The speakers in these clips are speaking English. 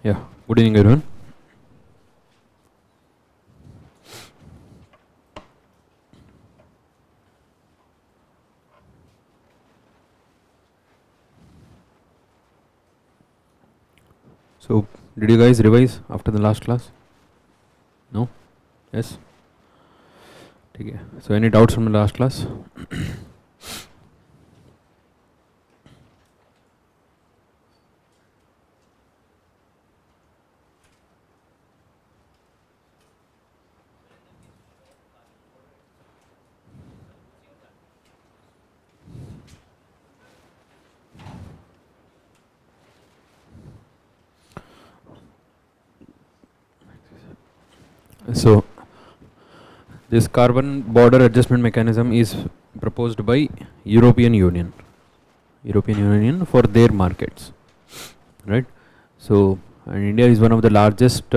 Yeah, good evening everyone. So, did you guys revise after the last class? No? Yes? Okay. So, any doubts from the last class? So, this carbon border adjustment mechanism is proposed by European Union for their markets, right? So, and India is one of the largest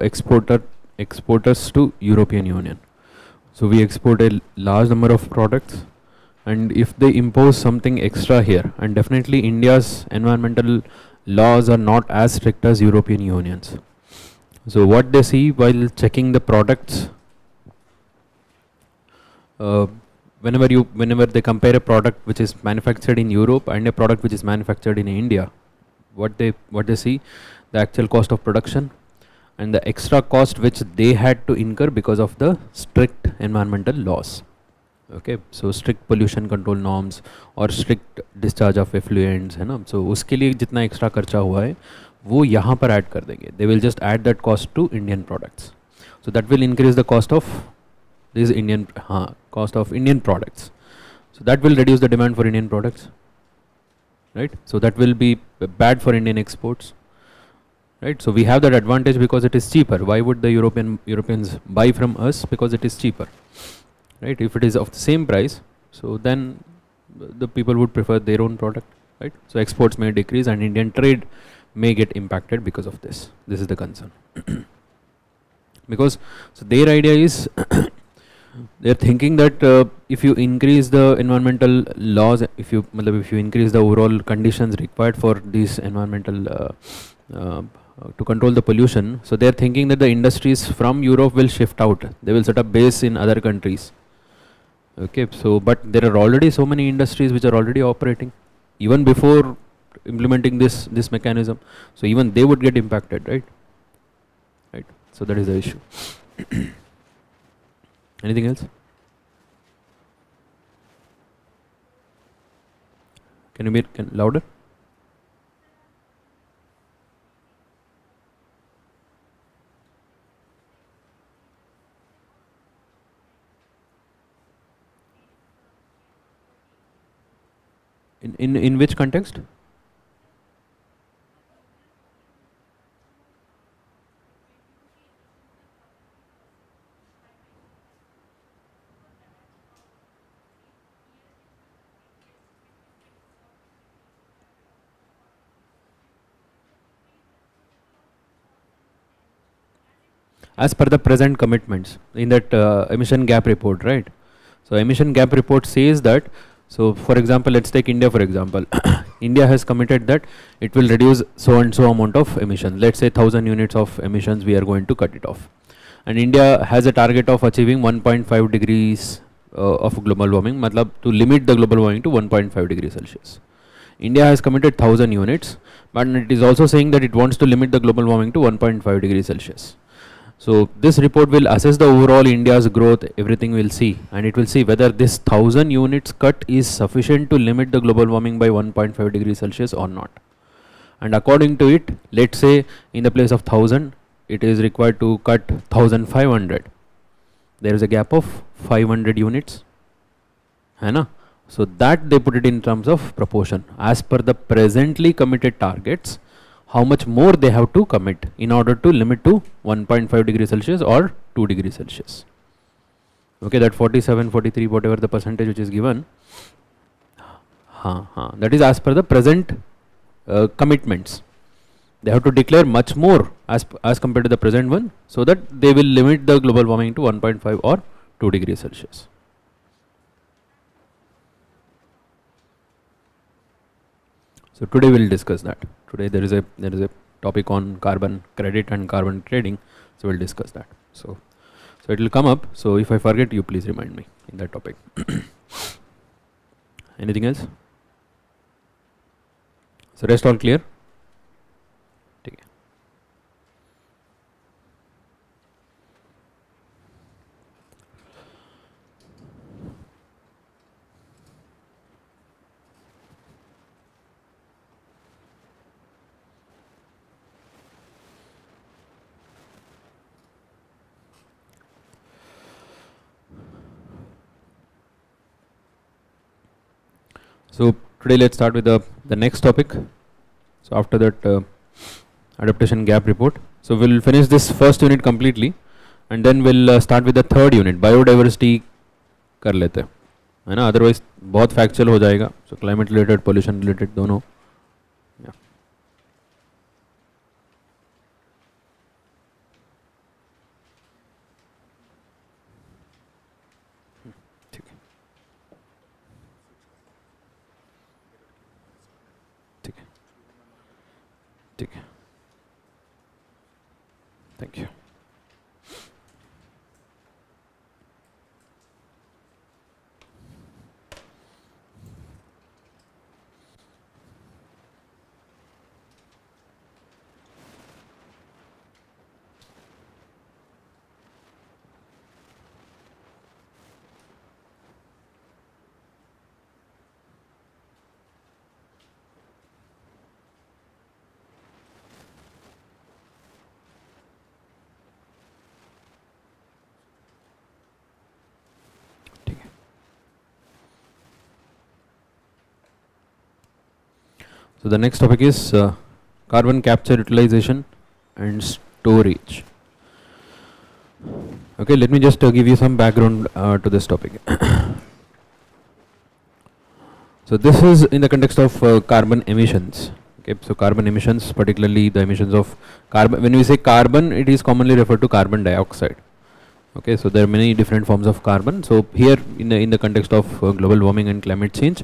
exporters to European Union. So we export a large number of products, and if they impose something extra here, and definitely India's environmental laws are not as strict as European Union's. So what they see while checking the products, whenever they compare a product which is manufactured in Europe and a product which is manufactured in India, what they see, the actual cost of production and the extra cost which they had to incur because of the strict environmental laws. Okay, so strict pollution control norms or strict discharge of effluents, है ना. So उसके लिए जितना extra खर्चा हुआ है वो यहाँ पर ऐड कर देंगे. They will just add that cost to Indian products. So that will increase the cost of these Indian products. So that will reduce the demand for Indian products, right? So that will be bad for Indian exports, right? So we have that advantage because it is cheaper. Why would the Europeans buy from us? Because it is cheaper, right? If it is of the same price, so then the people would prefer their own product, right? So exports may decrease and Indian trade may get impacted because of this. This is the concern. Because so their idea is they're thinking that if you increase the environmental laws, if you increase the overall conditions required for these environmental to control the pollution, so they're thinking that the industries from Europe will shift out. They will set up base in other countries. Okay, so but there are already so many industries which are already operating even before implementing this mechanism. So even they would get impacted, right? Right. So that is the issue. Anything else? Can you be louder? In which context? As per the present commitments in that emission gap report, right? So emission gap report says that, so for example, let's take India for example. India has committed that it will reduce so and so amount of emissions. Let's say 1000 units of emissions we are going to cut it off. And India has a target of achieving 1.5 degrees of global warming, matlab to limit the global warming to 1.5 degrees Celsius. India has committed 1000 units, but it is also saying that it wants to limit the global warming to 1.5 degrees Celsius. So this report will assess the overall India's growth, everything will see, and it will see whether this 1000 units cut is sufficient to limit the global warming by 1.5 degrees Celsius or not. And according to it, let's say in the place of 1000, it is required to cut 1500. There is a gap of 500 units. है ना? So that they put it in terms of proportion. As per the presently committed targets, how much more they have to commit in order to limit to 1.5 degrees Celsius or 2 degrees Celsius. Okay, that 47, 43, whatever the percentage which is given, that is as per the present commitments. They have to declare much more as compared to the present one, so that they will limit the global warming to 1.5 or 2 degrees Celsius. So today we'll discuss that. Today there is a topic on carbon credit and carbon trading. So we'll discuss that. So it will come up. So if I forget, you please remind me in that topic. Anything else? So rest all clear? Okay. So today let's start with the next topic. So after that adaptation gap report. So we'll finish this first unit completely and then we'll start with the third unit, biodiversity कर लेते है ना, otherwise बहुत factual हो जाएगा. So climate related, pollution related दोनों. Yeah. ठीक है. ठीक है. ठीक है. Thank you. So the next topic is carbon capture, utilization and storage. Okay, let me just give you some background to this topic. So this is in the context of carbon emissions. Okay, so carbon emissions, particularly the emissions of carbon. When we say carbon, it is commonly referred to carbon dioxide. Okay, so there are many different forms of carbon. So here in the context of global warming and climate change,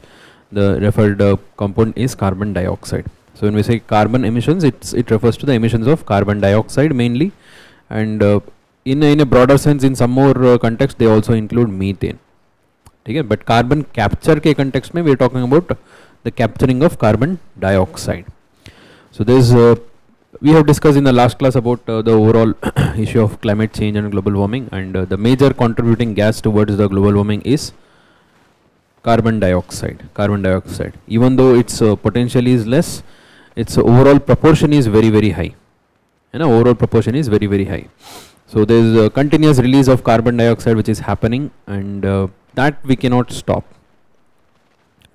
the referred component is carbon dioxide. So when we say carbon emissions, it refers to the emissions of carbon dioxide mainly, and in a broader sense, in some more context, they also include methane. Okay, but carbon capture के context में we are talking about the capturing of carbon dioxide. So there's we have discussed in the last class about the overall issue of climate change and global warming, and the major contributing gas towards the global warming is carbon dioxide. Even though its potential is less, its overall proportion is very high. And overall proportion is very high. So there is a continuous release of carbon dioxide which is happening, and that we cannot stop.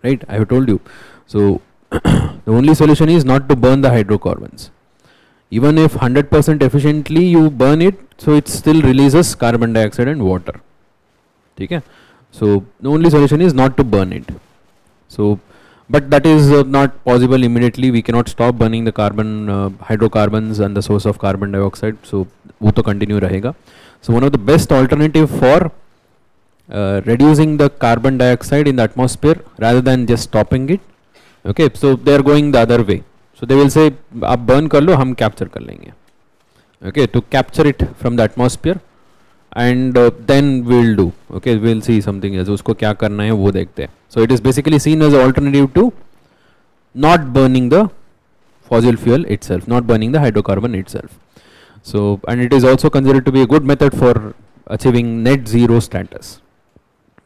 Right? I have told you. So the only solution is not to burn the hydrocarbons. Even if 100% efficiently you burn it, so it still releases carbon dioxide and water. Okay? So the only solution is not to burn it. So, but that is not possible immediately. We cannot stop burning the carbon hydrocarbons and the source of carbon dioxide. So वो तो continue रहेगा. So one of the best alternative for reducing the carbon dioxide in the atmosphere rather than just stopping it. Okay, so they are going the other way. So they will say आप burn कर लो, हम capture कर लेंगे. Okay, to capture it from the atmosphere. And then we'll do. Okay, we'll see something else. उसको क्या करना है वो देखते हैं. So it is basically seen as an alternative to not burning the fossil fuel itself, not burning the hydrocarbon itself. So, and it is also considered to be a good method for achieving net zero status.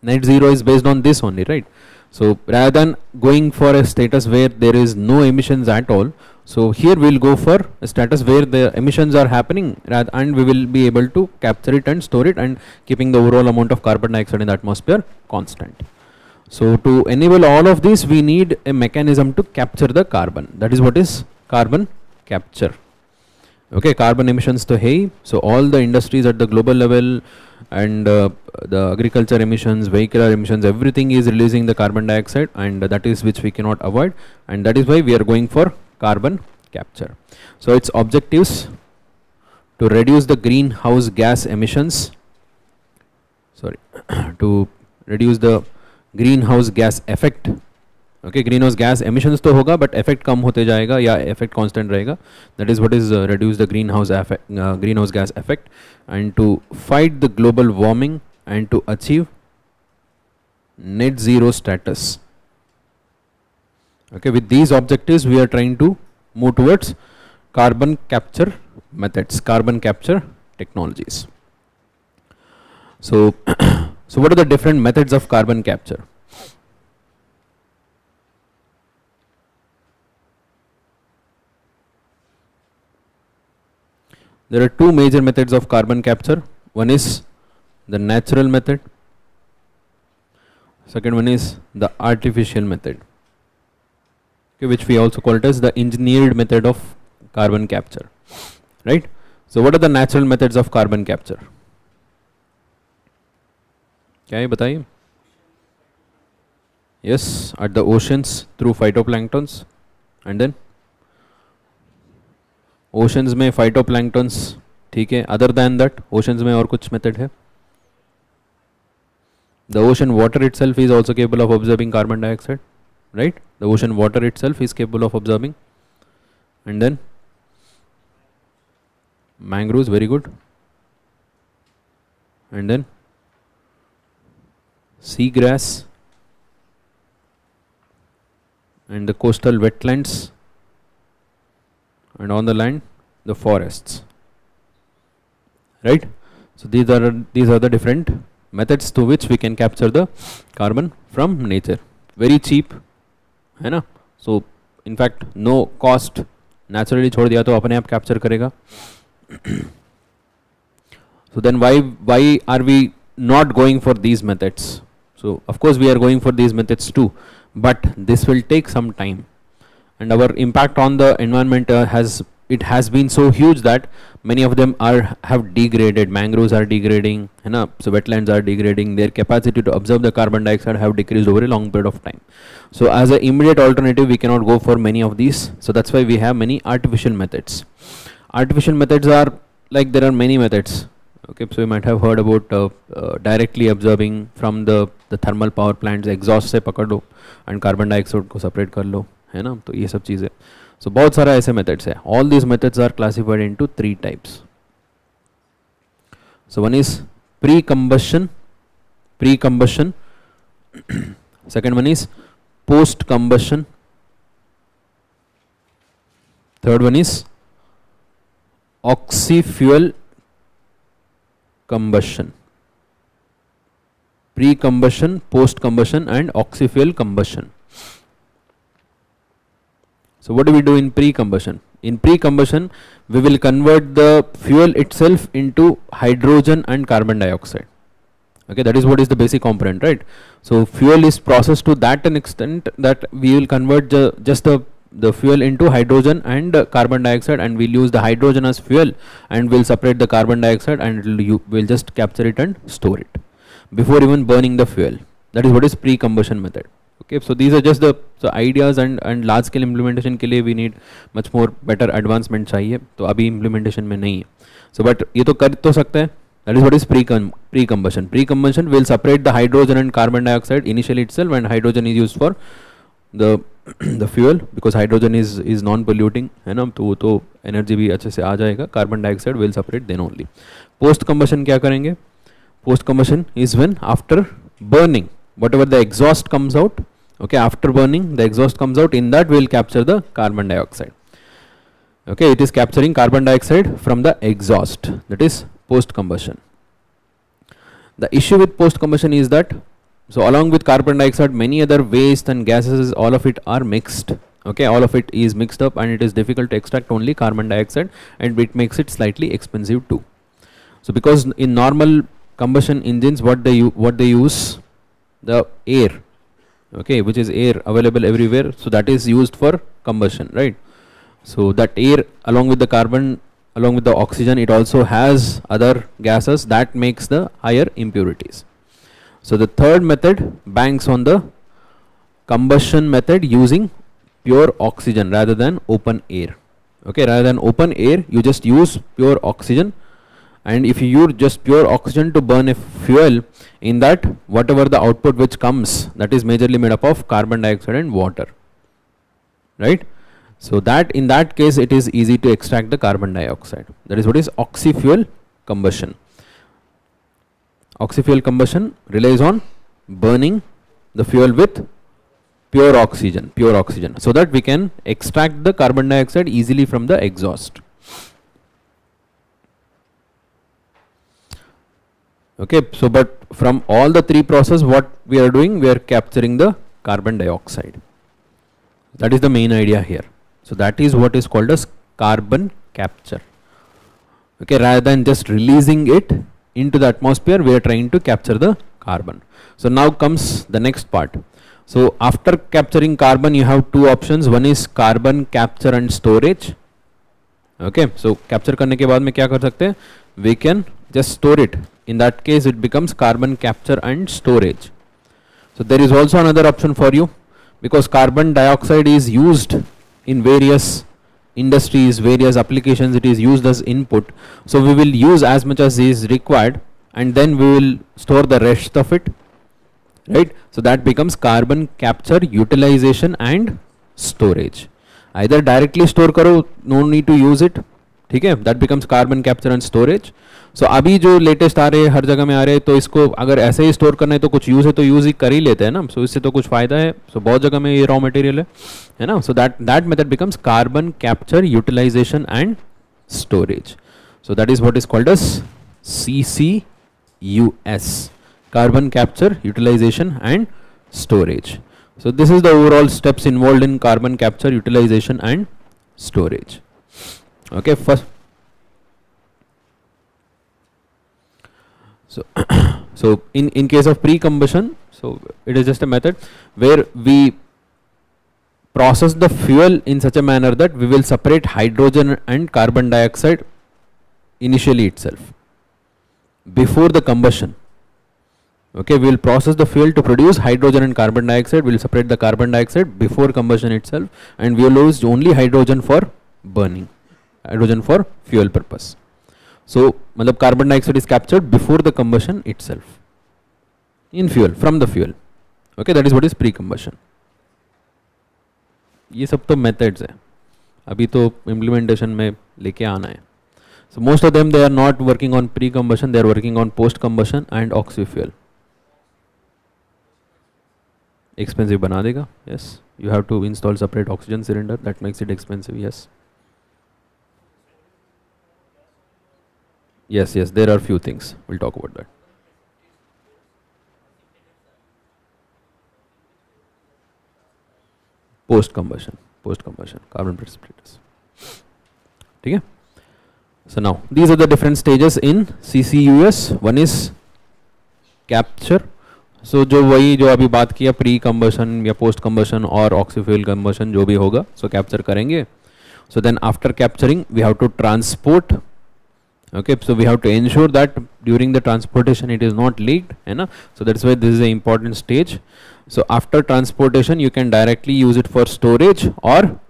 Net zero is based on this only, right? So rather than going for a status where there is no emissions at all, so here we will go for a status where the emissions are happening, and we will be able to capture it and store it, and keeping the overall amount of carbon dioxide in the atmosphere constant. So to enable all of this, we need a mechanism to capture the carbon. That is what is carbon capture. Okay, carbon emissions to hai. So all the industries at the global level and the agriculture emissions, vehicular emissions, everything is releasing the carbon dioxide, and that is which we cannot avoid, and that is why we are going for carbon capture. So its objectives to reduce the greenhouse gas emissions, to reduce the greenhouse gas effect, okay, green house gas emissions तो होगा but effect कम होते जाएगा या effect constant रहेगा. That is what is reduce the green house gas effect and to fight the global warming and to achieve net zero status. Okay, with these objectives we are trying to move towards carbon capture methods, carbon capture technologies. So so what are the different methods of carbon capture? There are two major methods of carbon capture. One is the natural method. Second one is the artificial method, okay, which we also call it as the engineered method of carbon capture, right? So what are the natural methods of carbon capture? क्या है बताइए? Yes, at the oceans through phytoplanktons, and then oceans में phytoplanktons, ठीक है. Other than that, oceans में और कुछ method है? The ocean water itself is also capable of absorbing carbon dioxide, right? The ocean water itself is capable of absorbing. And then mangroves, very good. And then seagrass and the coastal wetlands, and on the land the forests, right? So these are the different methods to which we can capture the carbon from nature. Very cheap, है ना? So in fact no cost, naturally छोड़ दिया तो अपने आप capture करेगा. So then why are we not going for these methods? So of course we are going for these methods too, but this will take some time, and our impact on the environment has been so huge that many of them have degraded. Mangroves are degrading, है ना? So wetlands are degrading. Their capacity to absorb the carbon dioxide have decreased over a long period of time. So as an immediate alternative, we cannot go for many of these. So that's why we have many artificial methods. Artificial methods are like, there are many methods. Okay, so you might have heard about directly absorbing from the thermal power plants, exhaust से पकड़ लो and carbon dioxide को separate कर लो, है ना? तो ये सब चीज़ें. So बहुत सारा ऐसे methods है. All these methods are classified into 3 types. So one is pre-combustion. Second one is post-combustion. Third one is oxy-fuel combustion. Pre-combustion, post-combustion and oxy-fuel combustion. So what do we do in pre-combustion? In pre-combustion, we will convert the fuel itself into hydrogen and carbon dioxide. Okay, that is what is the basic component, right? So fuel is processed to that an extent that we will convert just the fuel into hydrogen and carbon dioxide, and we'll use the hydrogen as fuel, and we'll separate the carbon dioxide, and we'll just capture it and store it before even burning the fuel. That is what is pre-combustion method. Okay, so these are just the ideas, and large scale implementation के लिए we need much more better advancement चाहिए. तो अभी implementation में नहीं है. So but ये तो कर तो सकते हैं. That is what is pre-combustion. Pre-combustion will separate the hydrogen and carbon dioxide initially itself, and hydrogen is used for the fuel, because hydrogen is non-polluting, है ना? तो energy भी अच्छे से आ जाएगा. Carbon dioxide will separate then only. Post-combustion क्या करेंगे? Post-combustion is when after burning, whatever the exhaust comes out, okay, after burning the exhaust comes out, in that we will capture the carbon dioxide. Okay, it is capturing carbon dioxide from the exhaust. That is post combustion. The issue with post combustion is that, so along with carbon dioxide, many other waste and gases, all of it are mixed. Okay, all of it is mixed up, and it is difficult to extract only carbon dioxide, and it makes it slightly expensive too. So because in normal combustion engines, what they use the air, okay, which is air available everywhere, so that is used for combustion, right? So that air, along with the carbon, along with the oxygen, it also has other gases that makes the higher impurities. So the third method banks on the combustion method using pure oxygen rather than open air. Okay, rather than open air, you just use pure oxygen, and if you use just pure oxygen to burn a fuel, in that whatever the output which comes, that is majorly made up of carbon dioxide and water, right? So that in that case it is easy to extract the carbon dioxide. That is what is oxy-fuel combustion. Oxy-fuel combustion relies on burning the fuel with pure oxygen, so that we can extract the carbon dioxide easily from the exhaust. Okay, so but from all the three processes, what we are doing, we are capturing the carbon dioxide. That is the main idea here. So that is what is called as carbon capture. Okay, rather than just releasing it into the atmosphere, we are trying to capture the carbon. So now comes the next part. So after capturing carbon, you have two options. One is carbon capture and storage. Okay, so capture करने के बाद में क्या कर सकते हैं? We can just store it. In that case, it becomes carbon capture and storage. So there is also another option for you, because carbon dioxide is used in various industries, various applications. It is used as input. So we will use as much as is required, and then we will store the rest of it, right? So that becomes carbon capture, utilization and storage. Either directly store करो, no need to use it, ठीक है? That becomes carbon capture and storage. So अभी जो latest आ रहे हैं, हर जगह में आ रहे हैं, तो इसको अगर ऐसे ही स्टोर करना है तो कुछ यूज़ है तो यूज़ ही कर ही लेते हैं ना. सो इससे तो कुछ फ़ायदा है. सो बहुत जगह में ये रॉ मटेरियल है ना. So that method becomes carbon capture, utilisation and storage. So that is what is called as CCUS, carbon capture, utilization and storage. So this is the overall steps involved in carbon capture, utilization and storage. Okay, first. So in case of pre-combustion, so it is just a method where we process the fuel in such a manner that we will separate hydrogen and carbon dioxide initially itself before the combustion. Okay, we will process the fuel to produce hydrogen and carbon dioxide. We will separate the carbon dioxide before combustion itself, and we will use only hydrogen for burning, hydrogen for fuel purpose. So मतलब carbon dioxide is captured before the combustion itself in fuel, from the fuel. Okay, that is what is pre-combustion. ये सब तो methods है, अभी तो implementation में लेके आना है. So most of them, they are not working on pre-combustion, they are working on post-combustion and oxy-fuel. Expensive बना देगा. Yes, you have to install separate oxygen cylinder, that makes it expensive. Yes. Yes, there are few things. We'll talk about that. Post-combustion, carbon precipitators. Okay. So now these are the different stages in CCUS. One is capture. So जो वही जो अभी बात किया pre-combustion या post-combustion और oxy-fuel combustion जो भी होगा, so capture करेंगे. So then after capturing, we have to transport. Okay, so we have to ensure that during the transportation it is not leaked, है ना? So that's why this is an important stage. So after transportation, you can directly use it for storage or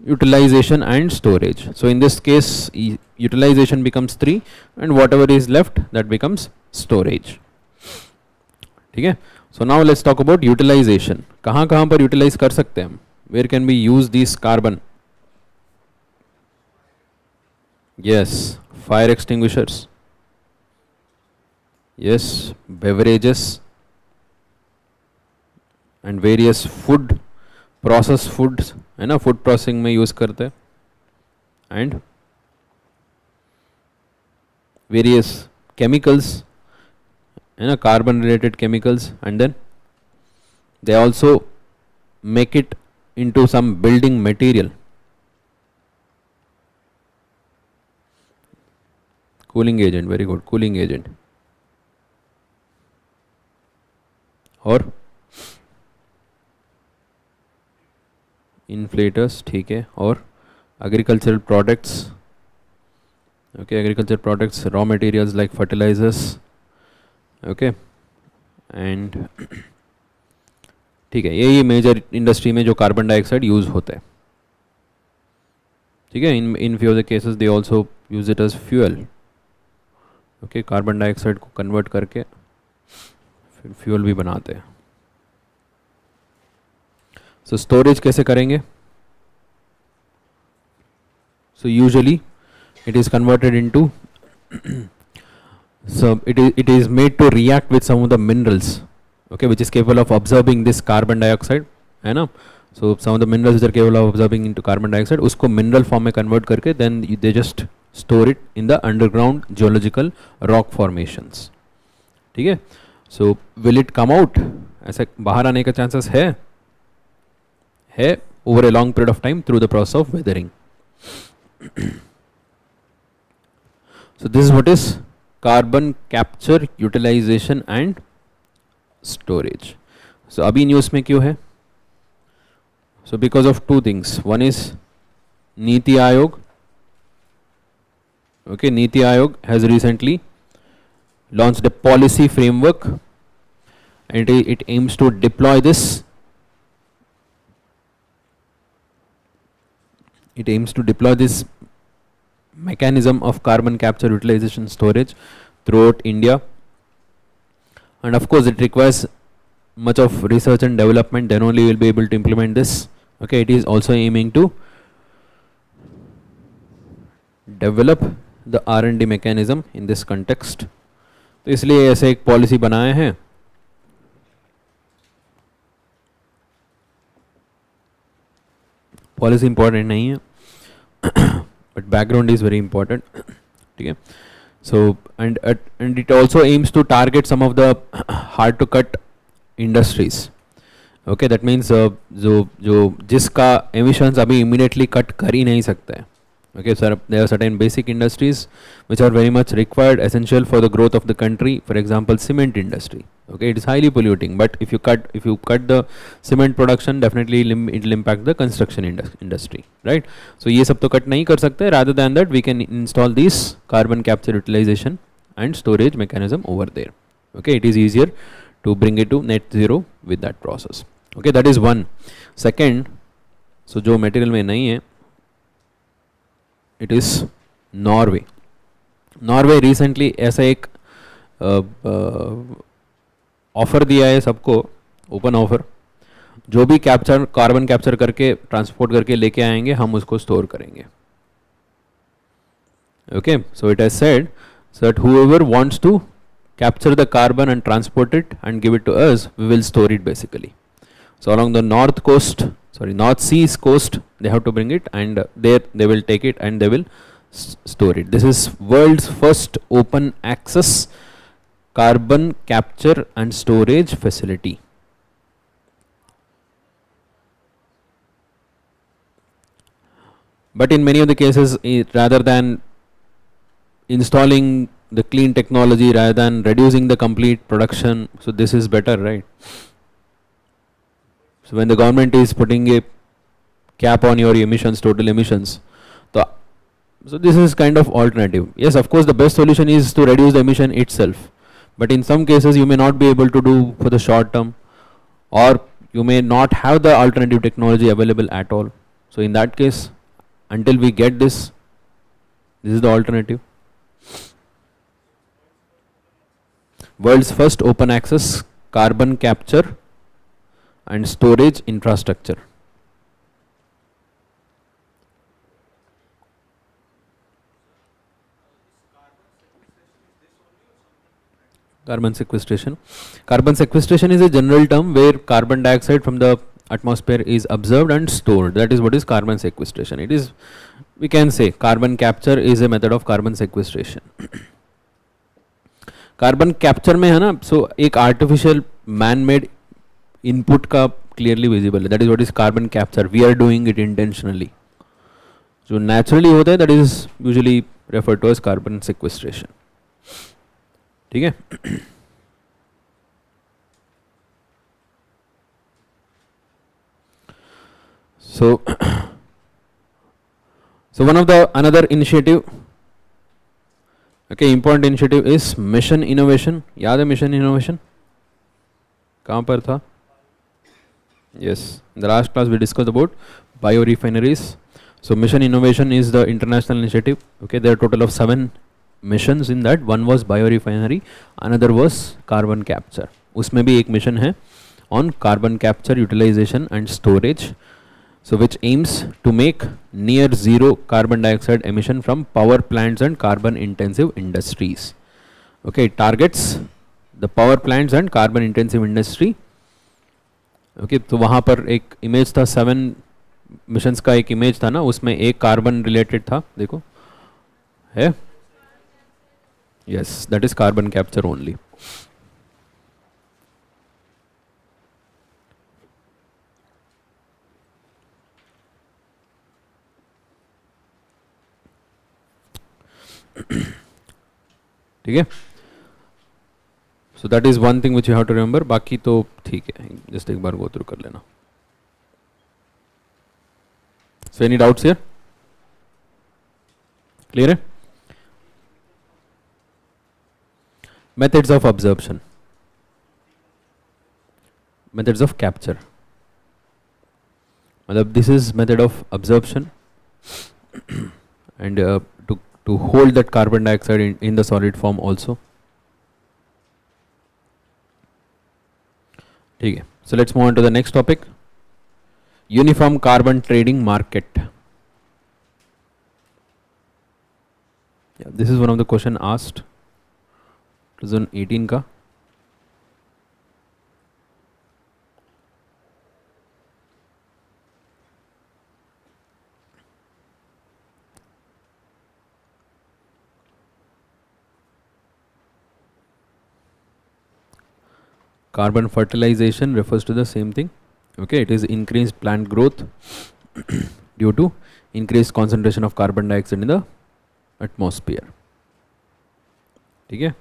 utilization and storage. So in this case, utilization becomes 3, and whatever is left, that becomes storage. ठीक है? So now let's talk about utilization. कहाँ कहाँ पर utilize कर सकते हैं हम? Where can we use this carbon? Yes, fire extinguishers. Yes, beverages and various food, processed foods, है ना, food processing में use करते हैं, and various chemicals, है ना, carbon related chemicals, and then they also make it into some building material. Cooling agent, very good, cooling agent. और inflators, ठीक है, और agricultural products. Okay, agricultural products, raw materials like fertilizers. Okay, and ठीक है, यही major industry में जो carbon dioxide use होता है. ठीक है, in few of the cases they also use it as fuel. Okay, carbon dioxide को कन्वर्ट करके फिर फ्यूल भी बनाते हैं. सो स्टोरेज कैसे करेंगे? So usually it is converted into so it is made to react with some of the minerals, okay, which is capable of absorbing this carbon dioxide, है ना. So some of the minerals which are capable of absorbing into carbon dioxide, उसको mineral form में convert करके then they just store it in the underground geological rock formations. ठीक है. So will it come out? ऐसे बाहर आने का chances है over a long period of time through the process of weathering. So this is what is carbon capture, utilization and storage. So अभी news में क्यों है? So because of two things. One is NITI Aayog. Okay, NITI Aayog has recently launched a policy framework and it aims to deploy this. It aims to deploy this mechanism of carbon capture, utilization, storage throughout India, and of course it requires much of research and development, then only we will be able to implement this. Okay, it is also aiming to develop the R&D mechanism in this context. तो इसलिए ऐसे एक policy बनाए हैं. Policy important नहीं है but background is very important. Okay. So and it also aims to target some of the hard to cut industries. Okay, that means जो जिसका emissions अभी immediately cut कर ही नहीं सकता है. Okay, so there are certain basic industries which are very much required, essential for the growth of the country. For example, cement industry. Okay, it is highly polluting, but if you cut the cement production, definitely it will impact the construction industry, right? So ये सब तो cut नहीं कर सकते. Rather than that, we can install these carbon capture, utilization and storage mechanism over there. Okay, it is easier to bring it to net zero with that process. Okay, that is one. Second, so जो material में नहीं है, it is Norway. Norway recently ऐसा एक offer दिया है सबको, open offer, जो भी कैप्चर कार्बन कैप्चर करके ट्रांसपोर्ट करके लेके आएंगे हम उसको स्टोर करेंगे. Okay, so it has said that whoever wants to capture the carbon and transport it and give it to us, we will store it basically. So along the North Sea's coast, they have to bring it, and there they will take it and they will store it. This is world's first open access carbon capture and storage facility. But in many of the cases, rather than installing the clean technology, rather than reducing the complete production, so this is better, right? So when the government is putting a cap on your emissions, total emissions, so this is kind of alternative. Yes, of course, the best solution is to reduce the emission itself. But in some cases, you may not be able to do for the short term, or you may not have the alternative technology available at all. So in that case, until we get this is the alternative. World's first open access carbon capture and storage infrastructure. Carbon sequestration. Carbon sequestration is a general term where carbon dioxide from the atmosphere is observed and stored. That is what is carbon sequestration. It is, we can say, carbon capture is a method of carbon sequestration. Carbon capture में है ना, so एक artificial man made input का clearly visible है. That is what is carbon capture. We are doing it intentionally. जो naturally होता है that is usually refer to as carbon sequestration. ठीक है. So one of the another initiative, okay, important initiative is mission innovation. याद है mission innovation? कहाँ पर था? Yes, in the last class we discussed about biorefineries. So mission innovation is the international initiative. Okay, there are a total of 7 missions in that. One was biorefinery, another was carbon capture. उसमें भी एक mission है on carbon capture, utilization and storage, so which aims to make near zero carbon dioxide emission from power plants and carbon intensive industries. Okay, it targets the power plants and carbon intensive industry. Okay, तो वहाँ पर एक image था, 7 missions का एक image था ना, उसमें एक कार्बन रिलेटेड था, देखो है, yes, that is carbon capture only. ठीक है, so that is one thing which you have to remember. बाकी तो ठीक है, जस्ट एक बार गो थ्रू कर लेना. So any doubts here? Clear? Methods of absorption, methods of capture. This is method of absorption and to hold that carbon dioxide in the solid form also. Okay, so let's move on to the next topic. Uniform carbon trading market. Yeah, this is one of the question asked 2018 का. Carbon fertilization refers to the same thing. Okay, it is increased plant growth due to increased concentration of carbon dioxide in the atmosphere. ठीक है,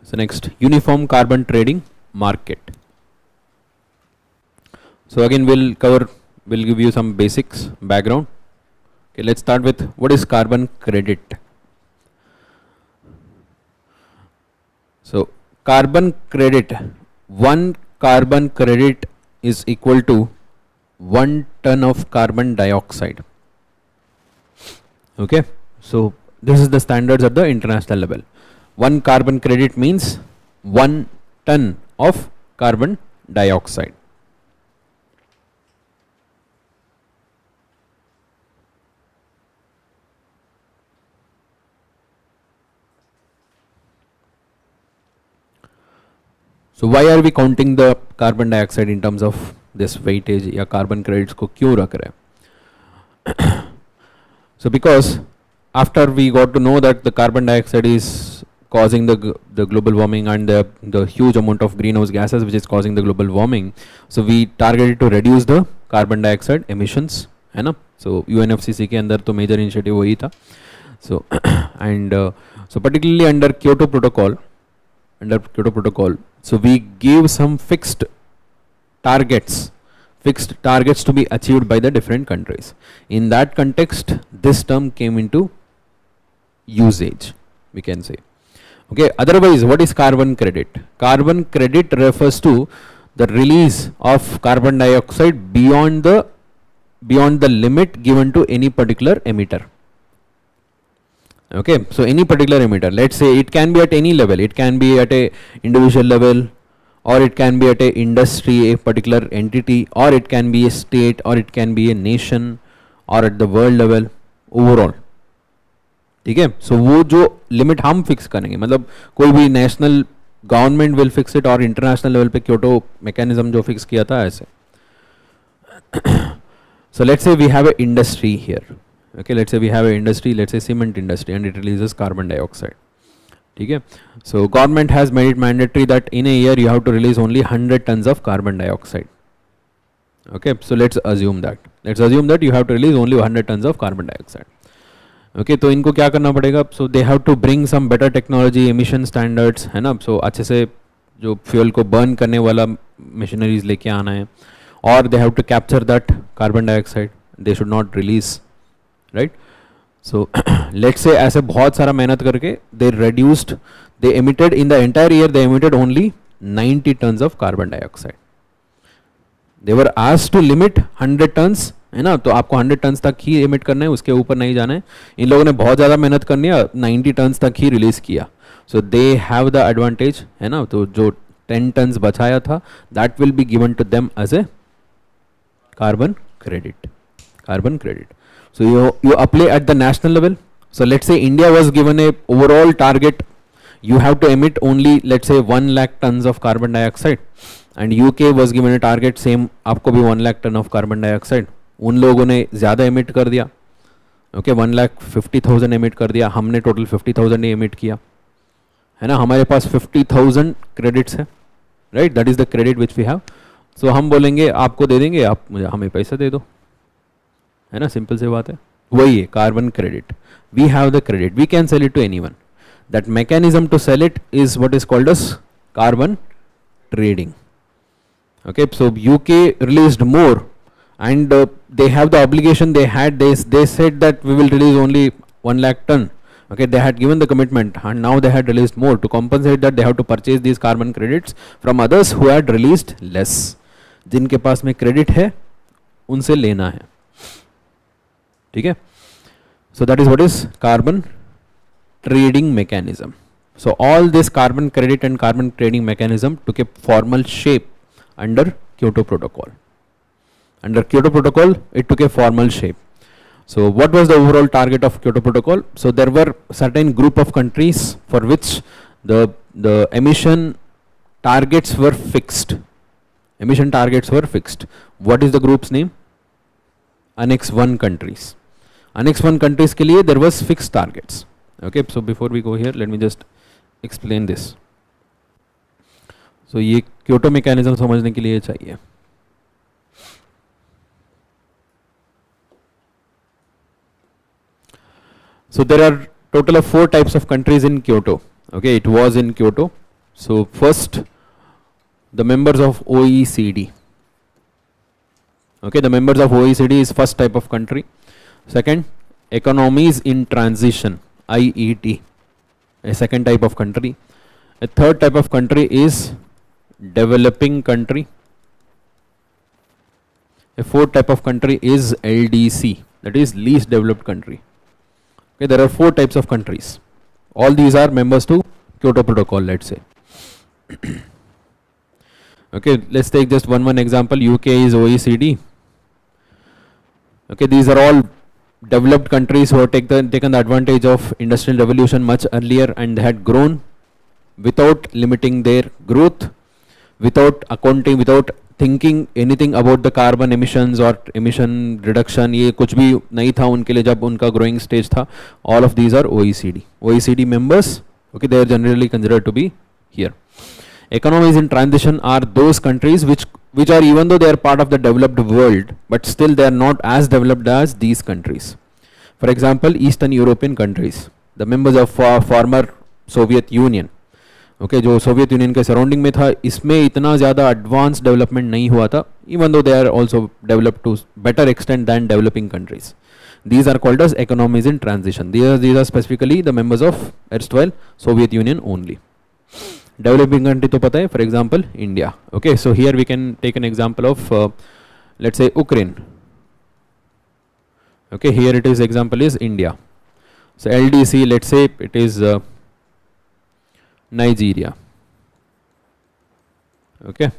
so next, uniform carbon trading market. So again we'll give you some basics background. Okay, let's start with what is carbon credit. So carbon credit, one carbon credit is equal to 1 ton of carbon dioxide. Okay, so this is the standards at the international level. One carbon credit means 1 ton of carbon dioxide. So why are we counting the carbon dioxide in terms of this weightage या carbon credits को क्यों रख रहे हैं? So because after we got to know that the carbon dioxide is causing the global warming and the huge amount of greenhouse gases which is causing the global warming, so we targeted to reduce the carbon dioxide emissions, है ना? So UNFCCC के अंदर तो major initiative वही था. So and so particularly under Kyoto Protocol, so we gave some fixed targets to be achieved by the different countries. In that context, this term came into usage, we can say. Okay, otherwise what is carbon credit? Carbon credit refers to the release of carbon dioxide beyond the limit given to any particular emitter. Okay, so any particular emitter, let's say it can be at any level, it can be at a individual level, or it can be at a industry, a particular entity, or it can be a state, or it can be a nation, or at the world level overall. ठीक है, so वो जो limit हम fix करेंगे, मतलब कोई भी national government will fix it और इंटरनेशनल लेवल पे क्योटो मैकेनिज्म जो फिक्स किया था ऐसे. So let's say we have an industry here. Okay, let's say we have an industry, let's say cement industry, and it releases carbon dioxide. Okay, so government has made it mandatory that in a year you have to release only 100 tons of carbon dioxide. Okay, so let's assume that you have to release only 100 tons of carbon dioxide. Okay, तो इनको क्या करना पड़ेगा? So they have to bring some better technology, emission standards, है ना? So अच्छे से जो fuel को burn करने वाला machineries लेके आना है, or they have to capture that carbon dioxide. They should not release, right? So let's say ऐसे बहुत सारा मेहनत करके दे reduced, they emitted in the entire year, they emitted only 90 tons of carbon dioxide. They were asked to limit 100 tons, है ना, तो आपको 100 turns तक ही एमिट करना है, उसके ऊपर नहीं जाना है. इन लोगों ने बहुत ज़्यादा मेहनत करनी है, 90 टन्स तक ही रिलीज़ किया. So they have the advantage, है ना. तो जो 10 टन्स बचाया था, that will be given to them as a carbon credit. Carbon credit. So you apply at the national level. So let's say India was given a overall target. You have to emit only, let's say, 1 lakh tons of carbon dioxide, and UK was given a target same, आपको भी 1 lakh ton of carbon dioxide. उन लोगों ने ज़्यादा emit कर दिया. Okay, 1,50,000 emit कर दिया. हमने total 50,000 ही emit किया. है ना, हमारे पास 50,000 credits है. Right, that is the credit which we have. So हम बोलेंगे आपको दे देंगे, आप मुझे हमें पैसा दे दो. है ना, सिंपल सी बात है. वही है carbon credit. We have the credit, we can sell it to anyone. That mechanism to sell it is what is called as carbon trading. Okay, so UK released more and they have the obligation, they said that we will release only 1 lakh ton. Okay, they had given the commitment and now they had released more. To compensate that, they have to purchase these carbon credits from others who had released less. जिनके पास में credit है उनसे लेना है. ठीक है. So that is what is carbon trading mechanism. So all this carbon credit and carbon trading mechanism took a formal shape under Kyoto Protocol. Under Kyoto Protocol, it took a formal shape. So what was the overall target of Kyoto Protocol? So there were certain group of countries for which the emission targets were fixed. Emission targets were fixed. What is the group's name? Annex 1 countries. Annex 1 countries के लिए there was fixed targets. Okay, so before we go here, let me just explain this. So ये Kyoto mechanism समझने के लिए चाहिए. So there are total of 4 types of countries in Kyoto. Okay, it was in Kyoto. So first, the members of OECD. Okay, the members of OECD is first type of country. Second, economies in transition, IET, a second type of country. A third type of country is developing country. A fourth type of country is LDC, that is least developed country. Okay, there are 4 types of countries. All these are members to Kyoto Protocol, let's say. Okay, let's take just one example. UK is OECD. Okay, these are all developed countries who have taken the advantage of industrial revolution much earlier, and they had grown without limiting their growth, without accounting, without thinking anything about the carbon emissions or emission reduction. ये कुछ भी नहीं था उनके लिए जब उनका growing stage था. All of these are OECD. OECD members. Okay, they are generally considered to be here. Economies in transition are those countries which are, even though they are part of the developed world, but still they are not as developed as these countries. For example, Eastern European countries, the members of former Soviet Union. Okay, जो Soviet union के surrounding में था, इसमें इतना ज़्यादा advance development नहीं हुआ था, even though they are also developed to better extent than developing countries. These are called as economies in transition. These are specifically the members of erstwhile Soviet Union only. Developing country तो पता है, for example India. Okay, so here we can take an example of let's say Ukraine. Okay, here it is, example is India. So LDC, let's say it is Nigeria. Okay.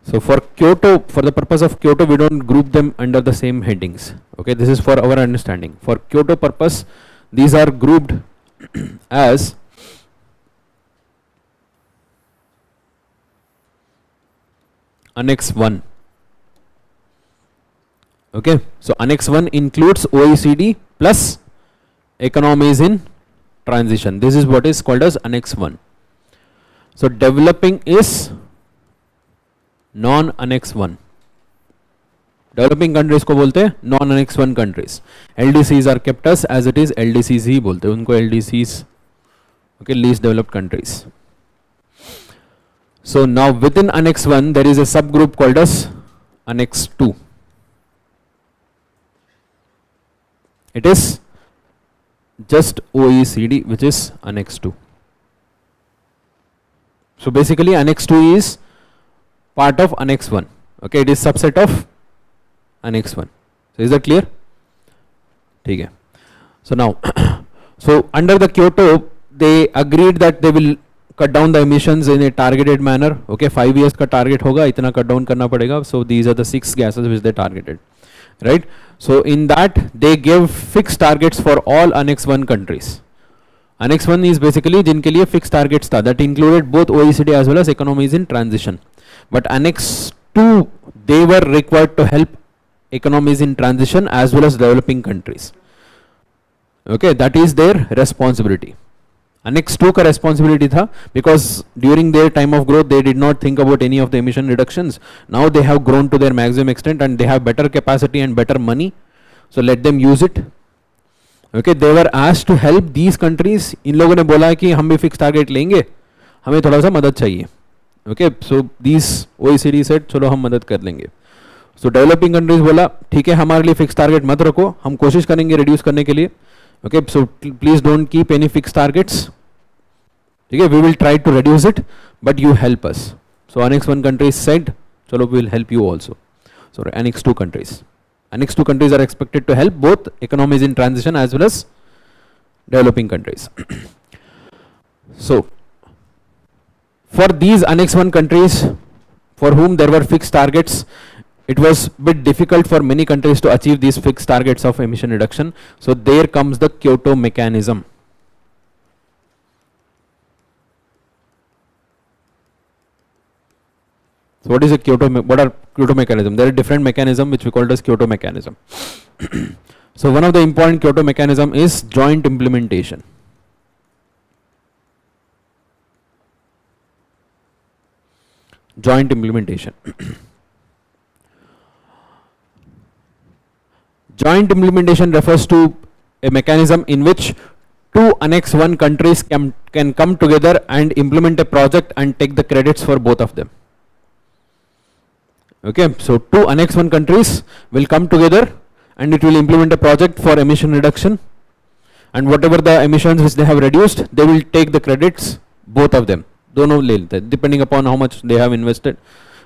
So for Kyoto, for the purpose of Kyoto, we don't group them under the same headings. Okay, this is for our understanding. For Kyoto purpose, these are grouped as Annex 1. Okay, so Annex 1 includes OECD plus economies in transition. This is what is called as Annex 1. So developing is non-Annex 1. Developing countries को बोलते हैं non-Annex 1 countries. LDCs are kept as it is, LDCs ही बोलते हैं उनको, LDCs. Okay, least developed countries. So now within Annex 1 there is a subgroup called as Annex 2. It is just OECD, which is Annex 2. So basically Annex 2 is part of Annex 1. Okay, it is subset of Annex 1. So is that clear? Okay. So now, so under the Kyoto, they agreed that they will cut down the emissions in a targeted manner. Okay, 5 years का target होगा, इतना cut down करना पड़ेगा. So these are the 6 gases which they targeted, right? So in that they gave fixed targets for all Annex 1 countries. Annex 1 is basically जिनके लिए fixed targets था, that included both OECD as well as economies in transition. But Annex 2, they were required to help economies in transition as well as developing countries. Okay, that is their responsibility. Annex 2 का responsibility था because during their time of growth they did not think about any of the emission reductions. Now they have grown to their maximum extent and they have better capacity and better money. So let them use it. Okay, they were asked to help these countries. इन लोगों ने बोला कि हम भी fixed target लेंगे, हमें थोड़ा सा मदद चाहिए. Okay, so these OECD said चलो हम मदद कर लेंगे. So developing countries बोला ठीक है हमारे लिए fixed target मत रखो, हम कोशिश करेंगे reduce करने के लिए. Okay, so please don't keep any fixed targets. Okay, we will try to reduce it, but you help us. So Annex 1 countries said, chalo we will help you also. So Annex 2 countries. Annex 2 countries are expected to help both economies in transition as well as developing countries. So for these Annex 1 countries for whom there were fixed targets, it was a bit difficult for many countries to achieve these fixed targets of emission reduction. So there comes the Kyoto mechanism. So what is a what are Kyoto mechanism? There are different mechanisms which we call as Kyoto mechanism. So one of the important Kyoto mechanism is joint implementation. Joint implementation. Joint implementation refers to a mechanism in which two Annex 1 countries can come together and implement a project and take the credits for both of them. Okay, so two Annex 1 countries will come together and it will implement a project for emission reduction, and whatever the emissions which they have reduced, they will take the credits, both of them, दोनों ले लेते हैं, depending upon how much they have invested.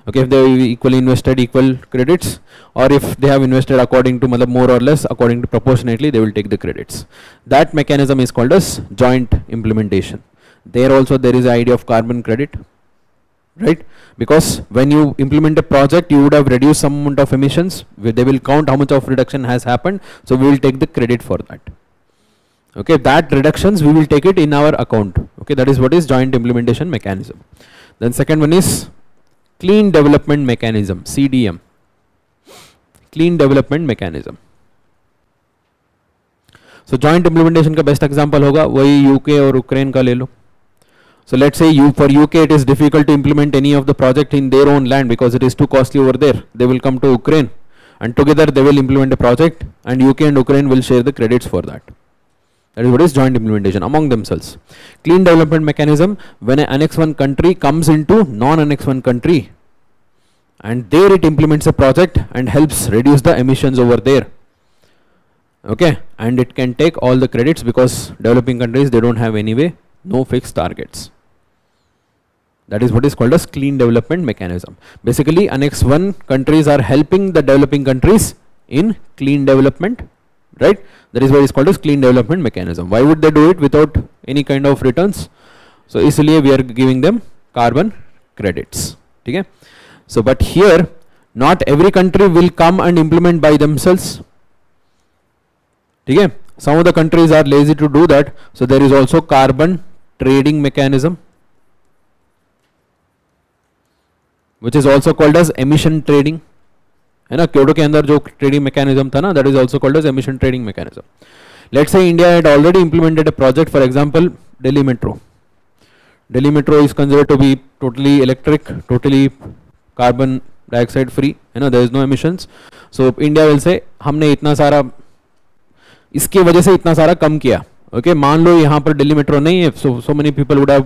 Okay, if they equally invested equal credits, or if they have invested according to more or less according to proportionately, they will take the credits. That mechanism is called as joint implementation. There also there is the idea of carbon credit, right? Because when you implement a project, you would have reduced some amount of emissions. They will count how much of reduction has happened, so we will take the credit for that. Okay, that reductions we will take it in our account. Okay, that is what is joint implementation mechanism. Then second one is clean development mechanism, CDM. Clean development mechanism. So joint implementation का best example होगा वही UK और Ukraine का ले लो. So let's say for UK it is difficult to implement any of the project in their own land because it is too costly over there. They will come to Ukraine and together they will implement a project, and UK and Ukraine will share the credits for that. That is what is joint implementation among themselves. Clean development mechanism, when an Annex 1 country comes into non-Annex 1 country and there it implements a project and helps reduce the emissions over there. Okay, and it can take all the credits because developing countries, they don't have anyway no fixed targets. That is what is called as clean development mechanism. Basically Annex 1 countries are helping the developing countries in clean development, right? That is what is called as clean development mechanism. Why would they do it without any kind of returns? So इसलिए we are giving them carbon credits. Okay? So but here not every country will come and implement by themselves. Okay? Some of the countries are lazy to do that, so there is also carbon trading mechanism, which is also called as emission trading. है ना, Kyoto के अंदर जो trading mechanism था ना, that is also called as emission trading mechanism. Let's say India had already implemented a project, for example, Delhi Metro. Delhi Metro is considered to be totally electric, totally carbon dioxide free, है ना, there is no emissions. So India will say हमने इतना सारा इसके वजह से इतना सारा कम किया. Okay, मान लो यहाँ पर दिल्ली मेट्रो नहीं है, so many people would have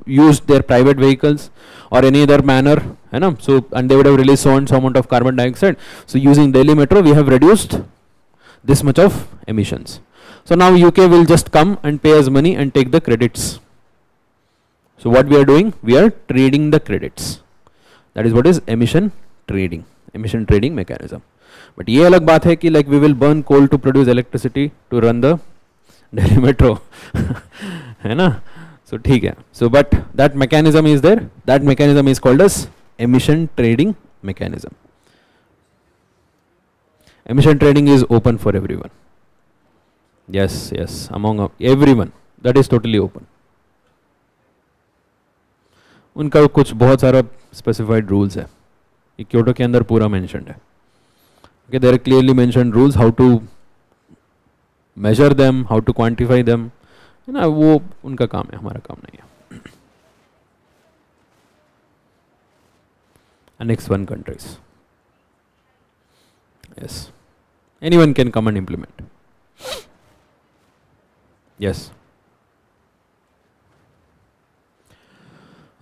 used their private vehicles or any other manner, है ना, so and they would have released so amount of carbon dioxide. So using Delhi Metro, we have reduced this much of emissions. So now UK will just come and pay us money and take the credits. So what we are doing, we are trading the credits. That is what is emission trading mechanism. But ये अलग बात है कि like we will burn coal to produce electricity to run the Delhi metro, है ना? So ठीक है. So but that mechanism is there. That mechanism is called as emission trading mechanism. Emission trading is open for everyone. Yes, yes, among everyone. That is totally open. उनका कुछ बहुत सारा specified rules है. ये Kyoto के अंदर पूरा mentioned है. Okay, there are clearly mentioned rules how to measure them, how to quantify them. है ना, वो उनका काम है, हमारा काम नहीं है. And next one countries. Yes. Anyone can come and implement. Yes.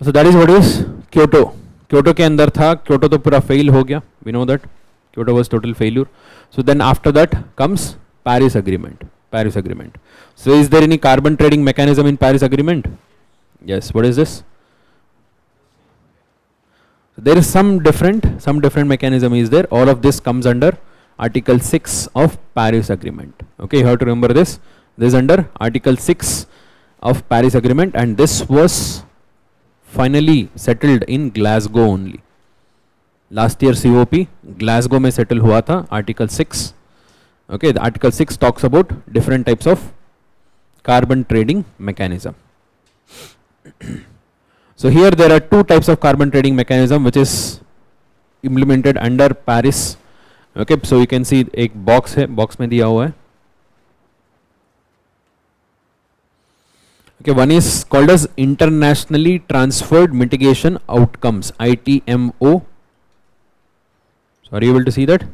So that is what is Kyoto. Kyoto के अंदर था, Kyoto तो पूरा fail हो गया. We know that Kyoto was total failure. So then after that comes Paris Agreement. Paris Agreement. So is there any carbon trading mechanism in Paris Agreement? Yes. What is this? So there is some different mechanism is there. All of this comes under Article 6 of Paris Agreement. Okay, you have to remember this. This is under Article 6 of Paris Agreement, and this was finally settled in Glasgow only. Last year COP Glasgow में settle हुआ था Article 6. Okay, the Article 6 talks about different types of carbon trading mechanism. So here there are two types of carbon trading mechanism which is implemented under Paris. Okay, so you can see एक box है, box में दिया हुआ है. Okay, one is called as Internationally Transferred Mitigation Outcomes, ITMO. So are you able to see that?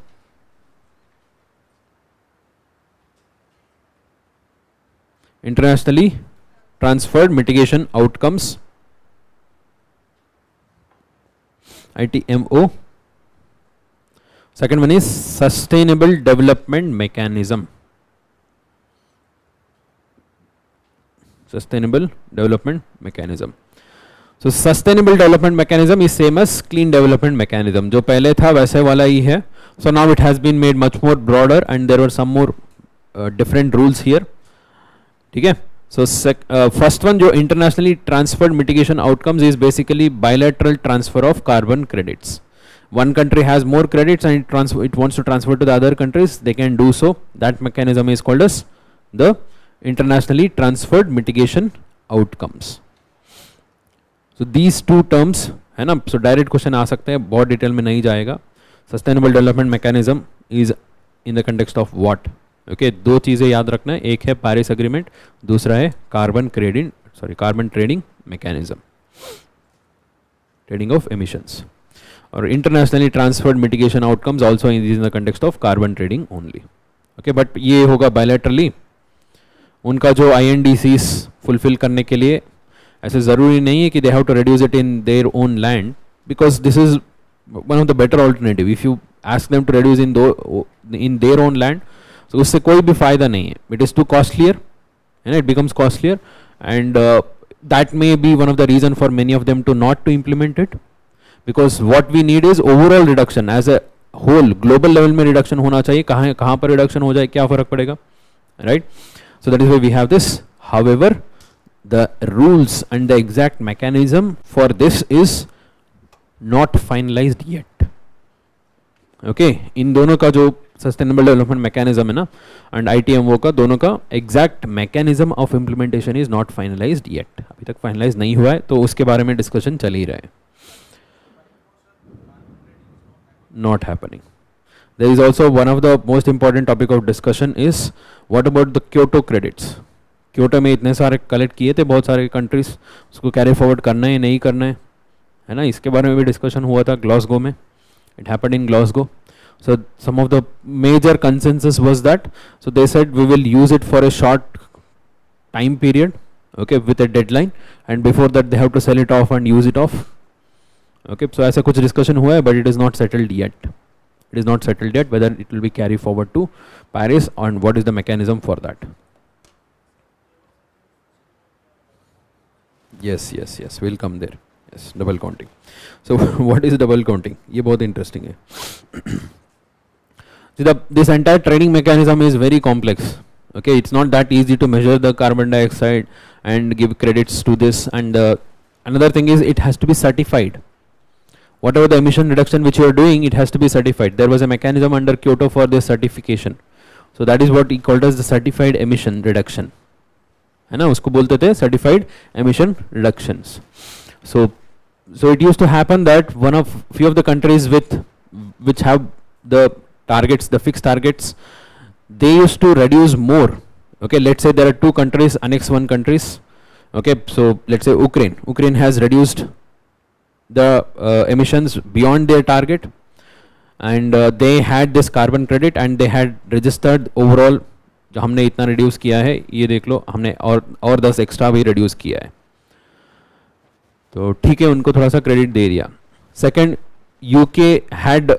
Internationally Transferred Mitigation Outcomes, ITMO. Second one is Sustainable Development Mechanism. Sustainable Development Mechanism. So Sustainable Development Mechanism is same as Clean Development Mechanism. जो पहले था वैसे वाला ही है. So now it has been made much more broader and there were some more different rules here. ठीक है. So first one जो Internationally Transferred Mitigation Outcomes is basically bilateral transfer of carbon credits. One country has more credits and it wants to transfer to the other countries, they can do so. That mechanism is called as the Internationally Transferred Mitigation Outcomes. So these two terms है ना, so direct question आ सकते हैं, बहुत detail में नहीं जाएगा. Sustainable Development Mechanism is in the context of what? Okay, दो चीज़ें याद रखना है, एक है Paris Agreement, दूसरा है carbon trading mechanism, trading of emissions. Or internationally transferred mitigation outcomes also in the context of carbon trading only. Okay, but ये होगा bilaterally. उनका जो INDCs fulfill करने के लिए ऐसे ज़रूरी नहीं है कि they have to reduce it in their own land, because this is one of the better alternative. If you ask them to reduce in their own land, so उससे कोई भी फायदा नहीं है. It is too costlier, and it becomes costlier, and that may be one of the reason for many of them to not to implement it. Because what we need is overall reduction as a whole, global level में reduction होना चाहिए. कहाँ पर reduction हो जाए, क्या फर्क पड़ेगा, right? So that is why we have this. However, the rules and the exact mechanism for this is not finalized yet. Okay, इन दोनों का जो sustainable development mechanism है ना and ITMO का, दोनों का exact mechanism of implementation is not finalized yet. अभी तक finalize नहीं हुआ है, तो उसके बारे में discussion चल ही रहा है. Not happening. There is also one of the most important topic of discussion is what about the Kyoto credits. Kyoto में इतने सारे collect किए थे बहुत सारे countries, उसको carry forward करना है नहीं करना है ना, इसके बारे में भी discussion हुआ था Glasgow में. It happened in Glasgow. So some of the major consensus was that, so they said we will use it for a short time period, okay, with a deadline, and before that they have to sell it off and use it off. Okay, so ऐसा कुछ discussion हुआ है, but it is not settled yet. It is not settled yet whether it will be carried forward to Paris and what is the mechanism for that. Yes, yes, yes, we'll come there. Yes, double counting. So what is double counting? ये बहुत interesting है. See, this entire trading mechanism is very complex. Okay, it's not that easy to measure the carbon dioxide and give credits to this. And another thing is it has to be certified. Whatever the emission reduction which you are doing, it has to be certified. There was a mechanism under Kyoto for this certification. So that is what he called as the certified emission reduction. है ना, उसको बोलते थे certified emission reductions. So it used to happen that few of the countries which have the targets, the fixed targets, they used to reduce more. Okay, let's say there are two countries, Annex 1 countries. Okay, so let's say Ukraine has reduced the emissions beyond their target, and they had this carbon credit and they had registered overall जो हमने इतना reduce किया है ये देख लो, हमने और 10 extra भी reduce किया है, तो ठीक है उनको थोड़ा सा क्रेडिट दे दिया. Second, UK had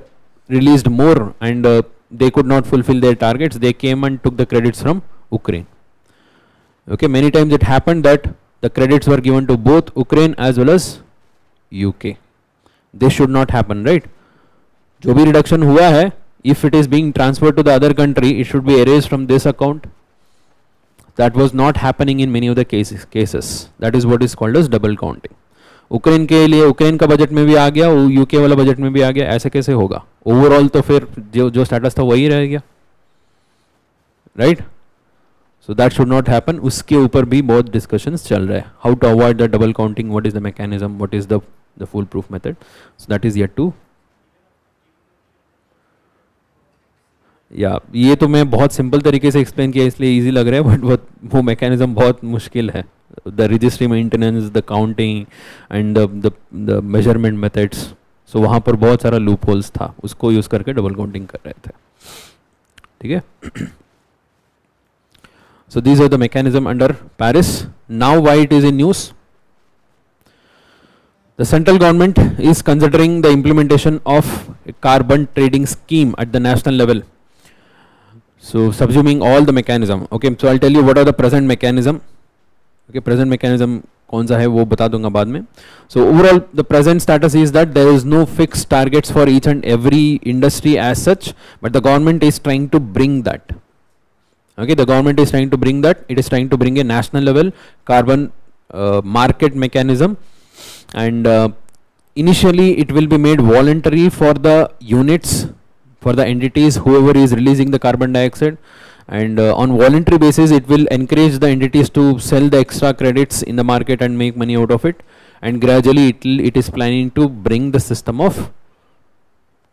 released more and they could not fulfill their targets. They came and took the credits from Ukraine. Okay, many times it happened that the credits were given to both Ukraine as well as UK. This should not happen, right? जो भी reduction हुआ है, if it is being transferred to the other country, it should be erased from this account. That was not happening in many of the cases. That is what is called as double counting. Ukraine के लिए Ukraine का budget में भी आ गया, UK वाला budget में भी आ गया, ऐसे कैसे होगा? ओवरऑल तो फिर जो स्टेटस था वही रह गया, right? So that should not happen. उसके ऊपर भी बहुत डिस्कशंस चल रहे हैं. How to avoid the double counting, what is the mechanism, what is the fool proof method. So that is yet to. या ये तो मैं बहुत सिंपल तरीके से एक्सप्लेन किया इसलिए इजी लग रहा है, बट वो मैकेनिज्म बहुत मुश्किल है. The registry maintenance, the counting and the measurement methods. So वहाँ पर बहुत सारा loop holes था, उसको यूज़ करके double counting कर रहे थे. ठीक है? So these are the mechanism under Paris. Now why it is in news? The central government is considering the implementation of a carbon trading scheme at the national level. So subsuming all the mechanism. Okay, so I'll tell you what are the present mechanism. Okay, present mechanism कौन सा है वो बता दूंगा बाद में. So overall the present status is that there is no fixed targets for each and every industry as such, but the government is trying to bring that. Okay, the government is trying to bring that. It is trying to bring a national level carbon market mechanism, and initially it will be made voluntary for the units, for the entities, whoever is releasing the carbon dioxide. And on voluntary basis it will encourage the entities to sell the extra credits in the market and make money out of it, and gradually it is planning to bring the system of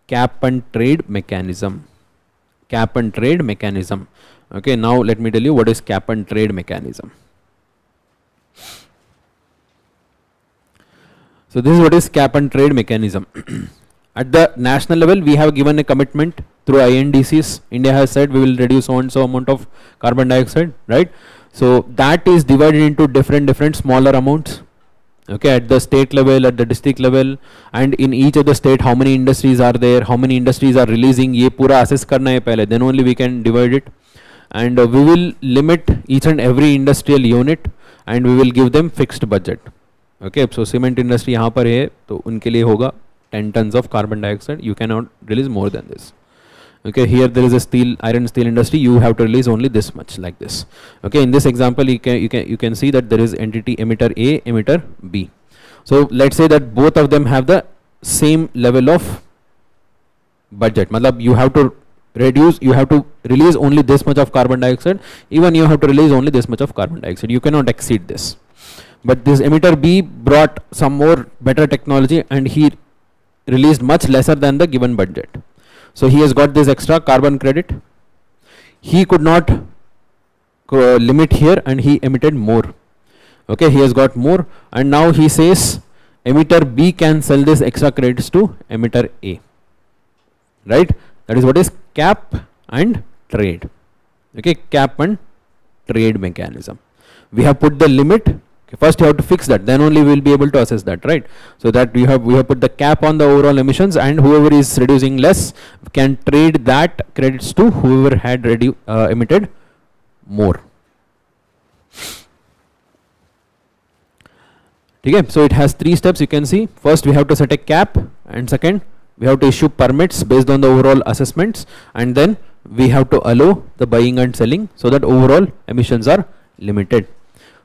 cap and trade mechanism. Cap and trade mechanism. Okay, now let me tell you what is cap and trade mechanism. So this is what is cap and trade mechanism. At the national level we have given a commitment through INDCs. India has said we will reduce so and so amount of carbon dioxide, right? So that is divided into different smaller amounts. Okay, at the state level, at the district level, and in each of the state how many industries are there, how many industries are releasing, ये पूरा assess करना है पहले, then only we can divide it. And we will limit each and every industrial unit and we will give them fixed budget. Okay, so cement industry यहाँ पर है तो उनके लिए होगा 10 tons of carbon dioxide, you cannot release more than this. Okay, here there is a iron steel industry, you have to release only this much, like this. Okay, in this example you can see that there is entity emitter A, emitter B. So let's say that both of them have the same level of budget. Matlab you have to release only this much of carbon dioxide, even you have to release only this much of carbon dioxide, you cannot exceed this. But this emitter B brought some more better technology and he released much lesser than the given budget. So he has got this extra carbon credit. He could not limit here and he emitted more. Okay, he has got more, and now he says emitter B can sell this extra credits to emitter A. Right? That is what is cap and trade. Okay, cap and trade mechanism. We have put the limit Okay, first you have to fix that, then only we will be able to assess that, right? So that we have put the cap on the overall emissions, and whoever is reducing less can trade that credits to whoever had emitted more. Okay, so it has 3 steps, you can see. First we have to set a cap, and second we have to issue permits based on the overall assessments, and then we have to allow the buying and selling so that overall emissions are limited.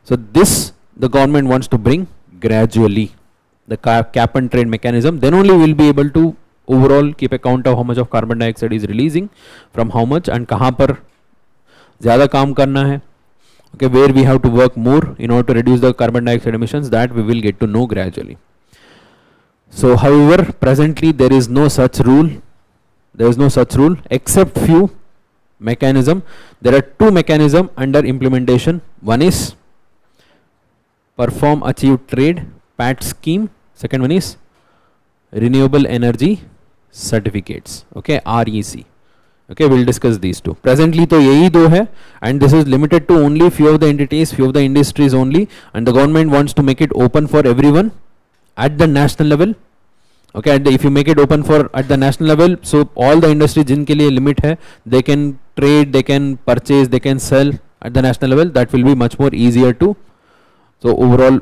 So this the government wants to bring gradually, the cap and trade mechanism. Then only we will be able to overall keep account of how much of carbon dioxide is releasing from how much and कहाँ पर ज़्यादा काम करना है. Okay, where we have to work more in order to reduce the carbon dioxide emissions, that we will get to know gradually. So however, presently there is no such rule. There is no such rule except few mechanism. There are 2 mechanisms under implementation. One is perform achieve trade PAT scheme. Second one is renewable energy certificates. Okay, REC. Okay, we'll discuss these 2. Presently तो यही 2 है, and this is limited to only few of the entities, few of the industries only, and the government wants to make it open for everyone at the national level. Okay, if you make it open for at the national level, so all the industries जिनके लिए limit है, they can trade, they can purchase, they can sell at the national level. That will be much more easier to so overall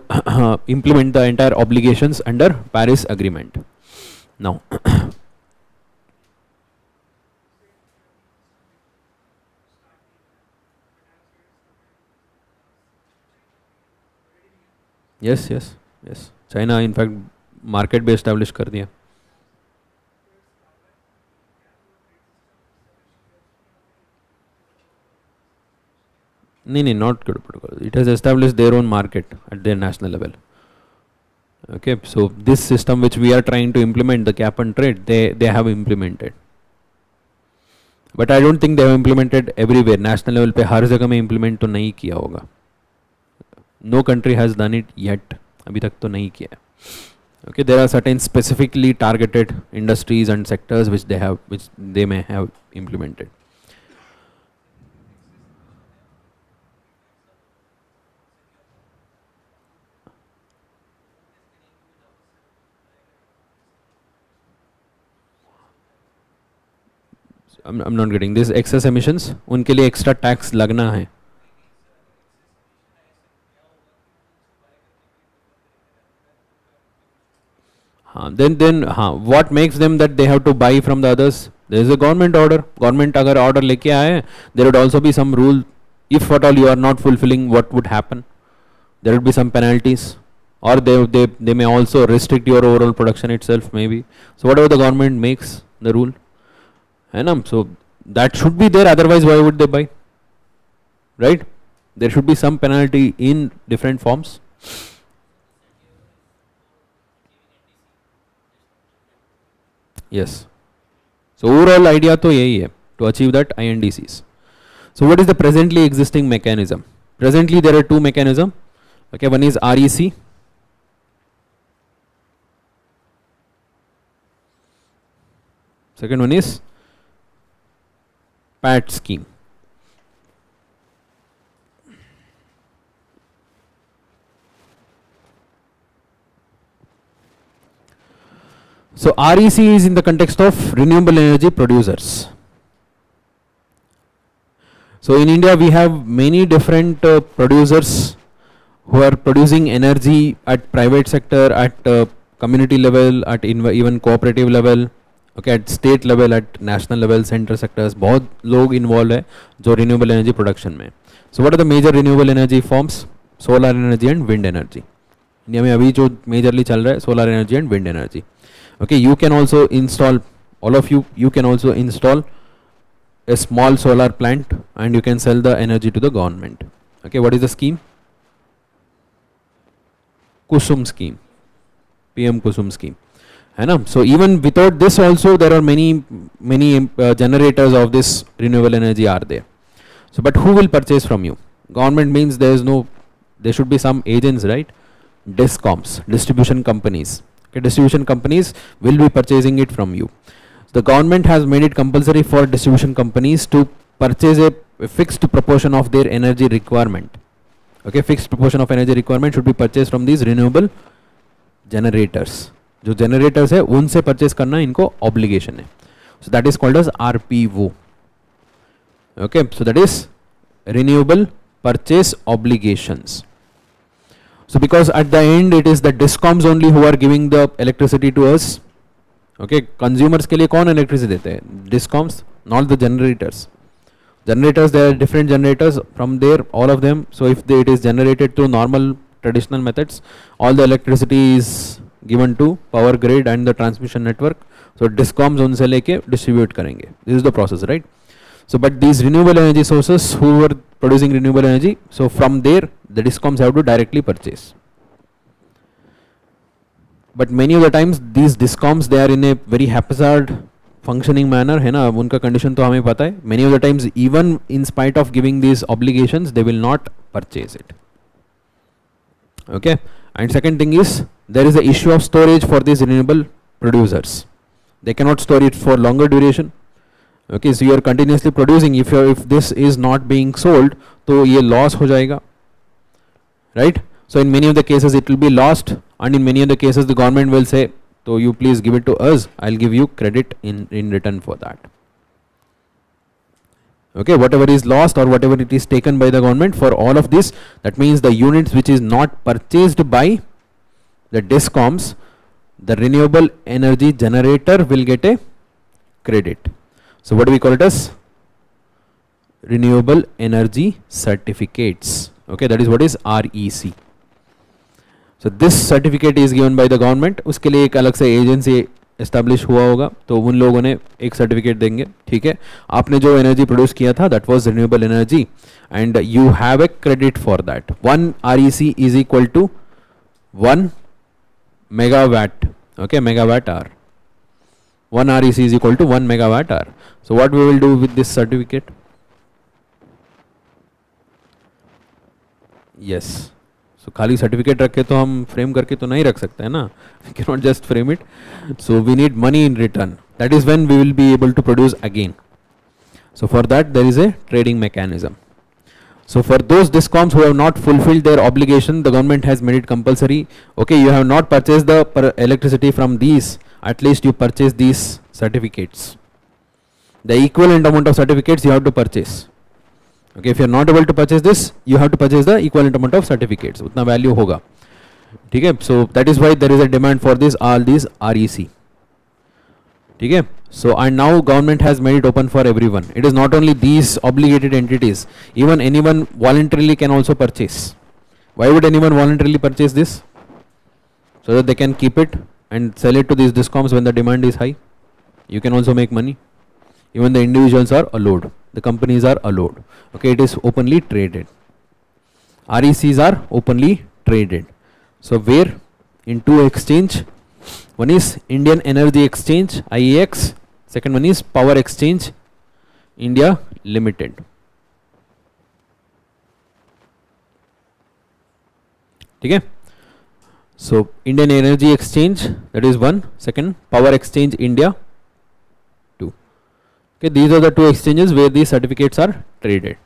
implement the entire obligations under Paris Agreement. Now yes, China in fact market be established कर दिया. नहीं, not good protocol. It has established their own market at their national level. Okay, so this system which we are trying to implement, the cap and trade, they have implemented. But I don't think they have implemented everywhere. National level पे हर जगह में implement तो नहीं किया होगा. No country has done it yet. अभी तक तो नहीं किया. Okay, there are certain specifically targeted industries and sectors which they may have implemented. I'm not getting this. Excess emissions, उनके लिए extra tax लगना है. Then what makes them that they have to buy from the others? There is a government order. Government अगर order लेके आए, there would also be some rule. If at all you are not fulfilling, what would happen? There would be some penalties, or they may also restrict your overall production itself maybe. So whatever the government makes the rule, so that should be there. Otherwise, why would they buy? Right? There should be some penalty in different forms. Yes. So overall idea to यही है, to achieve that INDCs. So what is the presently existing mechanism? Presently there are 2 mechanisms. Okay, one is REC. Second one is PAT scheme. So REC is in the context of renewable energy producers. So in India we have many different producers who are producing energy at private sector, at community level, at even cooperative level, okay, at state level, at national level, center sectors. बहुत लोग involved है जो renewable energy production में. So what are the major renewable energy forms? Solar energy and wind energy. India में अभी जो majorly चल रहा है solar energy and wind energy. Okay, you can also install, all of you can also install a small solar plant and you can sell the energy to the government. Okay, what is the scheme? Kusum scheme, PM Kusum scheme. So even without this also there are many generators of this renewable energy are there. So but who will purchase from you? Government means there should be some agents, right? Discoms, distribution companies. Okay, distribution companies will be purchasing it from you. The government has made it compulsory for distribution companies to purchase a fixed proportion of their energy requirement. Okay, fixed proportion of energy requirement should be purchased from these renewable generators. जो generators है उनसे purchase करना इनको obligation है. So that is called as RPO. Okay, so that is renewable purchase obligations. So because at the end it is the discoms only who are giving the electricity to us. Okay, consumers के लिए कौन electricity देते हैं? Discoms, not the generators. Generators, there are different generators from there, all of them. So if it is generated through normal traditional methods, all the electricity is given to power grid and the transmission network. So discoms उनसे लेके distribute करेंगे. This is the process, right? So but these renewable energy sources who were producing renewable energy, so from there the discoms have to directly purchase. But many of the times these discoms, they are in a very haphazard functioning manner, है ना, उनका condition तो हमें पता है. Many of the times even in spite of giving these obligations, they will not purchase it. Okay, and second thing is there is the issue of storage for these renewable producers. They cannot store it for longer duration. Okay, so you are continuously producing. If this is not being sold, तो ये loss हो जाएगा, right? So in many of the cases it will be lost, and in many of the cases the government will say, so you please give it to us, I'll give you credit in return for that. Okay, whatever is lost or whatever it is taken by the government for all of this, that means the units which is not purchased by the discoms, the renewable energy generator will get a credit. So what do we call it as? Renewable energy certificates. Okay, that is what is REC. So this certificate is given by the government. उसके लिए एक अलग से agency establish हुआ होगा, तो उन लोगों ने एक certificate देंगे. ठीक है, आपने जो energy produce किया था, that was renewable energy, and you have a credit for that. One REC is equal to 1 megawatt. Okay, megawatt hour. One REC is equal to 1 megawatt hour. So what we will do with this certificate? Yes. So खाली certificate रख के तो हम frame करके तो नहीं रख सकते हैं ना. We cannot just frame it. So we need money in return. That is when we will be able to produce again. So for that there is a trading mechanism. So for those discoms who have not fulfilled their obligation, the government has made it compulsory. Okay, you have not purchased the electricity from these. At least you purchase these certificates. The equivalent amount of certificates you have to purchase. Okay, if you are not able to purchase this, you have to purchase the equivalent amount of certificates. उतना value होगा. ठीक है, so that is why there is a demand for this, all these REC. ठीक है, so and now government has made it open for everyone. It is not only these obligated entities, even anyone voluntarily can also purchase. Why would anyone voluntarily purchase this? So that they can keep it and sell it to these discoms when the demand is high. You can also make money. Even the individuals are allowed. The companies are allowed. Okay, it is openly traded. RECs are openly traded. So where? In two exchange. One is Indian Energy Exchange, IEX. Second one is Power Exchange, India Limited. Okay. So Indian Energy Exchange, that is one. Second, Power Exchange India, two. Okay, these are the two exchanges where these certificates are traded.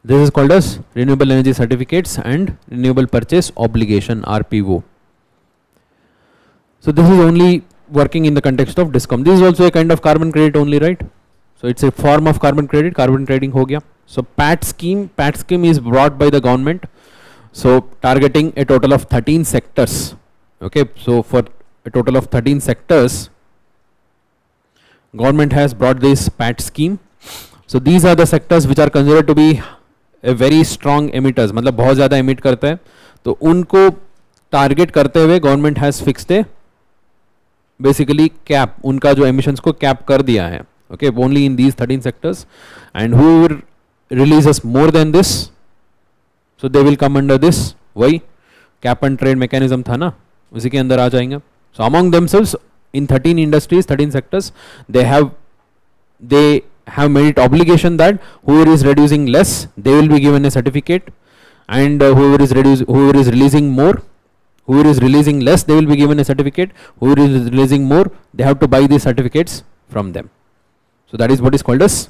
This is called as Renewable Energy Certificates and Renewable Purchase Obligation, RPO. So this is only working in the context of discom. This is also a kind of carbon credit only, right? So it's a form of carbon credit, carbon trading ho gaya. So PAT scheme is brought by the government. So targeting a total of 13 sectors. Okay, so for a total of 13 sectors, government has brought this PAT scheme. So these are the sectors which are considered to be a very strong emitters, मतलब बहुत ज़्यादा emit करते हैं, तो उनको target करते हुए government has fixed a basically cap, उनका जो emissions को cap कर दिया है. Okay, only in these 13 sectors, and who releases more than this, so they will come under this. वही cap and trade mechanism था ना, उसी के अंदर आ जाएंगे. So among themselves in 13 industries, 13 sectors, they have made it obligation that whoever is reducing less, they will be given a certificate, and whoever is releasing more, whoever is releasing less, they will be given a certificate. Whoever is releasing more, they have to buy these certificates from them. So that is what is called as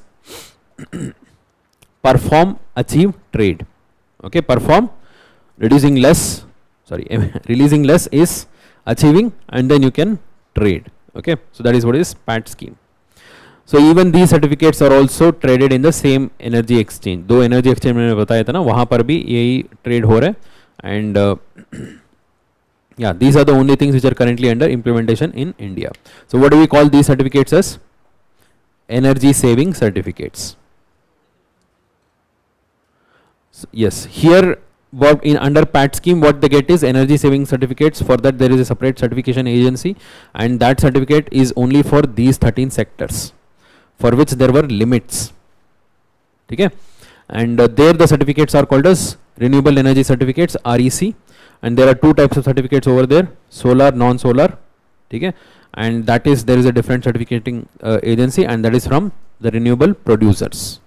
perform, achieve, trade. Okay, perform, reducing less, sorry, releasing less is achieving, and then you can trade. Okay, so that is what is PAT scheme. So even these certificates are also traded in the same energy exchange. दो energy exchange मैंने बताया था ना, वहाँ पर भी यही trade हो रहा है. And yeah, these are the only things which are currently under implementation in India. So what do we call these certificates as? Energy saving certificates. So yes, here what in under PAT scheme what they get is energy saving certificates. For that there is a separate certification agency, and that certificate is only for these 13 sectors for which there were limits. Okay, and there the certificates are called as renewable energy certificates, REC, and there are two types of certificates over there: solar, non-solar. Okay, and that is there is a different certificating agency, and that is from the renewable producers.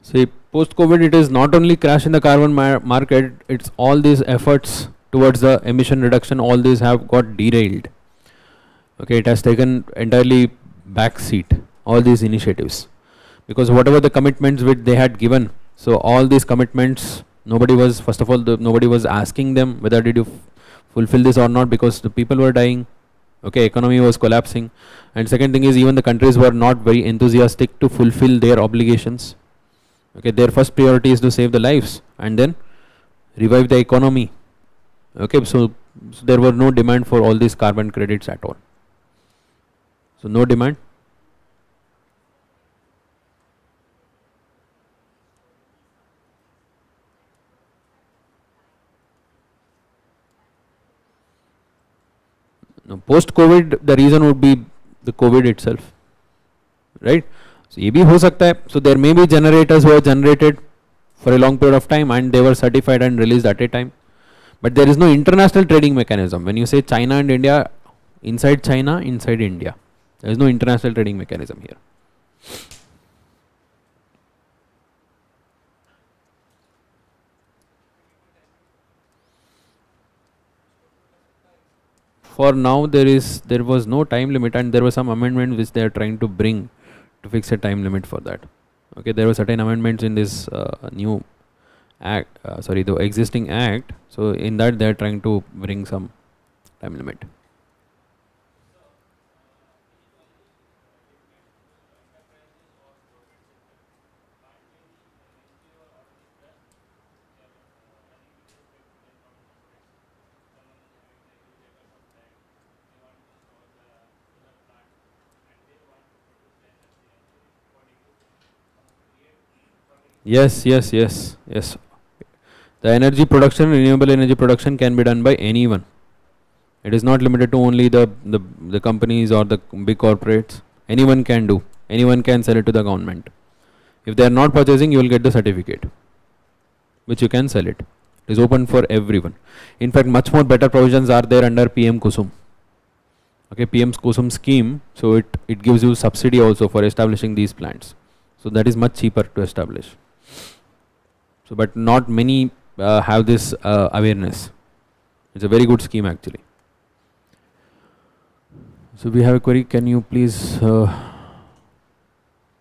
See, post-COVID, it is not only crash in the carbon market, it's all these efforts towards the emission reduction, all these have got derailed. Okay, it has taken entirely back seat, all these initiatives. Because whatever the commitments which they had given, so all these commitments, nobody was, first of all, nobody was asking them whether did you fulfill this or not, because the people were dying. Okay, economy was collapsing. And second thing is, even the countries were not very enthusiastic to fulfill their obligations. Okay, their first priority is to save the lives and then revive the economy. Okay, so there were no demand for all these carbon credits at all. So no demand. No, post-COVID, the reason would be the COVID itself, right? So ये भी हो सकता है. So there may be generators who are generated for a long period of time and they were certified and released at a time. But there is no international trading mechanism. When you say China and India, inside China, inside India, there is no international trading mechanism here. For now, there was no time limit, and there were some amendments which they are trying to bring to fix a time limit for that. Okay, there were certain amendments in this new act, the existing act. So in that they are trying to bring some time limit. Yes. The energy production, renewable energy production can be done by anyone. It is not limited to only the companies or the big corporates. Anyone can do. Anyone can sell it to the government. If they are not purchasing, you will get the certificate, which you can sell it. It is open for everyone. In fact, much more better provisions are there under PM Kusum. Okay, PM Kusum scheme. So it gives you subsidy also for establishing these plants. So that is much cheaper to establish. So, but not many have this awareness. It's a very good scheme actually. So we have a query. Can you please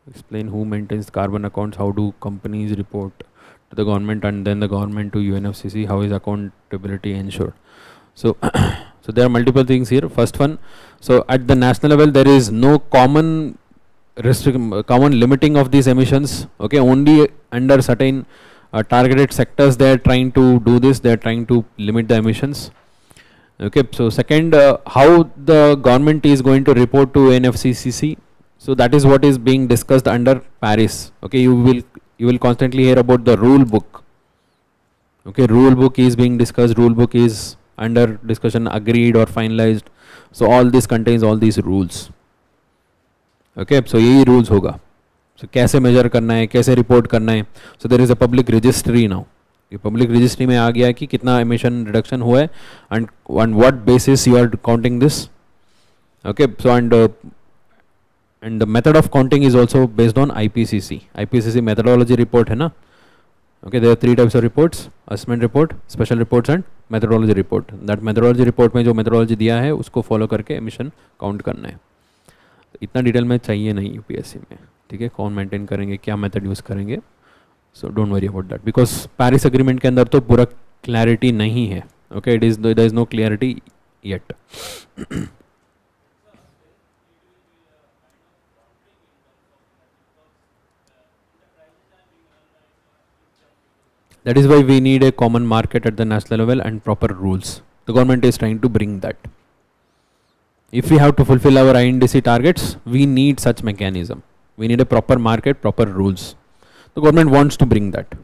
explain who maintains carbon accounts? How do companies report to the government and then the government to UNFCCC? How is accountability ensured? So, so there are multiple things here. First one, so at the national level there is no common limiting of these emissions. Okay, only under certain targeted sectors they are trying to do this. They are trying to limit the emissions. Okay, so second, how the government is going to report to UNFCCC. So that is what is being discussed under Paris. Okay, you will constantly hear about the rule book. Okay, rule book is being discussed. Rule book is under discussion, agreed or finalized. So all this contains all these rules. Okay, so यही rules होगा. So कैसे measure करना है, कैसे report करना है. So there is a public registry now. ये public registry में आ गया कि कितना एमिशन रिडक्शन हुआ है and on what basis you are counting this. Okay, so and the method of counting is also based on IPCC. IPCC methodology report है ना. Okay, there are 3 types of reports: assessment report, special reports and methodology report. That methodology report में जो methodology दिया है उसको follow करके emission count करना है. इतना डिटेल में चाहिए नहीं यूपीएससी में. ठीक है, कौन मेंटेन करेंगे, क्या मेथड यूज़ करेंगे, so don't worry about that, because Paris agreement के अंदर तो पूरा क्लैरिटी नहीं है. Okay, there is no clarity yet. That is why we need a common market at the national level and proper rules. The government is trying to bring that. If we have to fulfill our INDC targets, we need such mechanism. We need a proper market, proper rules. The government wants to bring that.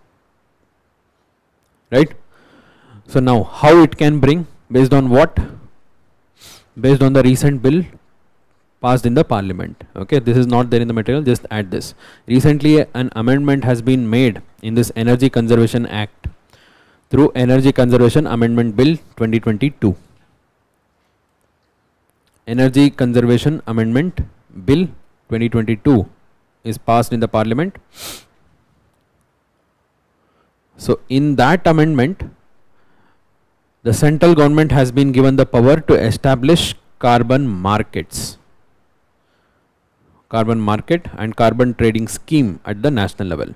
Right? So now, how it can bring? Based on what? Based on the recent bill passed in the parliament. Okay, this is not there in the material, just add this. Recently an amendment has been made in this Energy Conservation Act through Energy Conservation Amendment Bill 2022. Energy Conservation Amendment Bill 2022 is passed in the parliament. So in that amendment, the central government has been given the power to establish carbon markets. Carbon market and carbon trading scheme at the national level.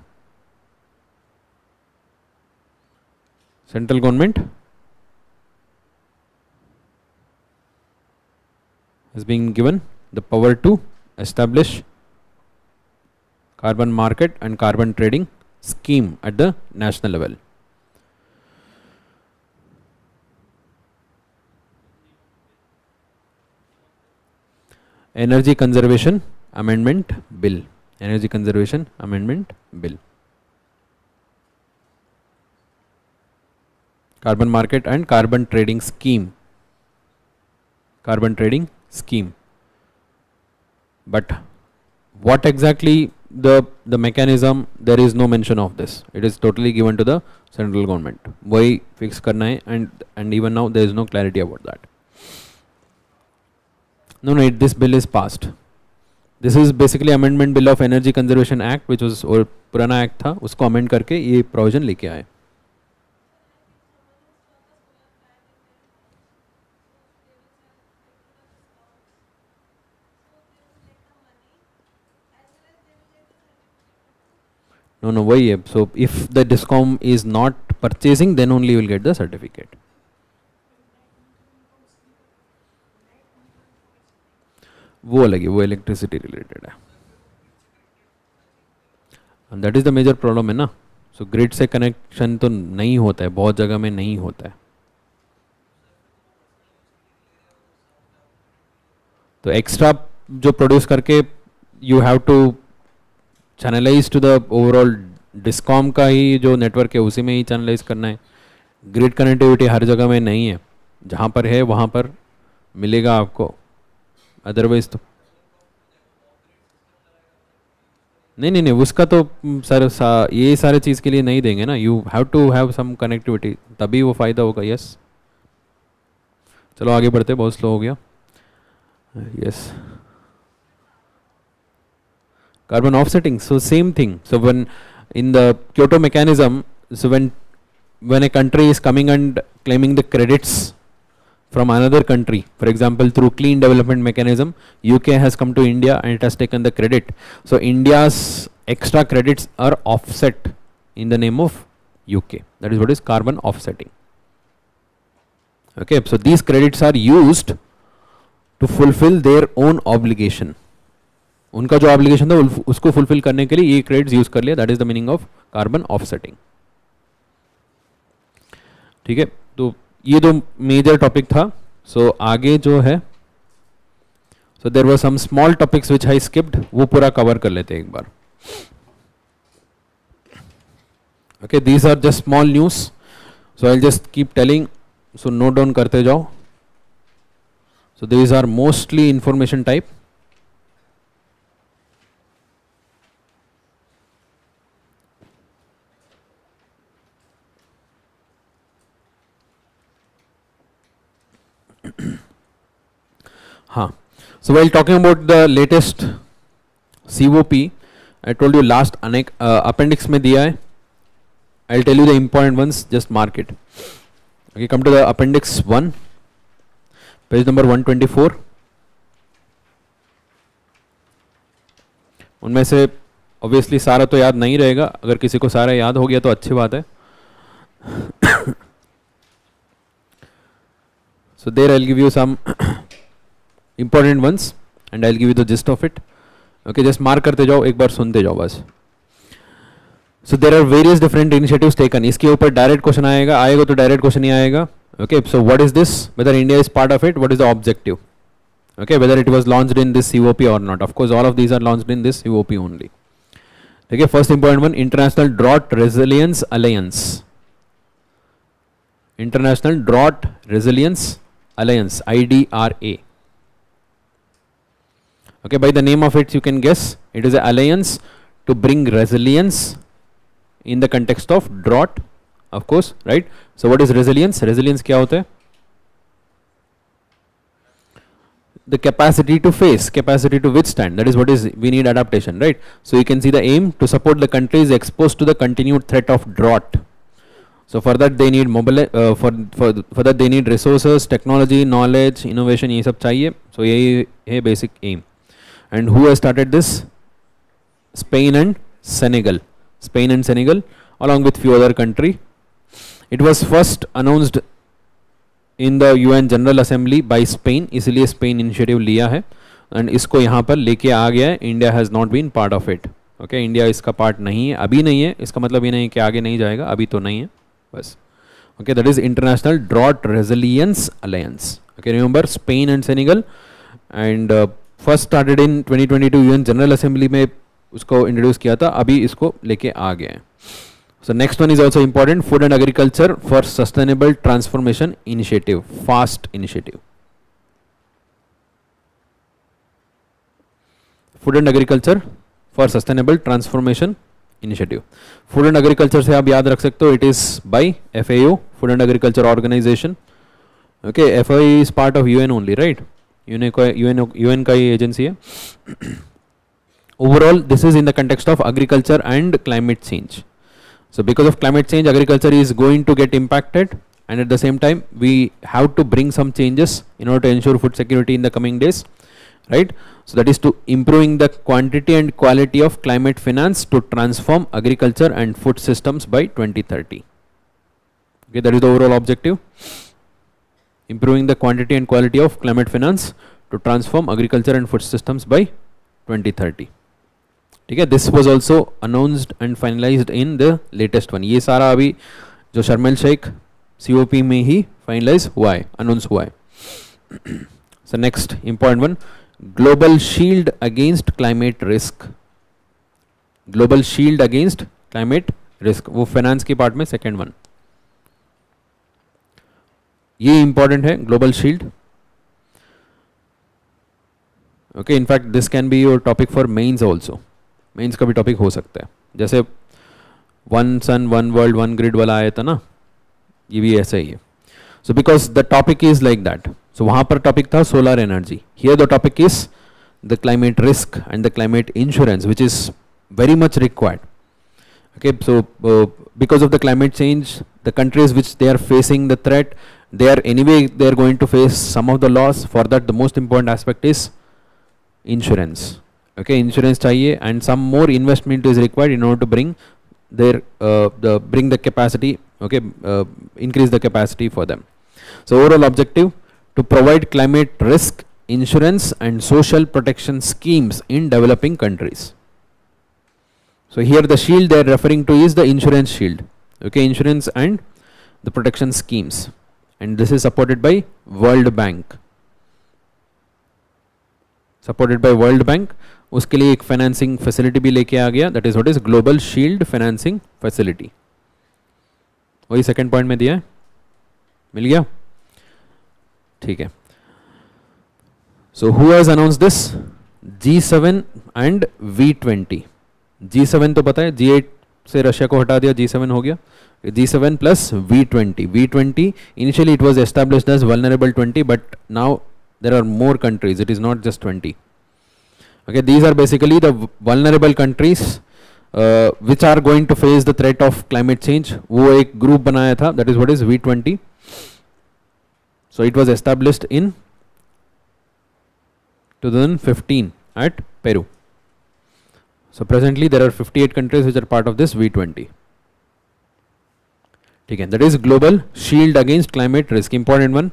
Central government has been given the power to establish carbon market and carbon trading scheme at the national level. Energy Conservation Amendment Bill. Energy Conservation Amendment Bill. Carbon market and carbon trading scheme. Carbon trading scheme. But what exactly the mechanism, there is no mention of this. It is totally given to the central government. Why fix karna hai, and even now there is no clarity about that. No, this bill is passed. This is basically amendment bill of Energy Conservation Act, which was और पुराना act था, उसको amend करके ये provision लेके आए. No, वही है. So if the discom is not purchasing, then only you will get the certificate. वो अलग है, वो इलेक्ट्रिसिटी रिलेटेड है. And that is the major problem है ना. So ग्रिड से कनेक्शन तो नहीं होता है, बहुत जगह में नहीं होता है. तो एक्स्ट्रा जो प्रोड्यूस करके you have to channelise to the overall discom का ही जो नेटवर्क है उसी में ही चैनलाइज करना है. ग्रिड कनेक्टिविटी हर जगह में नहीं है, जहाँ पर है वहाँ पर मिलेगा आपको, अदरवाइज तो नहीं उसका तो सर ये सारे चीज़ के लिए नहीं देंगे ना. You have to have some connectivity, तभी वो फ़ायदा होगा. यस, चलो आगे बढ़ते, बहुत स्लो हो गया. Yes, carbon offsetting, so same thing. So when in the Kyoto mechanism, so when a country is coming and claiming the credits from another country, for example through clean development mechanism, UK has come to India and it has taken the credit. So India's extra credits are offset in the name of UK. That is what is carbon offsetting. Okay, so these credits are used to fulfill their own obligation. उनका जो obligation था उसको fulfil करने के लिए ये credits use कर लिया. That is the meaning of carbon offsetting. ठीक है, तो ये दो मेजर टॉपिक था. सो आगे जो है, so there were some small topics which I skipped, वो पूरा कवर कर लेते हैं एक बार. Okay, these are just small news, so I just keep telling, so note down करते जाओ. So these are mostly information type. हाँ, so while talking about the latest COP, I told you last appendix में दिया है. I'll tell you the important ones, just mark it. Okay, come to the appendix 1, page number 124. उनमें से obviously सारा तो याद नहीं रहेगा, अगर किसी को सारा याद हो गया तो अच्छी बात है. So there I'll give you some important ones and I'll give you the gist of it. Okay, just mark करते जाओ, एक बार सुनते जाओ बस. So there are various different initiatives taken. इसके ऊपर direct question आएगा तो direct question ही आएगा. Okay, so what is this? Whether India is part of it, what is the objective? Okay, whether it was launched in this COP or not. Of course, all of these are launched in this COP only. Okay, first important one, International Drought Resilience Alliance. International Drought Resilience Alliance, IDRA. Okay, by the name of it you can guess, it is an alliance to bring resilience in the context of drought, of course, right? So what is resilience? Resilience क्या होता है? The capacity to face, capacity to withstand, that is what is, we need adaptation, right? So you can see the aim to support the countries exposed to the continued threat of drought. So for that they need for that they need resources, technology, knowledge, innovation, ये सब चाहिए. So यही है basic aim. And who has started this? Spain and Senegal. Spain and Senegal along with few other country. It was first announced in the UN General Assembly by Spain, इसलिए Spain initiative लिया है and इसको यहाँ पर लेके आ गया है. India has not been part of it. Okay, India इसका part नहीं है, अभी नहीं है. इसका मतलब ये नहीं कि आगे नहीं जाएगा, अभी तो नहीं है बस. Okay, that is International Drought Resilience Alliance. Okay, remember Spain and Senegal and first started in 2022 UN General Assembly में उसको introduce किया था, अभी इसको लेके आ गए हैं. So next one is also important, Food and Agriculture for Sustainable Transformation Initiative, FAST initiative. Food and Agriculture for Sustainable Transformation Initiative. Food and Agriculture से आप याद रख सकते हो, it is by FAO, Food and Agriculture Organization. Okay, FAO is part of UN only, right? UN का ही agency है. Overall, this is in the context of agriculture and climate change. So because of climate change, agriculture is going to get impacted, and at the same time we have to bring some changes in order to ensure food security in the coming days, right? So that is to improving the quantity and quality of climate finance to transform agriculture and food systems by 2030. Okay, that is the overall objective. Improving the quantity and quality of climate finance to transform agriculture and food systems by 2030. ठीक है, this was also announced and finalized in the latest one. ये सारा अभी जो Sharmil Sheikh COP में ही finalize हुआ है, announce हुआ है. So next important one, Global Shield Against Climate Risk. Global Shield Against Climate Risk, वो finance की part में second one. ये important है, Global Shield. Okay, in fact this can be your topic for mains also. Mains का भी topic हो सकता है, जैसे one sun one world one grid वाला आया था ना, ये भी ऐसा ही है. So because the topic is like that. So वहाँ पर टॉपिक था solar energy, here the topic is the climate risk and the climate insurance which is very much required. Okay, so because of the climate change, the countries which they are facing the threat, they are going to face some of the loss. For that, the most important aspect is insurance. Okay, insurance चाहिए and some more investment is required in order to bring the capacity. Okay, increase the capacity for them. So overall objective to provide climate risk insurance and social protection schemes in developing countries. So here the shield they are referring to is the insurance shield. Okay, insurance and the protection schemes, and this is supported by World Bank. Supported by World Bank. उसके लिए एक financing facility भी लेके आ गया, that is what is global shield financing facility. वही second point में दिया है, मिल गया, ठीक है. So who has announced this? G7 and V20. G7 तो पता है, G8 से रशिया को हटा दिया, G7 हो गया. G7 plus V20. V20 initially it was established as vulnerable 20, but now There are more countries. It is not just 20. Okay, these are basically the vulnerable countries which are going to face the threat of climate change. वो एक group बनाया था. That is what is V20. So it was established in 2015 at Peru. So presently there are 58 countries which are part of this V20. Okay, that is global shield against climate risk. Important one.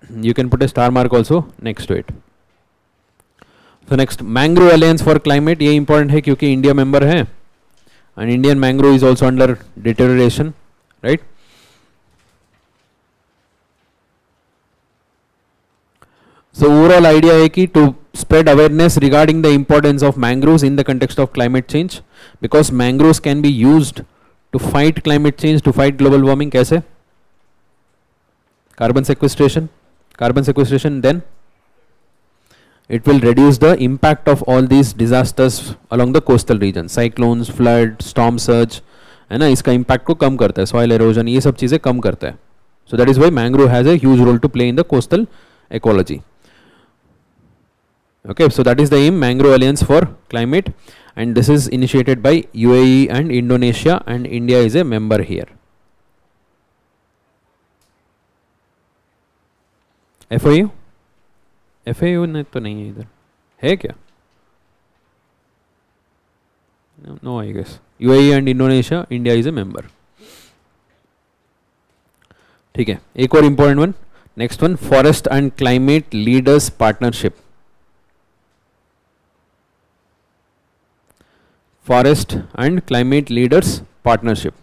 You can put a star mark also next to it. So next, mangrove alliance for climate. ये important है क्योंकि India member है, and Indian mangrove is also under deterioration, right? So overall idea है कि to spread awareness regarding the importance of mangroves in the context of climate change, because mangroves can be used to fight climate change, to fight global warming. कैसे? Carbon sequestration, then it will reduce the impact of all these disasters along the coastal region, cyclones, flood, storm surge, है ना, इसका impact को कम करता है, soil erosion, ये सब चीज़ें कम करता है. So that is why mangrove has a huge role to play in the coastal ecology. Okay, so that is the aim, mangrove alliance for climate, and this is initiated by UAE and Indonesia, and India is a member here. FAU? FAU ने तो नहीं है इधर, है क्या? No, I guess. UAE and Indonesia, India is a member. ठीक है, एक और important one. Next one, forest and climate leaders partnership. Forest and climate leaders partnership.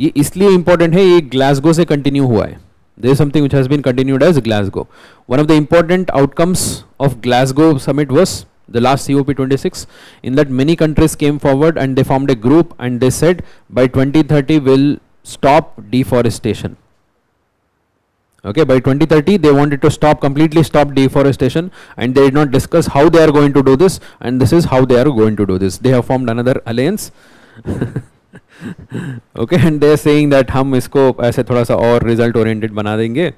ये इसलिए important है, ये ग्लासगो से continue हुआ है. There is something which has been continued as Glasgow. One of the important outcomes of Glasgow summit was the last COP26, in that many countries came forward and they formed a group and they said by 2030 we'll stop deforestation. Okay, by 2030 they wanted to completely stop deforestation, and they did not discuss how they are going to do this, and this is how they are going to do this. They have formed another alliance. Okay, and they are saying that हम इसको ऐसे थोड़ा सा और result oriented बना देंगे.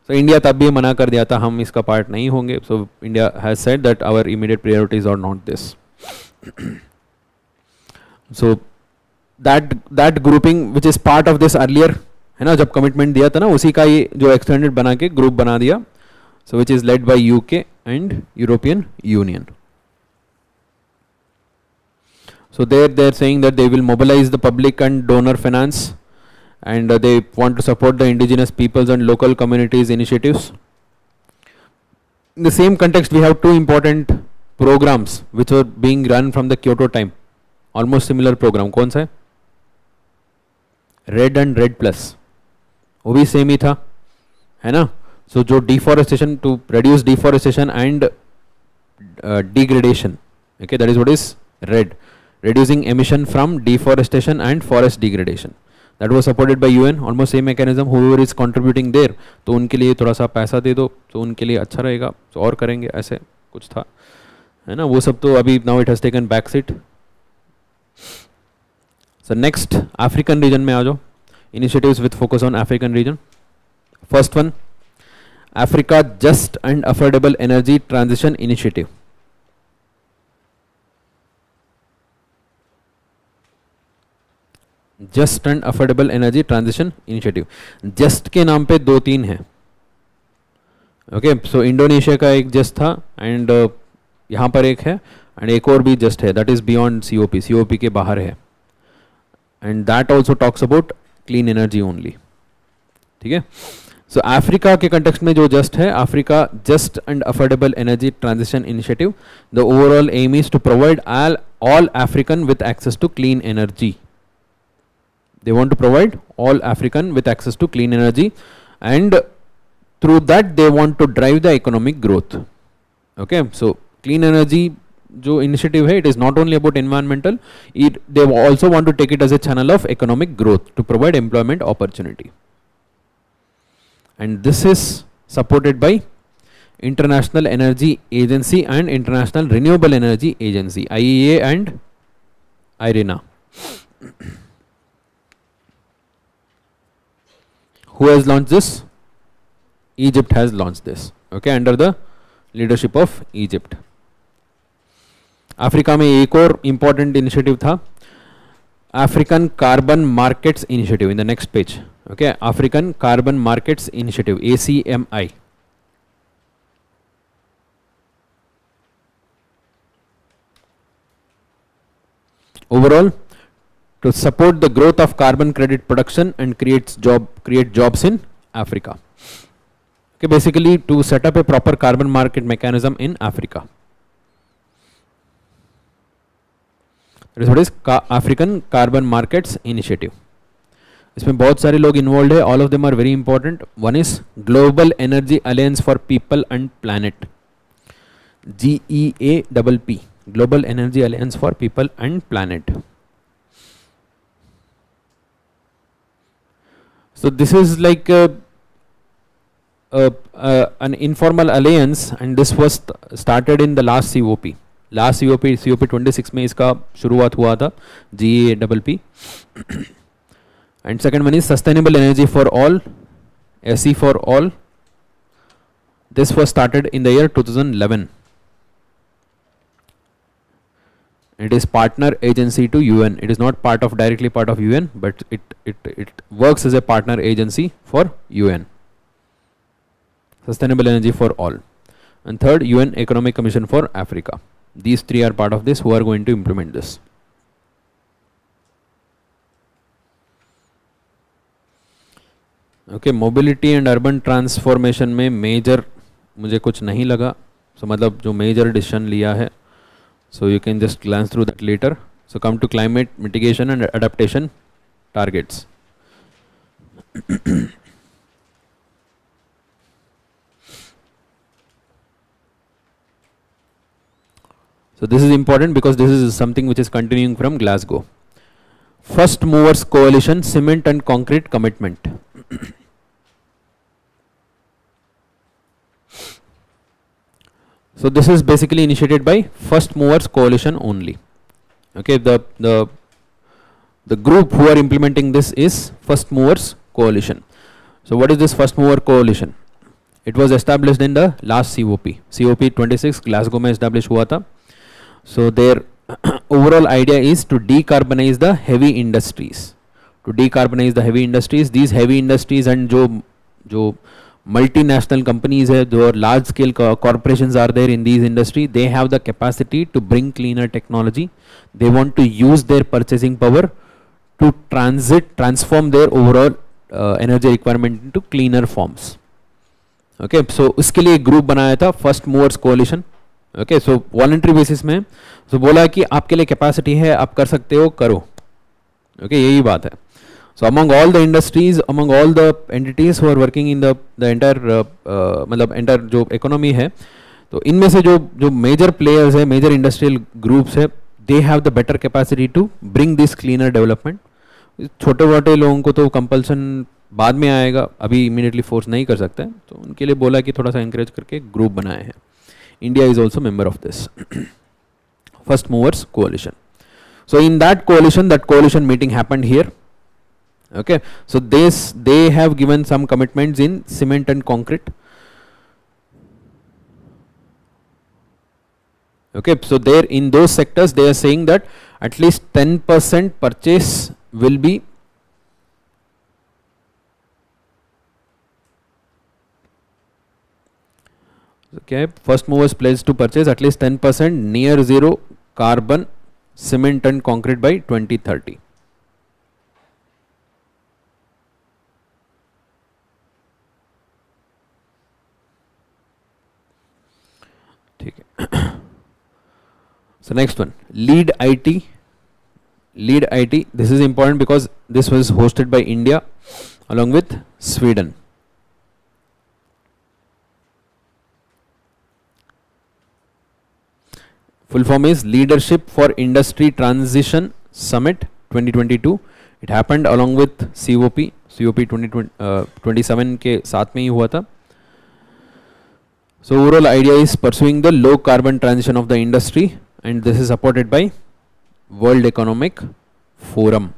So India तब भी मना कर दिया था, हम इसका पार्ट नहीं होंगे. So India has said that our immediate priorities are not this. So that grouping which is part of this earlier, है ना, जब कमिटमेंट दिया था ना, उसी का ये जो एक्सटेंडेड बना के ग्रुप बना दिया. So which is led by UK and European Union. So they're saying that they will mobilize the public and donor finance, and they want to support the indigenous peoples and local communities initiatives. In the same context, we have two important programs which are being run from the Kyoto time. Almost similar program. कौन सा है? Red and Red Plus. वो भी same ही था, है ना? So जो deforestation, to reduce deforestation and degradation. Okay, that is what is red. Reducing emission from deforestation and forest degradation. That was supported by UN. Almost same mechanism. Whoever is contributing there, तो उनके लिए थोड़ा सा पैसा दे दो, तो उनके लिए अच्छा रहेगा, तो और करेंगे, ऐसे कुछ था, है ना? वो सब तो अभी now it has taken back seat. So next, African region में आ जाओ. Initiatives with focus on African region. First one, Africa Just and Affordable Energy Transition Initiative. Just and affordable energy transition initiative. Just के नाम पे दो तीन है. Okay, सो Indonesia का एक जस्ट था, एंड यहाँ पर एक है, एंड एक और भी जस्ट है, that is beyond COP, COP के बाहर है, and that also talks about clean energy only. ठीक है, सो अफ्रीका के कंटेक्स्ट में जो जस्ट है, Africa just and affordable energy transition initiative, the overall aim is to provide all African with access to clean energy. They want to provide all African with access to clean energy, and through that they want to drive the economic growth. Okay, so clean energy जो initiative है, it is not only about environmental, they also want to take it as a channel of economic growth to provide employment opportunity. And this is supported by International Energy Agency and International Renewable Energy Agency, IEA and IRENA. Who has launched this? Egypt has launched this, okay, under the leadership of Egypt. Africa में एक और important initiative था, African Carbon Markets Initiative, in the next page, okay, African Carbon Markets Initiative, ACMI. Overall, to support the growth of carbon credit production and create jobs in Africa. Okay, basically to set up a proper carbon market mechanism in Africa. That is what is African Carbon Markets Initiative. इसमें बहुत सारे लोग involved है. All of them are very important. One is Global Energy Alliance for People and Planet, GEAPP, Global Energy Alliance for People and Planet. So this is like an informal alliance, and this was started in the last COP. Last COP 26 में इसका शुरुआत हुआ था, GEAPP. And second one is Sustainable Energy for All, SE for All. This was started in the year 2011. It is partner agency to UN. It is not directly part of UN, but it works as a partner agency for UN. Sustainable Energy for All. And third, UN Economic Commission for Africa. These three are part of this, who are going to implement this. Okay, mobility and urban transformation में major मुझे कुछ नहीं लगा. So मतलब जो major decision लिया है, so you can just glance through that later. So come to climate mitigation and adaptation targets. So this is important because this is something which is continuing from Glasgow. First Movers Coalition Cement and Concrete Commitment. So this is basically initiated by First Movers Coalition only. Okay, the group who are implementing this is First Movers Coalition. So what is this First Mover Coalition? It was established in the last COP. COP 26 Glasgow में established हुआ था. So their overall idea is to decarbonize the heavy industries. To decarbonize the heavy industries, these heavy industries and जो multinational companies है, जो large scale corporations are there in these industry, they have the capacity to bring cleaner technology. They want to use their purchasing power to transform their overall energy requirement into cleaner forms. Okay, so उसके लिए group बनाया था First Movers Coalition. Okay, so voluntary basis में so बोला कि आपके लिए capacity है, आप कर सकते हो, करो. Okay, यही बात है. So among all the industries, among all the entities who are working in the entire मतलब entire जो economy है, तो इनमें से जो major players है, major industrial groups है, they have the better capacity to bring this cleaner development. छोटे मोटे लोगों को तो compulsion बाद में आएगा, अभी immediately force नहीं कर सकते, तो उनके लिए बोला कि थोड़ा सा encourage करके group बनाए हैं. India is also member of this First Movers Coalition. So in that coalition meeting happened here. Okay, so they have given some commitments in cement and concrete. Okay, so there in those sectors they are saying that at least 10% purchase will be okay. First movers pledge to purchase at least 10% near zero carbon cement and concrete by 2030. So next one, Lead IT. Lead IT. This is important because this was hosted by India along with Sweden. Full form is Leadership for Industry Transition Summit 2022. It happened along with COP 2027 के साथ में ही हुआ था. So overall idea is pursuing the low carbon transition of the industry, and this is supported by World Economic Forum.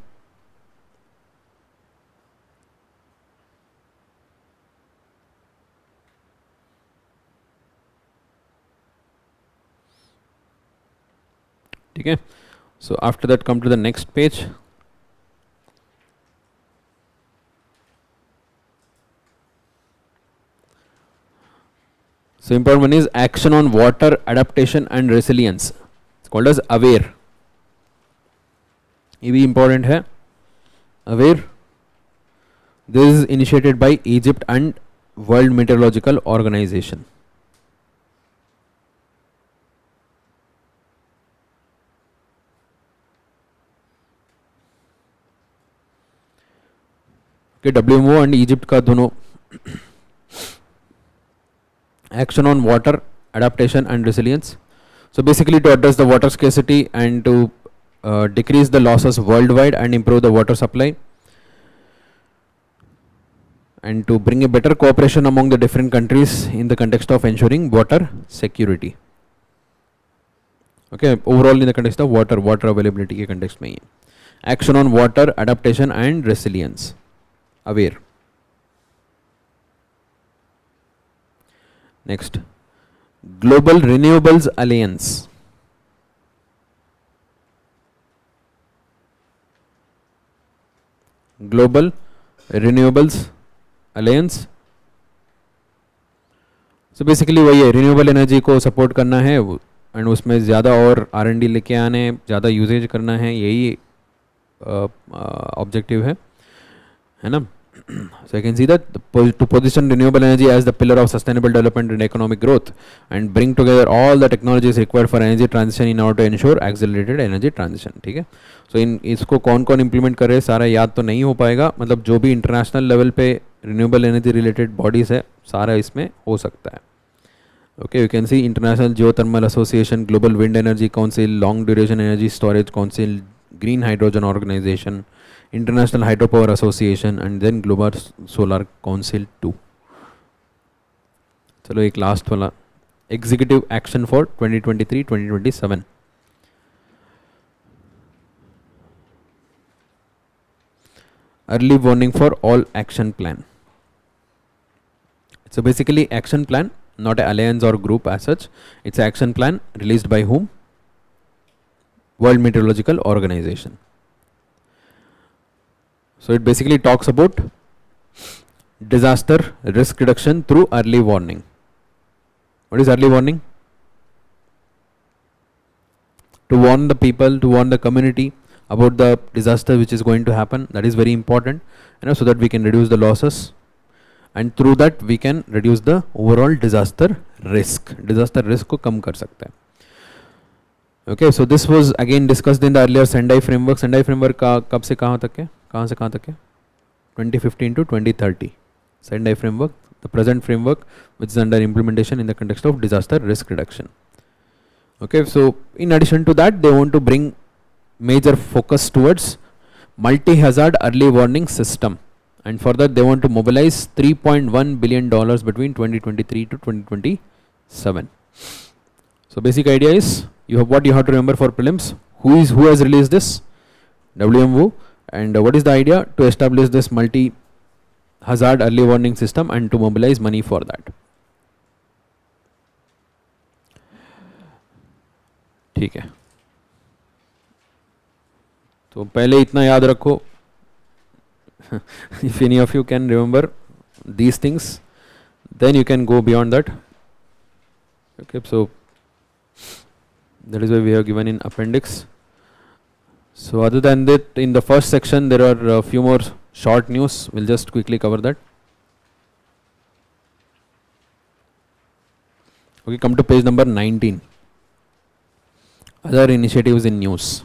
ठीक है. So after that come to the next page. So important one is action on water adaptation and resilience. It's called as AWARE. ये भी important है. AWARE. This is initiated by Egypt and World Meteorological Organization. Okay, WMO and Egypt का दोनों action on water adaptation and resilience. So basically to address the water scarcity and to decrease the losses worldwide and improve the water supply, and to bring a better cooperation among the different countries in the context of ensuring water security. Okay, overall in the context of water availability के context में ही. Action on water adaptation and resilience. AWARE. Next, Global Renewables Alliance. Global Renewables Alliance. So basically वही है, renewable energy को support करना है and उसमें ज़्यादा और R&D लेके आने, ज़्यादा usage करना है, यही objective है ना. So you can see that to position renewable energy as the pillar of sustainable development and economic growth and bring together all the technologies required for energy transition in order to ensure accelerated energy transition. ठीक है. So इसको कौन कौन implement कर रहे हैं सारा याद तो नहीं हो पाएगा, मतलब जो भी international level पे renewable energy related bodies है सारा इसमें हो सकता है. Okay, you can see International Geothermal Association, Global Wind Energy Council, Long Duration Energy Storage Council, Green Hydrogen Organization, International Hydropower Association, and then Global Solar Council 2. चलो एक last वाला, Executive Action for 2023-2027. Early warning for all action plan. So basically action plan, not an alliance or group as such. It's an action plan released by whom? World Meteorological Organization. So it basically talks about disaster risk reduction through early warning. What is early warning? To warn the people, to warn the community about the disaster which is going to happen. That is very important, so that we can reduce the losses, and through that we can reduce the overall disaster risk. Disaster risk को कम कर सकते हैं. Okay, so this was again discussed in the earlier Sendai framework. Sendai framework का कब से कहाँ तक है? कहाँ से कहाँ तक है? 2015 to 2030. Sendai framework, the present framework which is under implementation in the context of disaster risk reduction. Okay, so in addition to that, they want to bring major focus towards multi-hazard early warning system, and for that they want to mobilize $3.1 billion between 2023 to 2027. So basic idea is, what you have to remember for prelims, who has released this? WMO. And what is the idea? To establish this multi-hazard early warning system and to mobilize money for that. ठीक है, तो पहले इतना याद रखो. If any of you can remember these things, then you can go beyond that. Okay, so that is why we have given in appendix. So other than that, in the first section there are a few more short news. We'll just quickly cover that. Okay, come to page number 19. Other initiatives in news.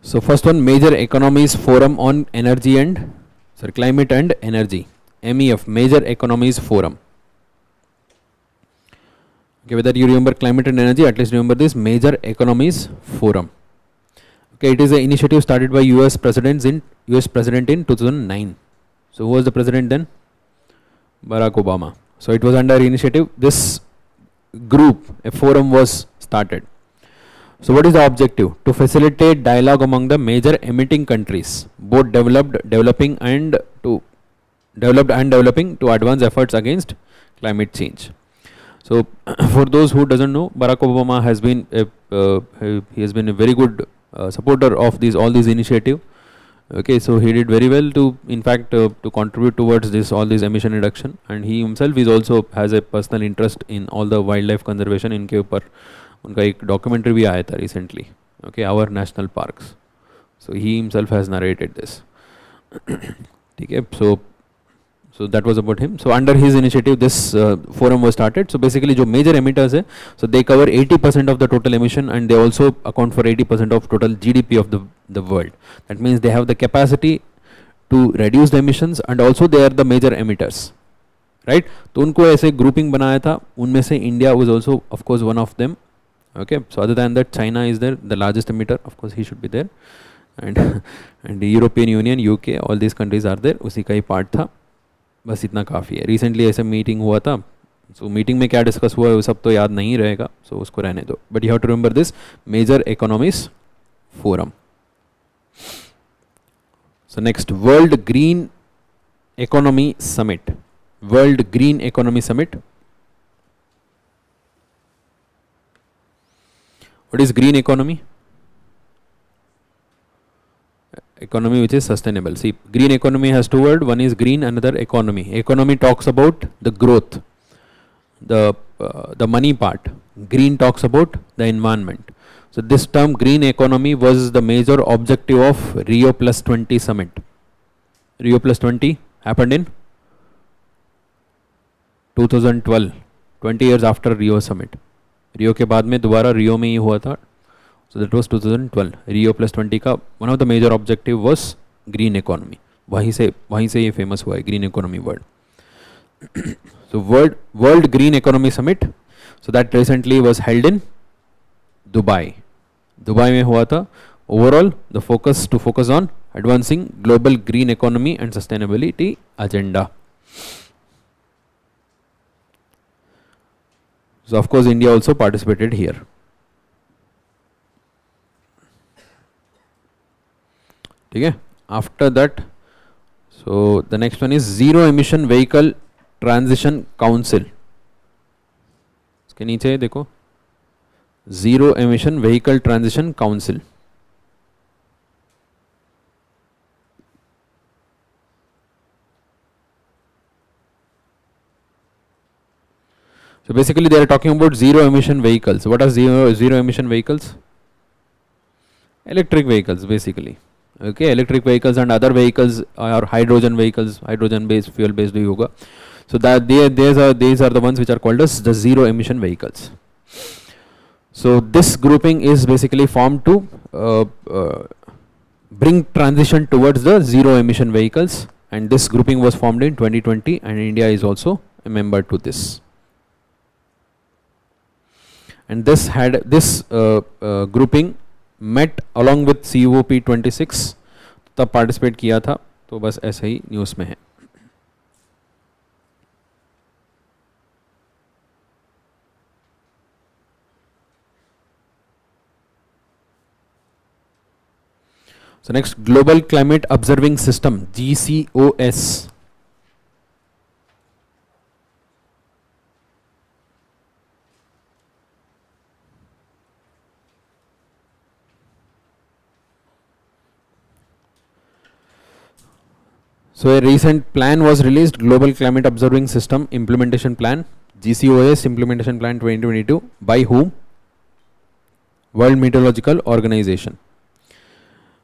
So first one, Major Economies Forum on Energy and Climate and Energy, MEF, Major Economies Forum. Okay, whether you remember climate and energy, at least remember this Major Economies Forum. Okay, it is an initiative started by US president in 2009. So who was the president then? Barack Obama. So it was under initiative. This group, a forum was started. So what is the objective? To facilitate dialogue among the major emitting countries, both developing and developing, to advance efforts against climate change. So for those who doesn't know, Barack Obama has been he has been a very good supporter of all these initiative. Okay, so he did very well to, in fact, to contribute towards all this emission reduction, and he himself is also has a personal interest in all the wildlife conservation. इनके ऊपर उनका एक documentary भी आया था recently. Okay, our national parks. So he himself has narrated this. Okay, so that was about him. So under his initiative, this forum was started. So basically, जो major emitters है, so they cover 80% of the total emission, and they also account for 80% of total GDP of the world. That means they have the capacity to reduce the emissions, and also they are the major emitters, right? तो उनको ऐसे grouping बनाया था. उनमें से India was also, of course, one of them. Okay. So other than that, China is there, the largest emitter. Of course, he should be there, and the European Union, UK, all these countries are there. उसी का ही part था. बस इतना काफ़ी है. Recently ऐसे meeting हुआ था, सो मीटिंग में क्या डिस्कस हुआ है वो सब तो याद नहीं रहेगा, सो उसको रहने दो. But you have to remember this major economics forum. So next, world green economy summit. World green economy summit. What is green economy? Economy which is sustainable. See, green economy has two words. One is green, another economy. Economy talks about the growth, the money part. Green talks about the environment. So this term green economy was the major objective of Rio Plus 20 summit. Rio Plus 20 happened in 2012, 20 years after Rio summit. Rio के बाद में दोबारा Rio में ही हुआ था. So that was 2012. Rio Plus 20 का one of the major objective was green economy. वहीं से ये famous हुआ है green economy word. So world green economy summit. So that recently was held in Dubai. Dubai में हुआ था. Overall, the focus on advancing global green economy and sustainability agenda. So of course India also participated here. ठीक है. After that, so the next one is Zero Emission Vehicle Transition Council. इसके नीचे देखो, Zero Emission Vehicle Transition Council. So basically they are talking about zero emission vehicles. What are zero emission vehicles? Electric vehicles basically. Okay, electric vehicles and other vehicles are hydrogen vehicles, hydrogen based, fuel based yoga. So that these are the ones which are called as the zero emission vehicles. So this grouping is basically formed to bring transition towards the zero emission vehicles, and this grouping was formed in 2020, and India is also a member to this. And this grouping met along with COP26, तब participate किया था. तो बस ऐसे ही news में है. So next, Global Climate Observing System, GCOS. So a recent plan was released, Global Climate Observing System Implementation Plan, GCOS Implementation Plan 2022. By whom? World Meteorological Organization.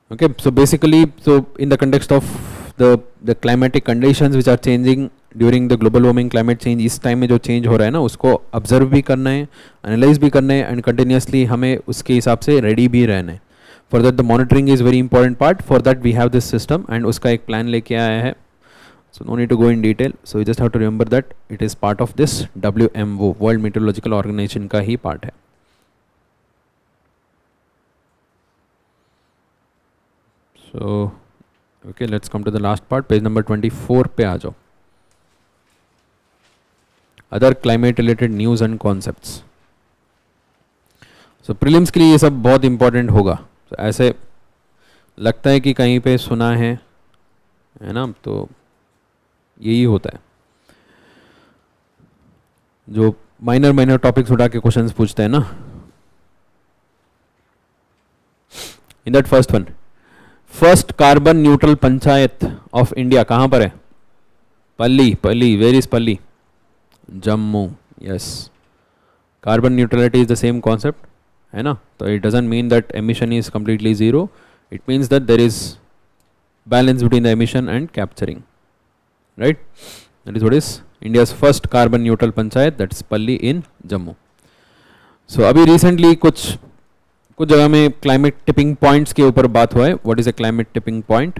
Okay, so basically, so in the context of the climatic conditions which are changing during the global warming, climate change, इस time में जो change हो रहा है ना, उसको observe भी करना है, एनालाइज भी करना है, एंड कंटिन्यूसली हमें उसके हिसाब से रेडी भी रहना है. For that, the monitoring is very important part. For that, we have this system, and उसका एक plan लेके आया है. So no need to go in detail. So you just have to remember that it is part of this WMO, World Meteorological Organization का ही part है. So okay, let's come to the last part. Page number 24 पे आ जाओ. Other climate related news and concepts. So prelims के लिए ये सब बहुत important होगा. So, ऐसे लगता है कि कहीं पे सुना है ना, तो यही होता है जो माइनर टॉपिक्स उठा के क्वेश्चंस पूछते हैं ना. In that first one, first carbon neutral panchayat of India कहाँ पर है? Palli. Where is Palli? Jammu. Yes, carbon neutrality is the same concept है ना. तो it doesn't mean that emission is completely zero. It means that there is balance between the emission and capturing, right? That is what is India's first carbon neutral panchayat, that's Palli in Jammu. So अभी recently कुछ जगह में climate tipping points के ऊपर बात हुआ है. What is a climate tipping point?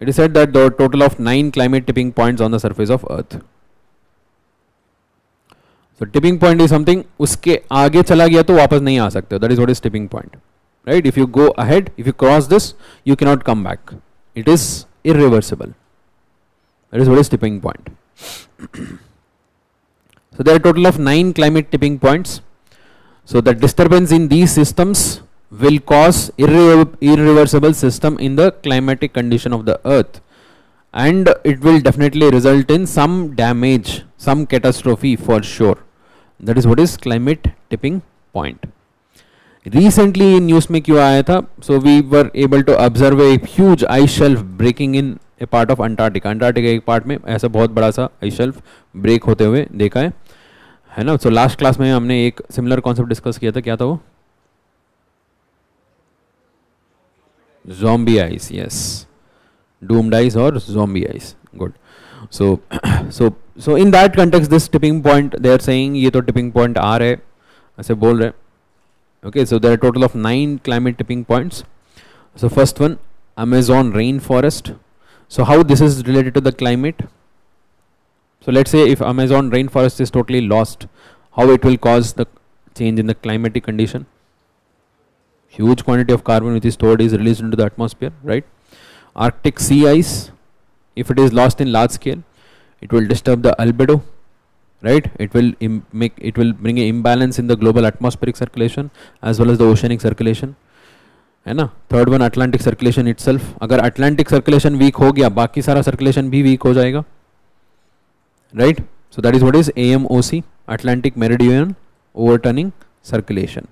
It is said that there are a total of 9 climate tipping points on the surface of Earth. So tipping point is something उसके आगे चला गया तो वापस नहीं आ सकते. That is what is tipping point. Right? If you go ahead, if you cross this, you cannot come back. It is irreversible. That is what is tipping point. So there are a total of 9 climate tipping points. So the disturbance in these systems will cause irreversible system in the climatic condition of the earth, and it will definitely result in some damage, some catastrophe for sure. That is what is climate tipping point. Recently in news में क्यों आया था? So we were able to observe a huge ice shelf breaking in a part of Antarctica. Antarctica एक part में ऐसा बहुत बड़ा सा ice shelf break होते हुए देखा है ना. So लास्ट क्लास में हमने एक सिमिलर कॉन्सेप्ट डिस्कस किया था. क्या था वो? Zombie ice. Yes, doomed ice or zombie ice. Good. So in that context, this tipping point, they are saying ये तो tipping point आ रहे, ऐसे बोल रहे. Okay, so there are a total of 9 climate tipping points. So first one, Amazon rainforest. So how this is related to the climate? So let's say if Amazon rainforest is totally lost, how it will cause the change in the climatic condition? Huge quantity of carbon which is stored is released into the atmosphere, right? Arctic sea ice, if it is lost in large scale, it will disturb the albedo. Right, it will bring an imbalance in the global atmospheric circulation as well as the oceanic circulation, है ना. Third one, Atlantic circulation itself. अगर Atlantic circulation weak हो गया, बाकी सारा circulation भी weak हो जाएगा, right? So that is what is AMOC, Atlantic Meridional Overturning Circulation.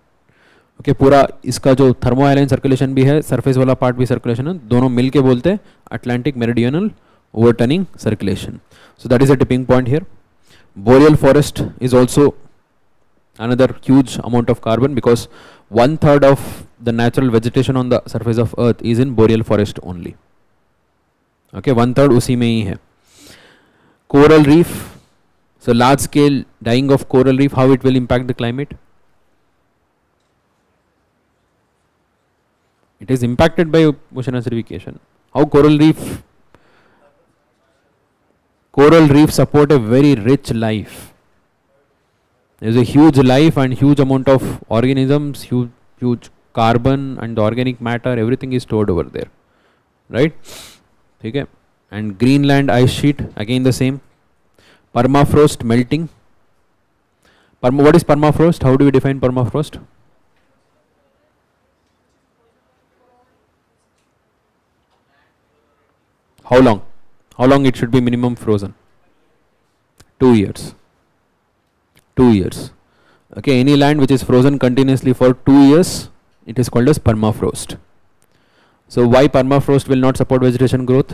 Okay, पूरा इसका जो thermohaline circulation भी है, surface वाला part भी circulation है, दोनों मिल के बोलते हैं Atlantic Meridional Overturning Circulation. So that is a tipping point here. Boreal forest is also another huge amount of carbon because 1/3 of the natural vegetation on the surface of earth is in boreal forest only. Okay, 1/3 उसी में ही है. Coral reef, so large scale dying of coral reef, how it will impact the climate? It is impacted by ocean acidification. How coral reef support a very rich life. There is a huge life and huge amount of organisms, huge carbon and the organic matter, everything is stored over there, right? Okay. And Greenland ice sheet, again the same. Permafrost melting. What is permafrost? How do we define permafrost? How long? How long it should be minimum frozen? 2 years. 2 years. Okay, any land which is frozen continuously for 2 years, it is called as permafrost. So why permafrost will not support vegetation growth?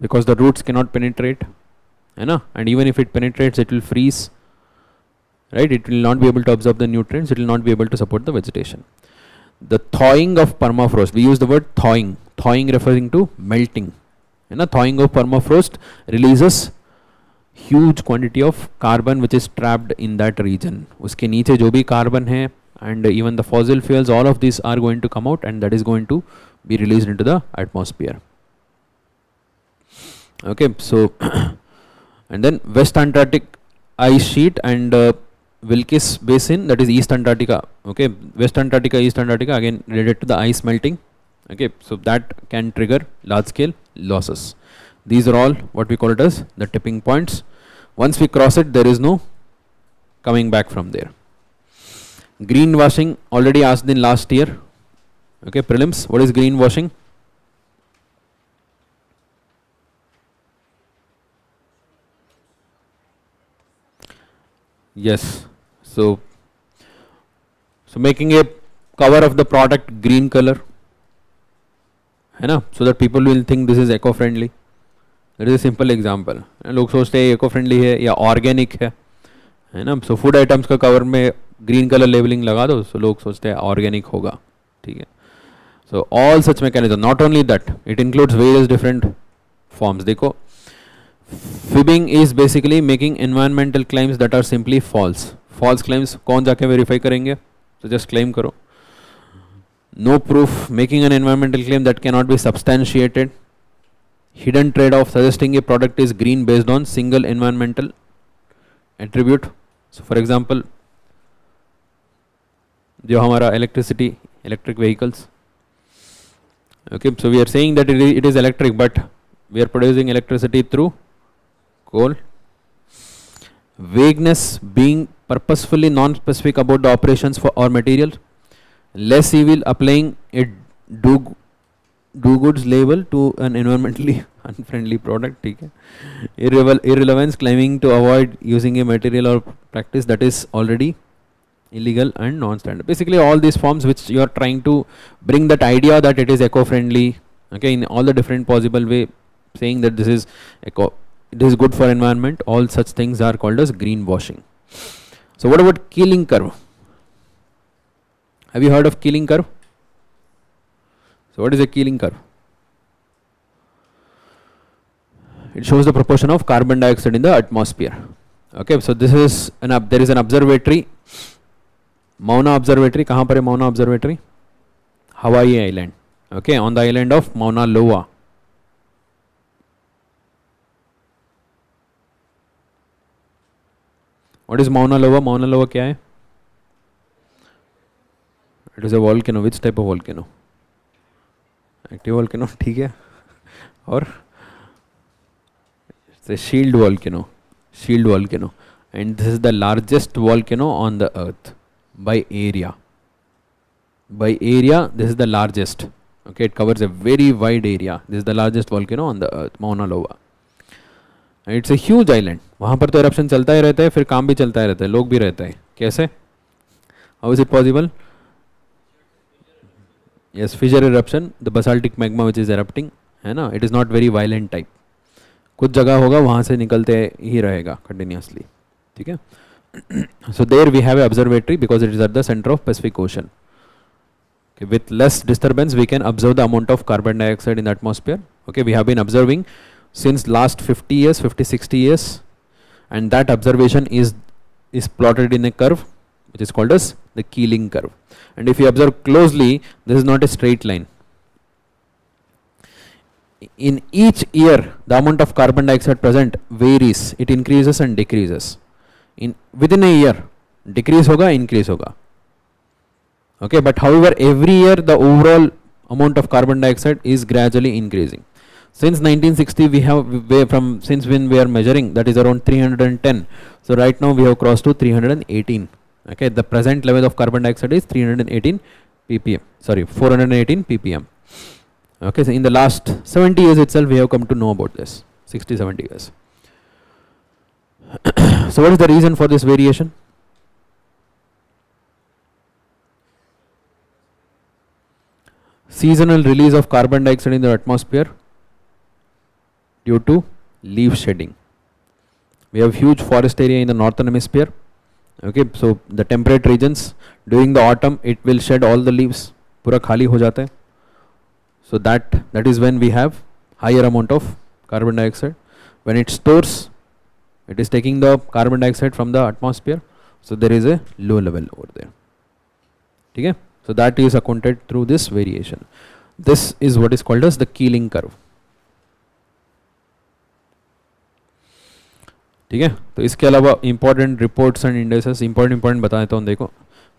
Because the roots cannot penetrate, and even if it penetrates, it will freeze. Right? It will not be able to absorb the nutrients. It will not be able to support the vegetation. The thawing of permafrost, we use the word thawing. Thawing referring to melting. Thawing of permafrost releases huge quantity of carbon which is trapped in that region. उसके नीचे जो भी carbon है and even the fossil fuels, all of these are going to come out and that is going to be released into the atmosphere. Okay, so and then West Antarctic ice sheet and Wilkes Basin, that is East Antarctica. Okay, West Antarctica, East Antarctica, again related to the ice melting. Okay, so that can trigger large scale losses. These are all what we call it as the tipping points. Once we cross it, there is no coming back from there. Greenwashing, already asked in last year. Okay, prelims, what is greenwashing? Yes, so making a cover of the product green color, है ना, so that people will think this is eco-friendly. That is a simple example. लोग सोचते हैं eco-friendly है या organic है ना, so food items का cover में green color labeling लगा दो, so लोग सोचते हैं organic होगा, ठीक है. So all such mechanism, not only that, it includes various different forms. देखो, fibbing is basically making environmental claims that are simply false. False claims कौन जाके verify करेंगे? So just claim करो. No proof, making an environmental claim that cannot be substantiated. Hidden trade-off, suggesting a product is green based on single environmental attribute. So for example, जो हमारा electric vehicles. Okay, so we are saying that it is electric, but we are producing electricity through coal. Vagueness, being purposefully non-specific about the operations for or material. Less evil, applying a do goods label to an environmentally unfriendly product. ठीक है. Irrelevance, claiming to avoid using a material or practice that is already illegal and non-standard. Basically all these forms which you are trying to bring that idea that it is eco-friendly, okay, in all the different possible way, saying that this is it is good for environment. All such things are called as greenwashing. So what about Keeling curve? Have you heard of Keeling curve? So what is a Keeling curve? It shows the proportion of carbon dioxide in the atmosphere. Okay, so this is there is an observatory, Mauna Observatory. कहाँ पर है Mauna Observatory? Hawaii Island. Okay, on the island of Mauna Loa. What is Mauna Loa? Mauna Loa क्या है? It is a volcano. Which type of volcano? Active volcano, ठीक है. और it's a shield volcano. Shield volcano, and this is the largest volcano on the earth by area. By area, this is the largest. Okay, it covers a very wide area. This is the largest volcano on the earth, Mauna Loa. And it's a huge island. वहाँ पर तो eruption चलता ही रहता है, फिर काम भी चलता ही रहता है, लोग भी रहते हैं. कैसे? How is it possible? Yes, fissure eruption, the basaltic magma which is erupting, है ना, it is not very violent type. कुछ जगह होगा वहाँ से निकलते ही रहेगा continuously, ठीक है. So there we have an observatory because it is at the center of Pacific Ocean. Okay, with less disturbance we can observe the amount of carbon dioxide in the atmosphere. Okay, we have been observing since last 50 years, 50-60 years, and that observation is plotted in a curve which is called as the Keeling curve. And if you observe closely, this is not a straight line. In each year, the amount of carbon dioxide present varies. It increases and decreases. Within a year, decrease hoga, increase hoga. Okay, but however, every year the overall amount of carbon dioxide is gradually increasing. Since 1960, we have since when we are measuring, that is around 310. So right now we have crossed to 318. Okay, the present level of carbon dioxide is 318 ppm. Sorry, 418 ppm. Okay, so in the last 70 years itself, we have come to know about this. 60-70 years. So what is the reason for this variation? Seasonal release of carbon dioxide in the atmosphere due to leaf shedding. We have huge forest area in the northern hemisphere. Okay, so the temperate regions, during the autumn it will shed all the leaves, पूरा खाली हो जाता है. So that is when we have higher amount of carbon dioxide. When it stores, it is taking the carbon dioxide from the atmosphere. So there is a low level over there. Okay? So that is accounted through this variation. This is what is called as the Keeling curve. ठीक है, तो इसके अलावा important reports and indexes important बता देता हूँ. देखो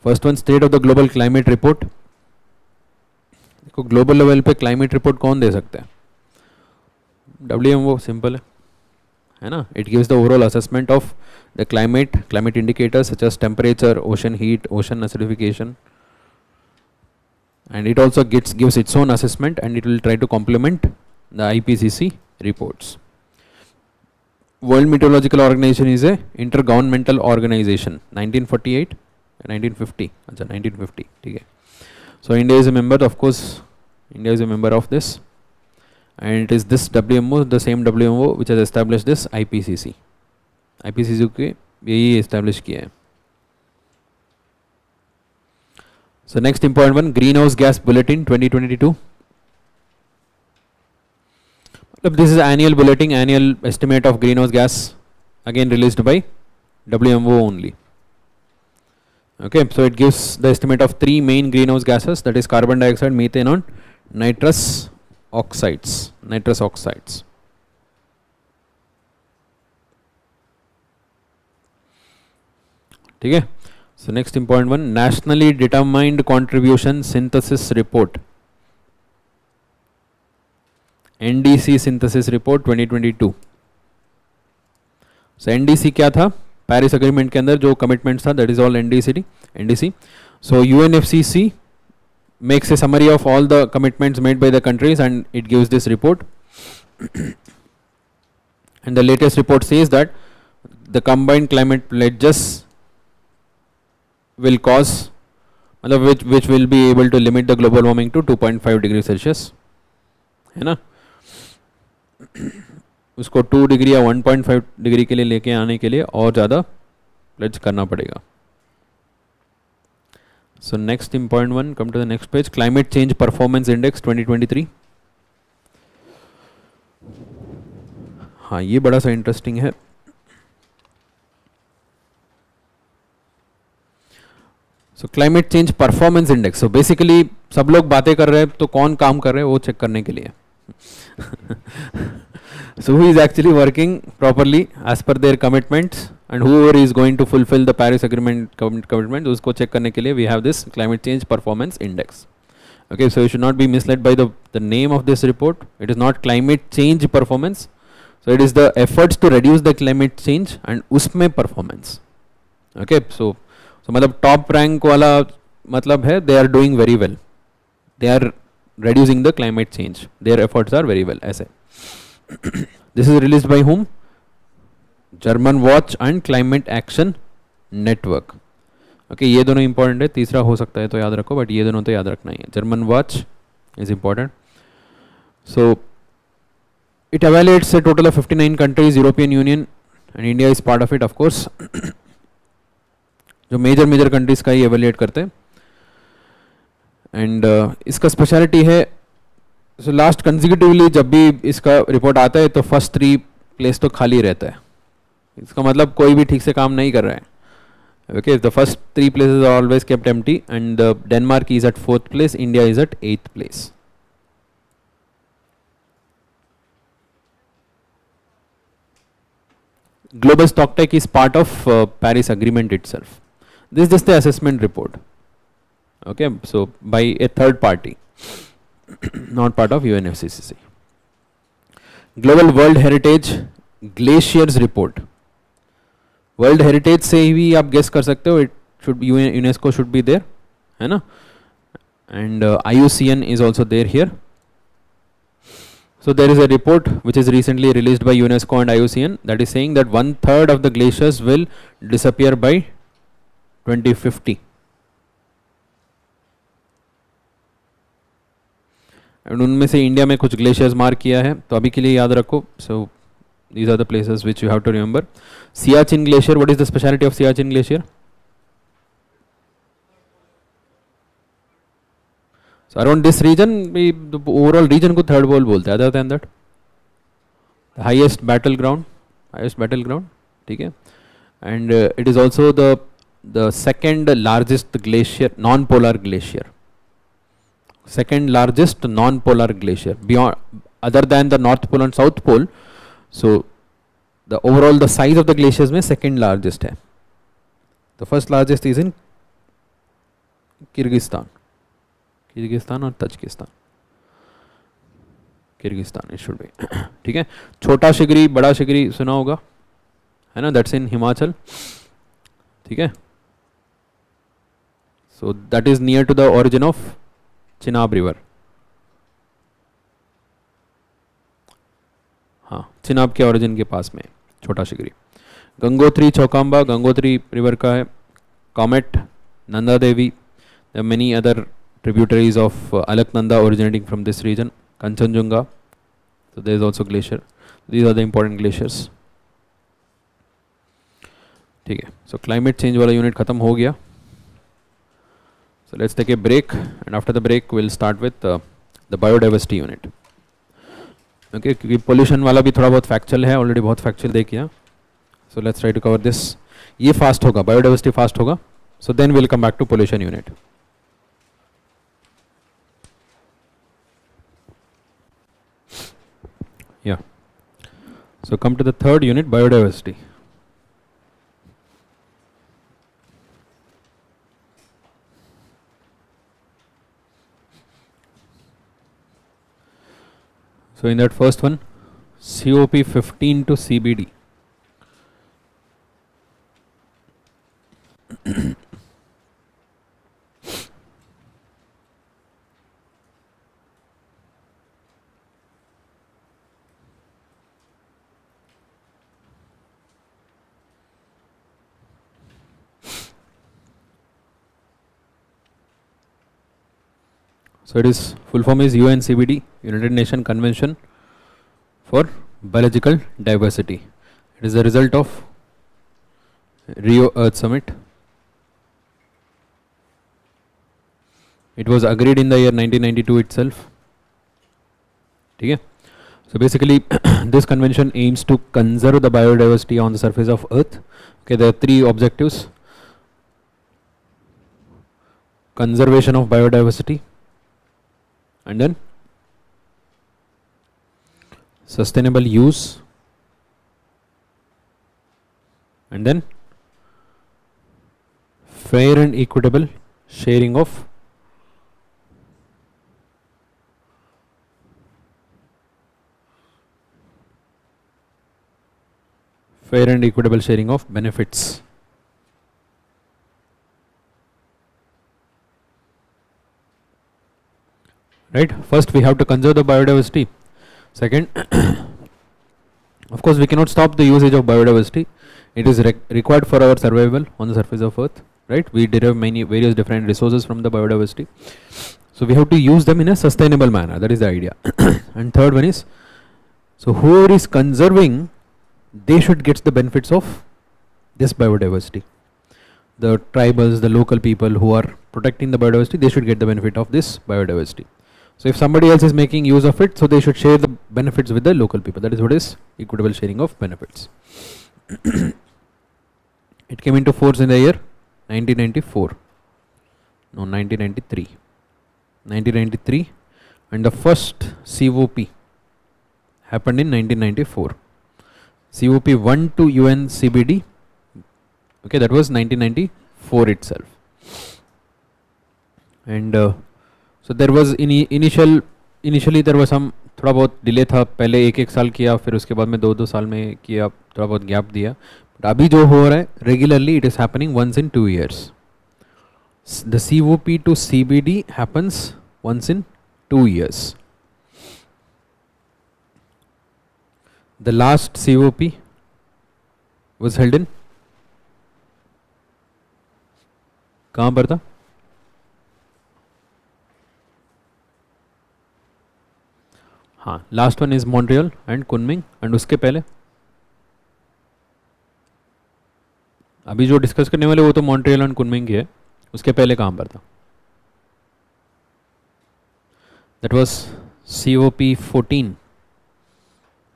first one, state of the global climate report. देखो ग्लोबल लेवल पे क्लाइमेट रिपोर्ट कौन दे सकते हैं? WMO, सिंपल है ना. It gives the overall assessment of the climate indicators such as temperature, ocean heat, ocean acidification, and it also gives its own assessment, and it will try to complement the IPCC reports. World Meteorological Organization is a intergovernmental organization, 1948 and 1950. अच्छा 1950, ठीक है. So India is a member, of course. India is a member of this, and it is this WMO, the same WMO which has established this IPCC. IPCC के यही establish किया है. So next important one, Greenhouse Gas Bulletin 2022. This is annual bulletin, annual estimate of greenhouse gas, again released by WMO only. Okay, so it gives the estimate of 3 main greenhouse gases, that is carbon dioxide, methane and nitrous oxides. ठीक है. So next important one, nationally determined contribution synthesis report, NDC synthesis report 2022. So NDC क्या था? Paris agreement के अंदर जो commitments था, that is all NDC. So UNFCCC makes a summary of all the commitments made by the countries, and it gives this report. And the latest report says that the combined climate pledges will cause, which will be able to limit the global warming to 2.5 degrees Celsius, है ना. उसको 2 degree या 1.5 degree के लिए लेके आने के लिए और ज़्यादा प्लेज करना पड़ेगा. So next important one, come to the next page, climate change performance index 2023. हाँ ये बड़ा सा इंटरेस्टिंग है. So climate change performance index, so basically सब लोग बातें कर रहे हैं तो कौन काम कर रहे हैं वो चेक करने के लिए. So who is actually working properly as per their commitments, and whoever is going to fulfill the Paris Agreement commitment, उसको check करने के लिए we have this climate change performance index. Okay, so you should not be misled by the name of this report. It is not climate change performance. So it is the efforts to reduce the climate change and उसमें performance. Okay, so मतलब top rank वाला मतलब है they are doing very well. They are reducing the climate change. Their efforts are very well. ऐसे. This is released by whom? German Watch and Climate Action Network. Okay, ये दोनों important है. तीसरा हो सकता है तो याद रखो, but ये दोनों तो याद रखना ही है. German Watch is important. So it evaluates a total of 59 countries, European Union, and India is part of it, of course. जो major countries का ही evaluate करते हैं. And इसका speciality है, so लास्ट कंसेक्यूटिवली जब भी इसका रिपोर्ट आता है तो फर्स्ट 3 प्लेस तो खाली रहता है. इसका मतलब कोई भी ठीक से काम नहीं कर रहा है. Okay, the first 3 places are always kept empty, and Denmark is at 4th place, India is at 8th place. Global Stocktake is part of Paris Agreement itself. This is just the assessment report. Okay, so by a third party. Not part of UNFCCC. Global World Heritage Glaciers Report. World Heritage से भी आप guess कर सकते हो, it should be UNESCO should be there, है ना? And IUCN is also there here. So there is a report which is recently released by UNESCO and IUCN that is saying that 1/3 of the glaciers will disappear by 2050. And उनमें से India में कुछ glaciers mark किया है, तो अभी के लिए याद रखो. So these are the places which you have to remember. Siachen glacier, what is the speciality of Siachen glacier? So around this region, overall region को थर्ड पोल बोलते हैं. Other than that highest battle ground, ठीक है. And it is also the second largest glacier, non polar glacier. Second largest non-polar glacier beyond, other than the North Pole and South Pole. So the overall the size of the glaciers में second largest है. The first largest is in Kyrgyzstan और Tajikistan. Kyrgyzstan it should be. ठीक है. छोटा शिगरी बड़ा शिगरी सुना होगा है ना, that's in Himachal. ठीक है. So that is near to the origin of Chenab river. हाँ, चिनाब के origin के पास में छोटा शिगरी. गंगोत्री चौकांबा गंगोत्री river का है. Comet, Nanda Devi, there are many other tributaries of Alaknanda originating from this region. Kanchenjunga, so there is also glacier. These are the important glaciers. ठीक है. So climate change वाला unit खत्म हो गया. So let's take a break, and after the break we'll start with the biodiversity unit. Okay, क्योंकि pollution वाला भी थोड़ा बहुत factual है, already बहुत factual देख किया. So let's try to cover this. ये fast होगा, biodiversity fast होगा. So then we'll come back to pollution unit. Yeah. So come to the third unit, biodiversity. So in that first one, COP15 to CBD. So it is full form is UNCBD, United Nations Convention for Biological Diversity. It is the result of Rio Earth Summit. It was agreed in the year 1992 itself. Okay. So basically this convention aims to conserve the biodiversity on the surface of Earth. Okay, there are three objectives: conservation of biodiversity, and then sustainable use, and then fair and equitable sharing of benefits. Right? First we have to conserve the biodiversity. Second, of course we cannot stop the usage of biodiversity. It is required for our survival on the surface of Earth. Right? We derive various different resources from the biodiversity. So we have to use them in a sustainable manner. That is the idea. And third one is, so whoever is conserving, they should get the benefits of this biodiversity. The tribals, the local people who are protecting the biodiversity, they should get the benefit of this biodiversity. So if somebody else is making use of it, so they should share the benefits with the local people. That is what is equitable sharing of benefits. It came into force in the year 1993. 1993, and the first COP happened in 1994. COP 1 to UNCBD, okay, that was 1994 itself. And so there was initially there was some थोड़ा बहुत delay था. पहले एक साल किया, फिर उसके बाद में 2 साल में किया, थोड़ा बहुत गैप दिया. बट अभी जो हो रहा है regularly, it is happening once in 2 years. The COP to CBD happens once in 2 years. The last COP was held in, कहाँ पर था? हाँ, last one is Montreal and Kunming. And उसके पहले अभी जो डिस्कस करने वाले वो तो मॉन्ट्रियल एंड कुनमिंग की है. उसके पहले कहाँ पर था? That was COP 14,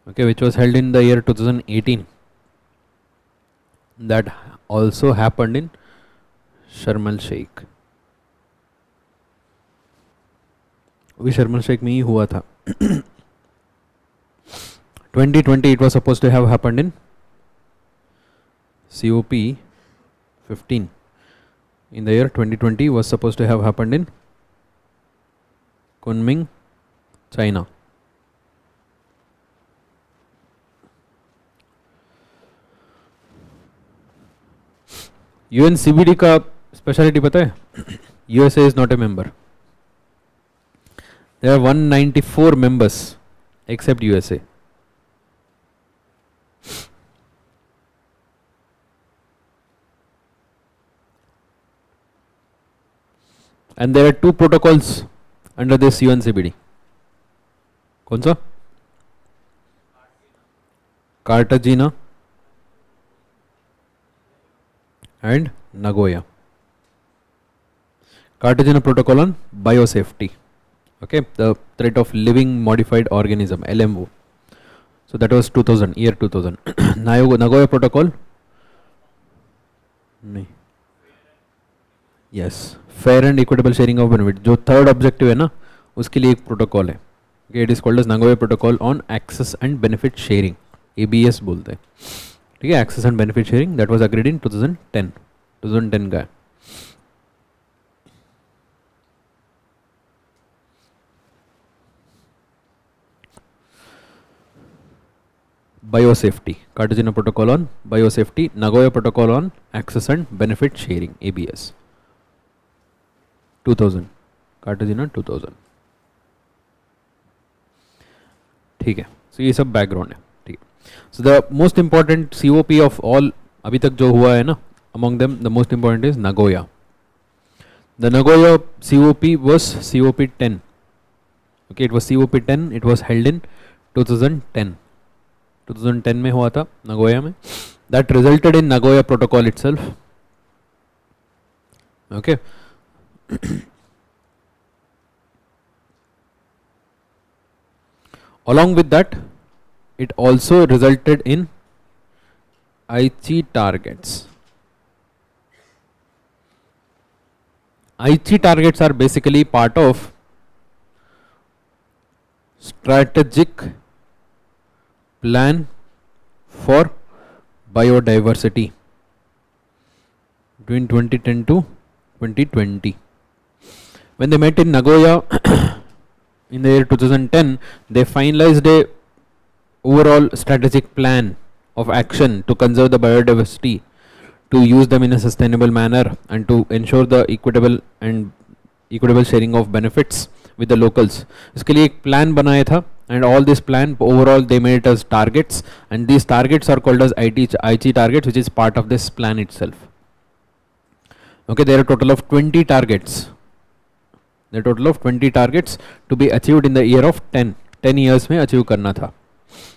okay, which was held in the year 2018. That also happened in Sharm el Sheikh. वो शर्म एल शेख में ही हुआ था. 2020 it was supposed to have happened in COP 15 in the year 2020 was supposed to have happened in Kunming, China. UNCBD का speciality पता है? USA is not a member. There are 194 members except USA. And there are two protocols under this UNCBD. कौन सा? Cartagena and Nagoya. Cartagena protocol on biosafety. Okay, the threat of living modified organism, LMO. So that was 2000, year 2000. Nagoya protocol. नहीं. Yes, fair and equitable sharing of benefit. जो third objective है ना, उसके लिए एक protocol है. Okay, it is called as Nagoya protocol on access and benefit sharing. ABS बोलते हैं. ठीक है, access and benefit sharing that was agreed in 2010. 2010 का है. Biosafety, Cartagena protocol on biosafety, Nagoya protocol on access and benefit sharing, ABS. 2000, Cartagena 2000. ठीक है, so ये सब background है. ठीक है, so the most important COP of all अभी तक जो हुआ है ना, among them the most important is Nagoya. The Nagoya COP was COP 10. Okay, it was COP 10. It was held in 2010. 2010 में हुआ था नगोया में. That resulted in Nagoya protocol itself. Okay. Along with that, it also resulted in Aichi targets. Aichi targets are basically part of strategic plan for biodiversity between 2010 to 2020. When they met in Nagoya in the year 2010, they finalized a overall strategic plan of action to conserve the biodiversity, to use them in a sustainable manner, and to ensure the equitable sharing of benefits with the locals. इसके लिए एक plan बनाया था. And all this plan overall they made it as targets, and these targets are called as Aichi targets, which is part of this plan itself. Okay, there are a total of 20 targets. There are a total of 20 targets to be achieved in the year of 10. 10 years में achieve करना था.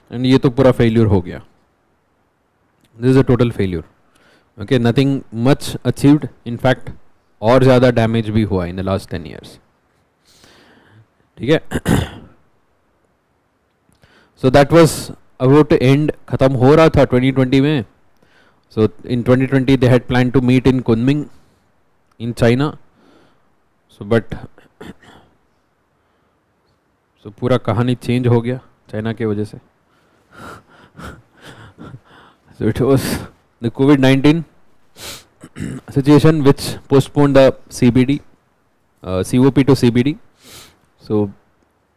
And ये तो पूरा failure हो गया. This is a total failure. Okay, nothing much achieved. In fact, और ज़्यादा damage भी हुआ in the last 10 years. ठीक है. So that was about to end. खत्म हो रहा था 2020 में. So in 2020 they had planned to meet in Kunming in China. So but so पूरा कहानी change हो गया चाइना के वजह से. So it was the COVID-19 situation which postponed the CBD, COP to CBD. So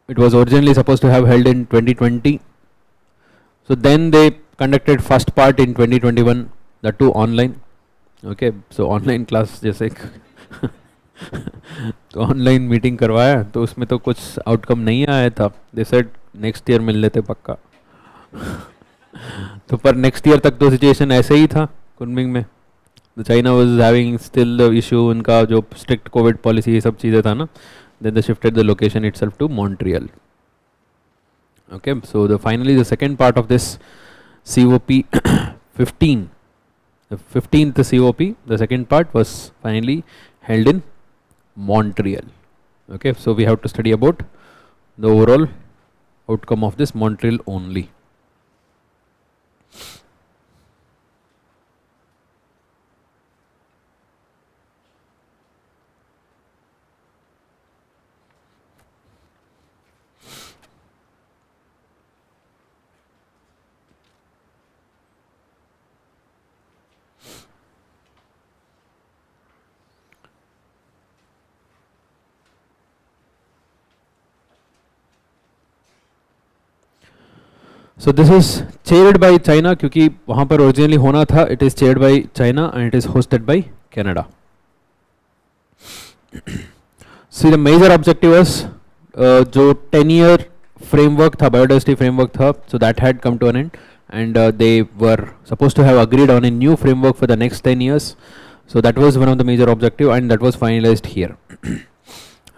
it was originally supposed to have held in 2020. So then they conducted first part in 2021, the two online. Okay, so online class जैसे तो online meeting करवाया, तो उसमें तो कुछ outcome नहीं आया था. दे सेड नेक्स्ट ईयर मिल लेते पक्का. तो पर नेक्स्ट ईयर तक तो सिचुएशन ऐसे ही था कुनमिंग में. China was having still the issue, उनका जो स्ट्रिक्ट कोविड पॉलिसी ये सब चीज़ें था ना. Then they shifted the location itself to Montreal. Okay, so finally the second part of this COP 15, the 15th COP, the second part was finally held in Montreal. Okay, so we have to study about the overall outcome of this Montreal only. So this is chaired by China क्योंकि वहाँ पर originally होना था. It is chaired by China and it is hosted by Canada. See the major objective was जो 10-year framework था, biodiversity framework था, so that had come to an end, and they were supposed to have agreed on a new framework for the next 10 years. So that was one of the major objective, and that was finalized here.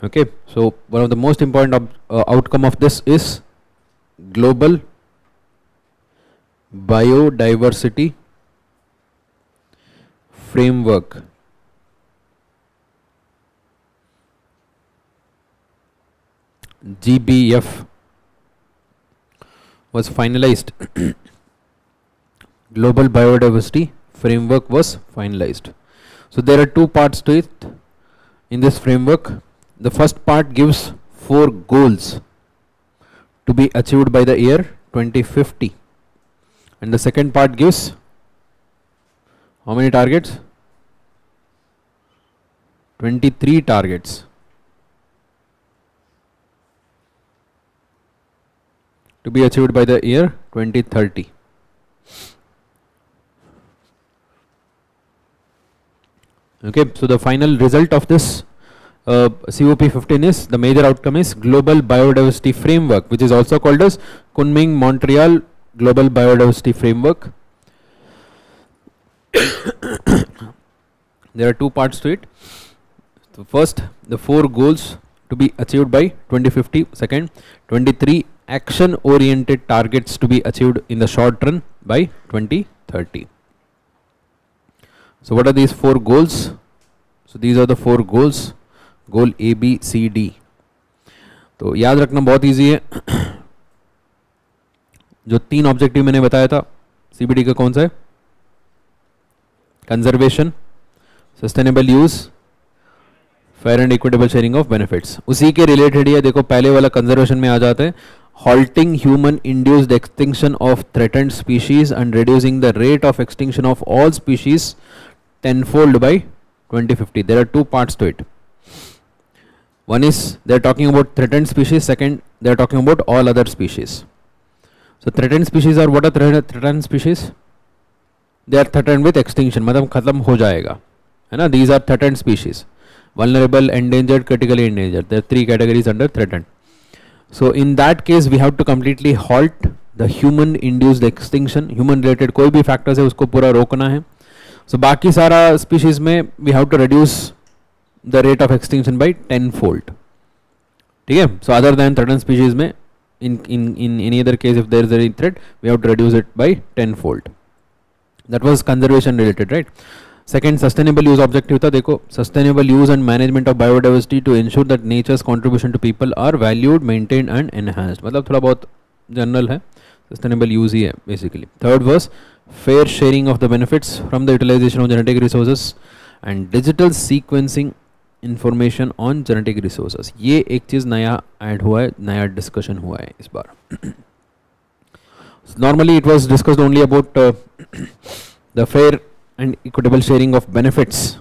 Okay, so one of the most important outcome of this is global biodiversity framework. GBF was finalized. Global biodiversity framework was finalized. So there are two parts to it in this framework. The first part gives 4 goals to be achieved by the year 2050, and the second part gives how many targets? 23 targets to be achieved by the year 2030. Okay, so the final result of this COP15 is, the major outcome is Global Biodiversity Framework, which is also called as Kunming-Montreal Global Biodiversity Framework. There are two parts to it. So first, the 4 goals to be achieved by 2050. Second, 23 action-oriented targets to be achieved in the short run by 2030. So what are these 4 goals? So these are the 4 goals. Goal A B C D. तो याद रखना बहुत easy है. जो 3 objective मैंने बताया था CBD का कौन सा है? Conservation, sustainable use, fair and equitable sharing of benefits. उसी के रिलेटेड ही है. देखो पहले वाला कंजर्वेशन में आ जाता है. halting human induced extinction of threatened species and reducing the rate of extinction of all species tenfold by 2050. There are 2 parts to it. One is they are talking about threatened species. Second, they are talking about all other species. So threatened species are, what are threatened species? They are threatened with extinction, मतलब खत्म हो जाएगा, है ना? These are threatened species. Vulnerable, endangered, critically endangered. There are 3 categories under threatened. So in that case we have to completely halt the human induced extinction. Human related कोई भी factors है उसको पूरा रोकना है. So बाकी सारा species में we have to reduce the rate of extinction by 10-fold. ठीक है? So other than threatened species में in any other case if there is any threat we have to reduce it by 10-fold. That was conservation related, right? Second, sustainable use objective था. देखो sustainable use and management of biodiversity to ensure that nature's contribution to people are valued, maintained and enhanced. मतलब थोड़ा बहुत general है. Sustainable use ही है basically. Third was fair sharing of the benefits from the utilization of genetic resources and digital sequencing information on genetic resources. ये एक चीज़ नया add हुआ है, नया डिस्कशन हुआ है इस बार. Normally it was discussed only about the fair and equitable sharing of benefits,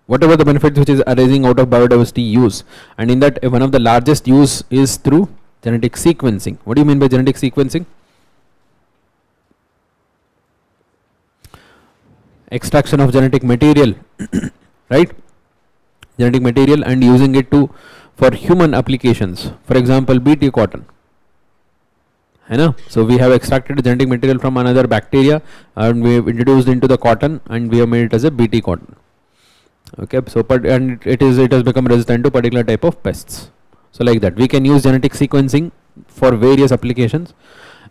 whatever the benefits which is arising out of biodiversity use, and in that one of the largest use is through genetic sequencing. What do you mean by genetic sequencing? Extraction of genetic material, right? Genetic material and using it to for human applications. For example, BT cotton. है ना? So we have extracted genetic material from another bacteria and we have introduced into the cotton and we have made it as a BT cotton. Okay, so and it has become resistant to particular type of pests. So like that we can use genetic sequencing for various applications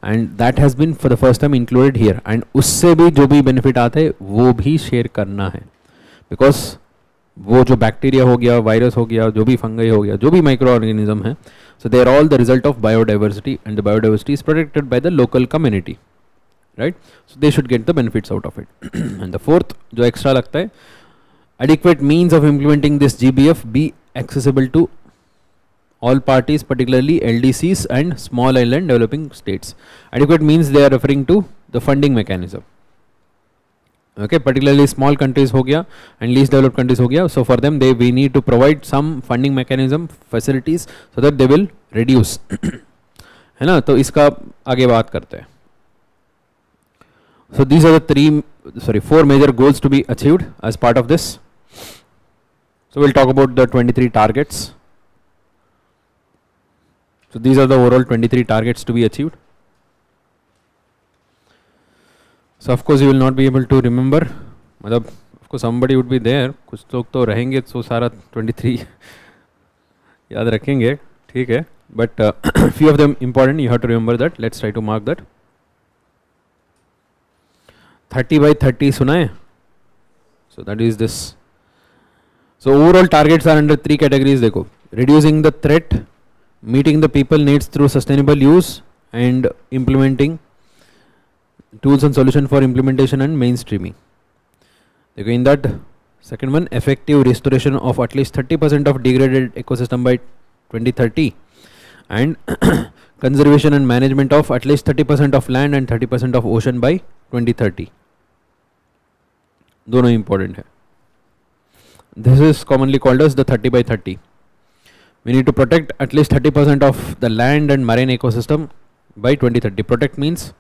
and that has been for the first time included here. And उससे भी जो भी benefit आता है वो भी share करना है, because वो जो बैक्टीरिया हो गया, वायरस हो गया, जो भी फंगाई हो गया, जो भी माइक्रो ऑर्गेनिज्म है, so they are all the result of biodiversity and the biodiversity is protected by the local community, right? So they should get the benefits out of it. And the fourth जो extra लगता है, adequate means of implementing this GBF be accessible to all parties, particularly LDCs and small island developing states. Adequate means they are referring to the funding mechanism. Okay, particularly small countries हो गया and least developed countries हो गया. So for them we need to provide some funding mechanism facilities so that they will reduce है ना. तो इसका आगे बात करते हैं. So these are the four major goals to be achieved as part of this. So we'll talk about the 23 targets. So these are the overall 23 targets to be achieved. So of course you will not be able to remember. मतलब of course somebody would be there. कुछ लोग तो रहेंगे तो सारा 23 याद रखेंगे, ठीक है. But few of them important, you have to remember that. Let's try to mark that. 30 by 30 सुना है? So that is this. So overall targets are under three categories. देखो, reducing the threat, meeting the people needs through sustainable use, and implementing tools and solution for implementation and mainstreaming. देखो, in that second one, effective restoration of at least 30% of degraded ecosystem by 2030, and conservation and management of at least 30% of land and 30% of ocean by 2030. दोनों important है. This is commonly called as the 30 by 30. We need to protect at least 30% of the land and marine ecosystem by 2030. Protect means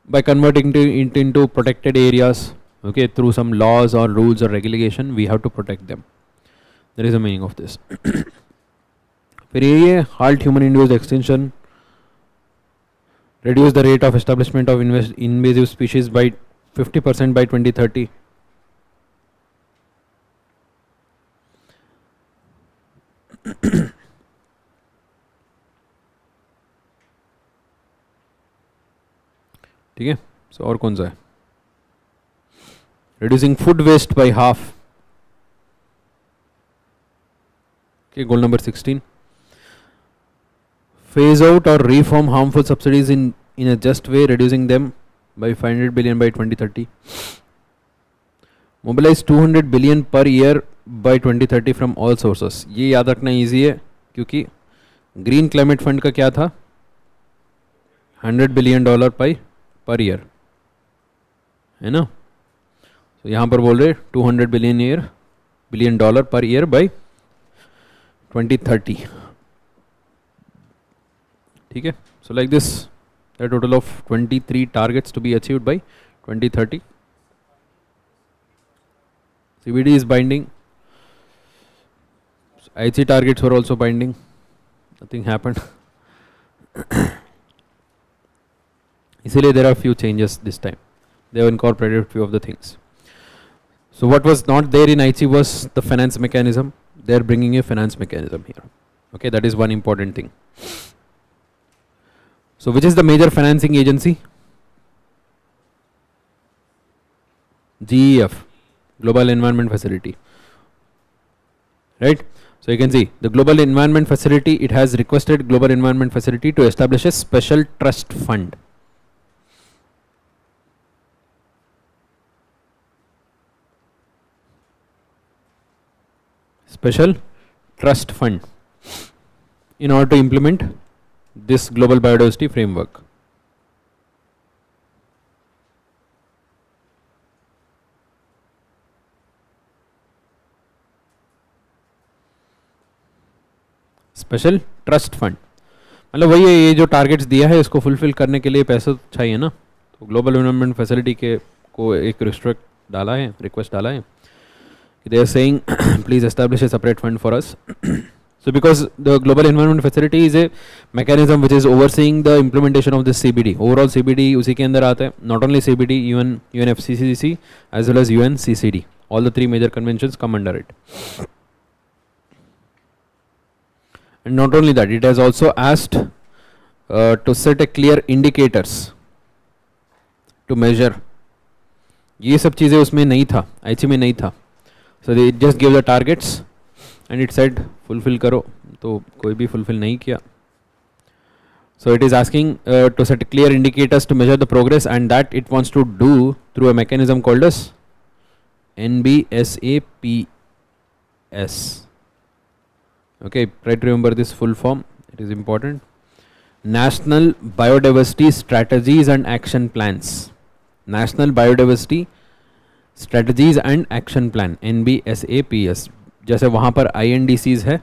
by converting it into protected areas, okay, through some laws or rules or regulation, we have to protect them. That is the meaning of this. फिर ये halt human induced extinction, reduce the rate of establishment of invasive species by 50% by 2030. ठीक है. सो और कौन सा है? reducing food waste by half. Okay, goal number 16. Phase out or reform harmful subsidies in a just way, reducing them by 500 billion by 2030. Mobilize 200 billion per year by 2030 from all sources. ये याद रखना easy है क्योंकि green climate fund का क्या था? $100 billion per year, है ना. तो यहाँ पर बोल रहे 200 billion dollar per year by 2030. ठीक है. So like this, a total of 23 targets to be achieved by 2030. CBD is binding. IC targets were also binding. Nothing happened. इसीलिए there are few changes this time. They have incorporated few of the things. So what was not there in IC was the finance mechanism. They are bringing a finance mechanism here. Okay, that is one important thing. So which is the major financing agency? GEF, Global Environment Facility. Right? So you can see the Global Environment Facility, it has requested Global Environment Facility to establish a special trust fund. Special trust fund in order to implement this global biodiversity framework. Special trust fund मतलब वही है, ये जो targets दिया है इसको fulfil करने के लिए पैसा चाहिए ना. तो ग्लोबल एनवायरनमेंट फैसिलिटी के को एक रिक्वेस्ट डाला है. They are saying please establish a separate fund for us. So because the global environment facility is a mechanism which is overseeing the implementation of this CBD. Overall CBD उसी के अंदर आता है. Not only CBD, even UNFCCC as well as UNCCD. All the three major conventions come under it. And not only that, it has also asked to set a clear indicators to measure. ये सब चीज़ें उसमें नहीं था, IC में नहीं था. So they just gave the targets and it said fulfill करो, तो कोई भी fulfill नहीं किया. So it is asking to set clear indicators to measure the progress, and that it wants to do through a mechanism called as NBSAPS. Okay, try to remember this full form, it is important. National Biodiversity Strategies and Action Plans. National Biodiversity Strategies and Action Plan, NBSAPS. जैसे वहाँ पर INDCs है,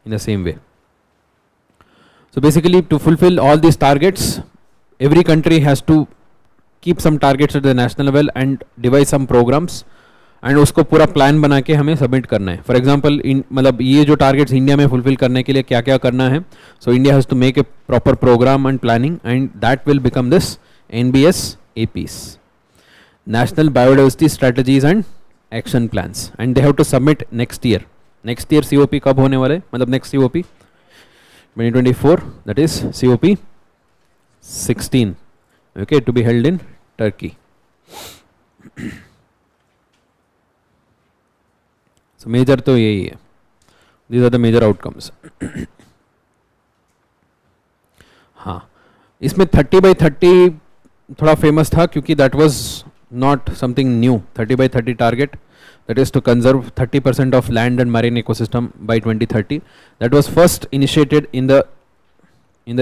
in the same way. So basically, to fulfill all these targets, every country has to keep some targets at the national level and devise some programs, and उसको पूरा plan बना के हमें submit करना है. फॉर एग्जांपल मतलब ये जो टारगेट्स इंडिया में फुलफिल करने के लिए क्या क्या करना है, so India has to make a proper programme and planning, and that will become this NBS APs, national biodiversity strategies and action plans, and they have to submit next year. Next year COP कब होने वाले, मतलब next COP 2024, that is COP 16, okay, to be held in Turkey. So major तो यही है. These are the major outcomes. हाँ, इसमें 30/30 थोड़ा फेमस था क्योंकि that was not something new. 30/30 target, that is to conserve 30% of land and marine ecosystem by 2030. That was first initiated in the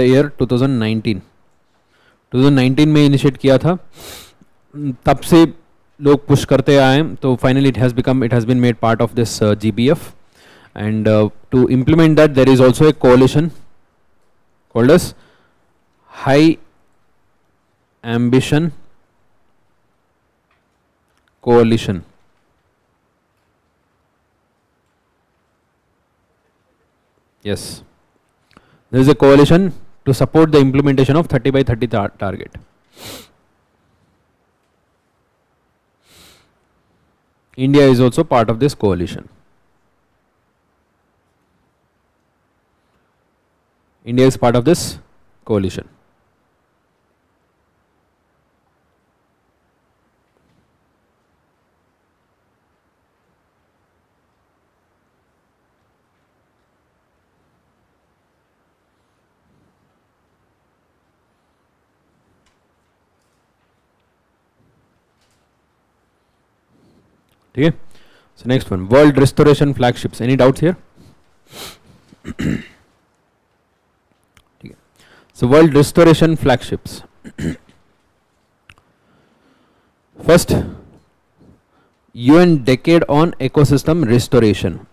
year 2019. 2019 में initiate किया था, तब से लोग पुश करते आए, तो finally it has been made part of this GBF, and to implement that there is also a coalition called as High Ambition Coalition. Yes, there is a coalition to support the implementation of 30/30 target. India is also part of this coalition. India is part of this coalition. Okay, so next one, world restoration flagships. Any doubts here? Okay. So world restoration flagships. First, UN decade on ecosystem restoration.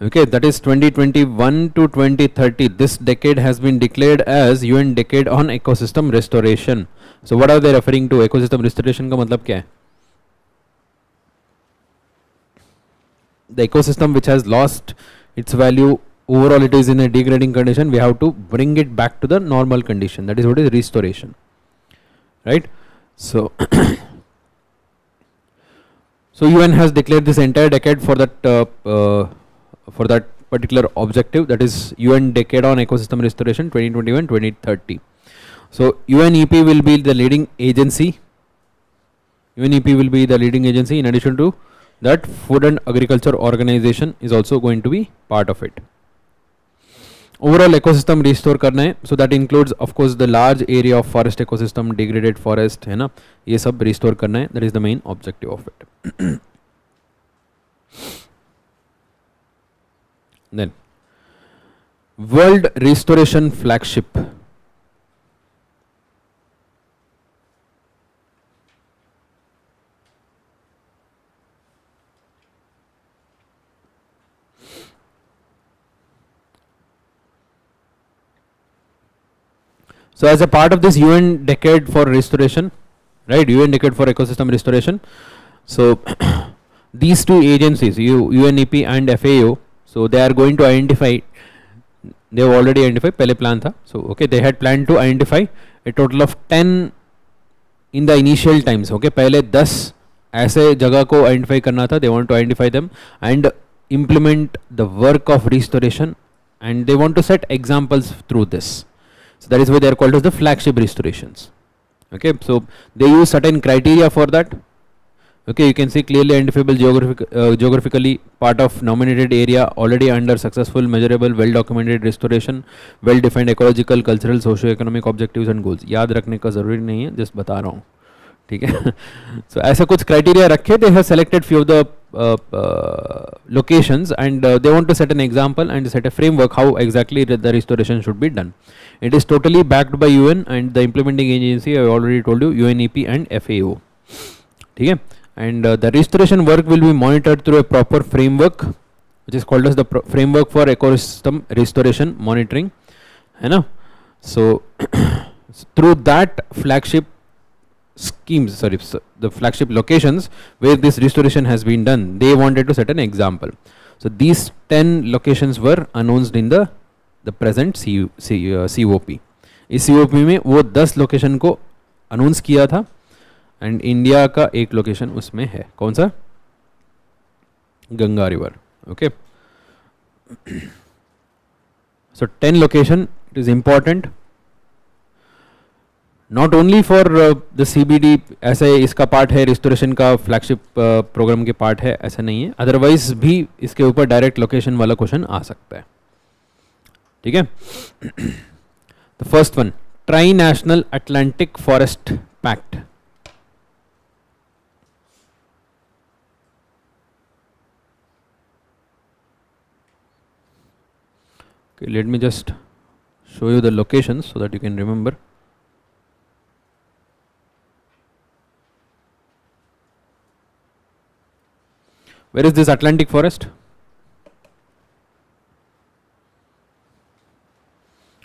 Okay, that is 2021 to 2030. This decade has been declared as UN decade on ecosystem restoration. So what are they referring to? Ecosystem restoration का मतलब क्या है? The ecosystem which has lost its value, overall it is in a degrading condition, we have to bring it back to the normal condition. That is what is restoration, right? So so UN has declared this entire decade for that particular objective, that is UN decade on ecosystem restoration 2021-2030. So UNEP will be the leading agency. UNEP will be the leading agency. In addition to that, Food and Agriculture Organization is also going to be part of it. Overall ecosystem restore करना है, so that includes of course the large area of forest ecosystem, degraded forest है ना, ये सब restore करना है. That is the main objective of it. Then World Restoration Flagship. So as a part of this UN decade for restoration, right, UN decade for ecosystem restoration, so these two agencies, UNEP and FAO, so they are going to identify, they have already identified, पहले plan था, so okay, they had planned to identify a total of 10 in the initial times, okay, पहले 10 ऐसे जगह को identify करना था, they want to identify them and implement the work of restoration, and they want to set examples through this. So that is why they are called as the flagship restorations. Okay, so they use certain criteria for that. Okay, you can see clearly identifiable geographically part of nominated area already under successful, measurable, well documented restoration, well defined ecological, cultural, socio-economic objectives and goals. याद रखने का ज़रूरी नहीं है, just बता रहा हूँ, ठीक है. So ऐसा कुछ criteria रखे, they have selected few of the locations, and they want to set an example and set a framework how exactly the restoration should be done. It is totally backed by UN, and the implementing agency I already told you, UNEP and FAO. ठीक है, and the restoration work will be monitored through a proper framework which is called as the framework for ecosystem restoration monitoring, है ना? So through that flagship schemes, sorry, the flagship locations where this restoration has been done, they wanted to set an example. So these 10 locations were announced in the present COP. इस COP में वो 10 location को announce किया था and India का एक location उसमें है. कौन सा? Ganga river. Okay, so 10 location, it is important not only for the CBD, ऐसे इसका पार्ट है, रिस्टोरेशन का फ्लैगशिप प्रोग्राम के पार्ट है, ऐसा नहीं है, अदरवाइज भी इसके ऊपर डायरेक्ट लोकेशन वाला क्वेश्चन आ सकता है. ठीक है. The first one, tri national Atlantic forest pact. Okay, let me just show you the locations so that you can remember. Where is this Atlantic forest?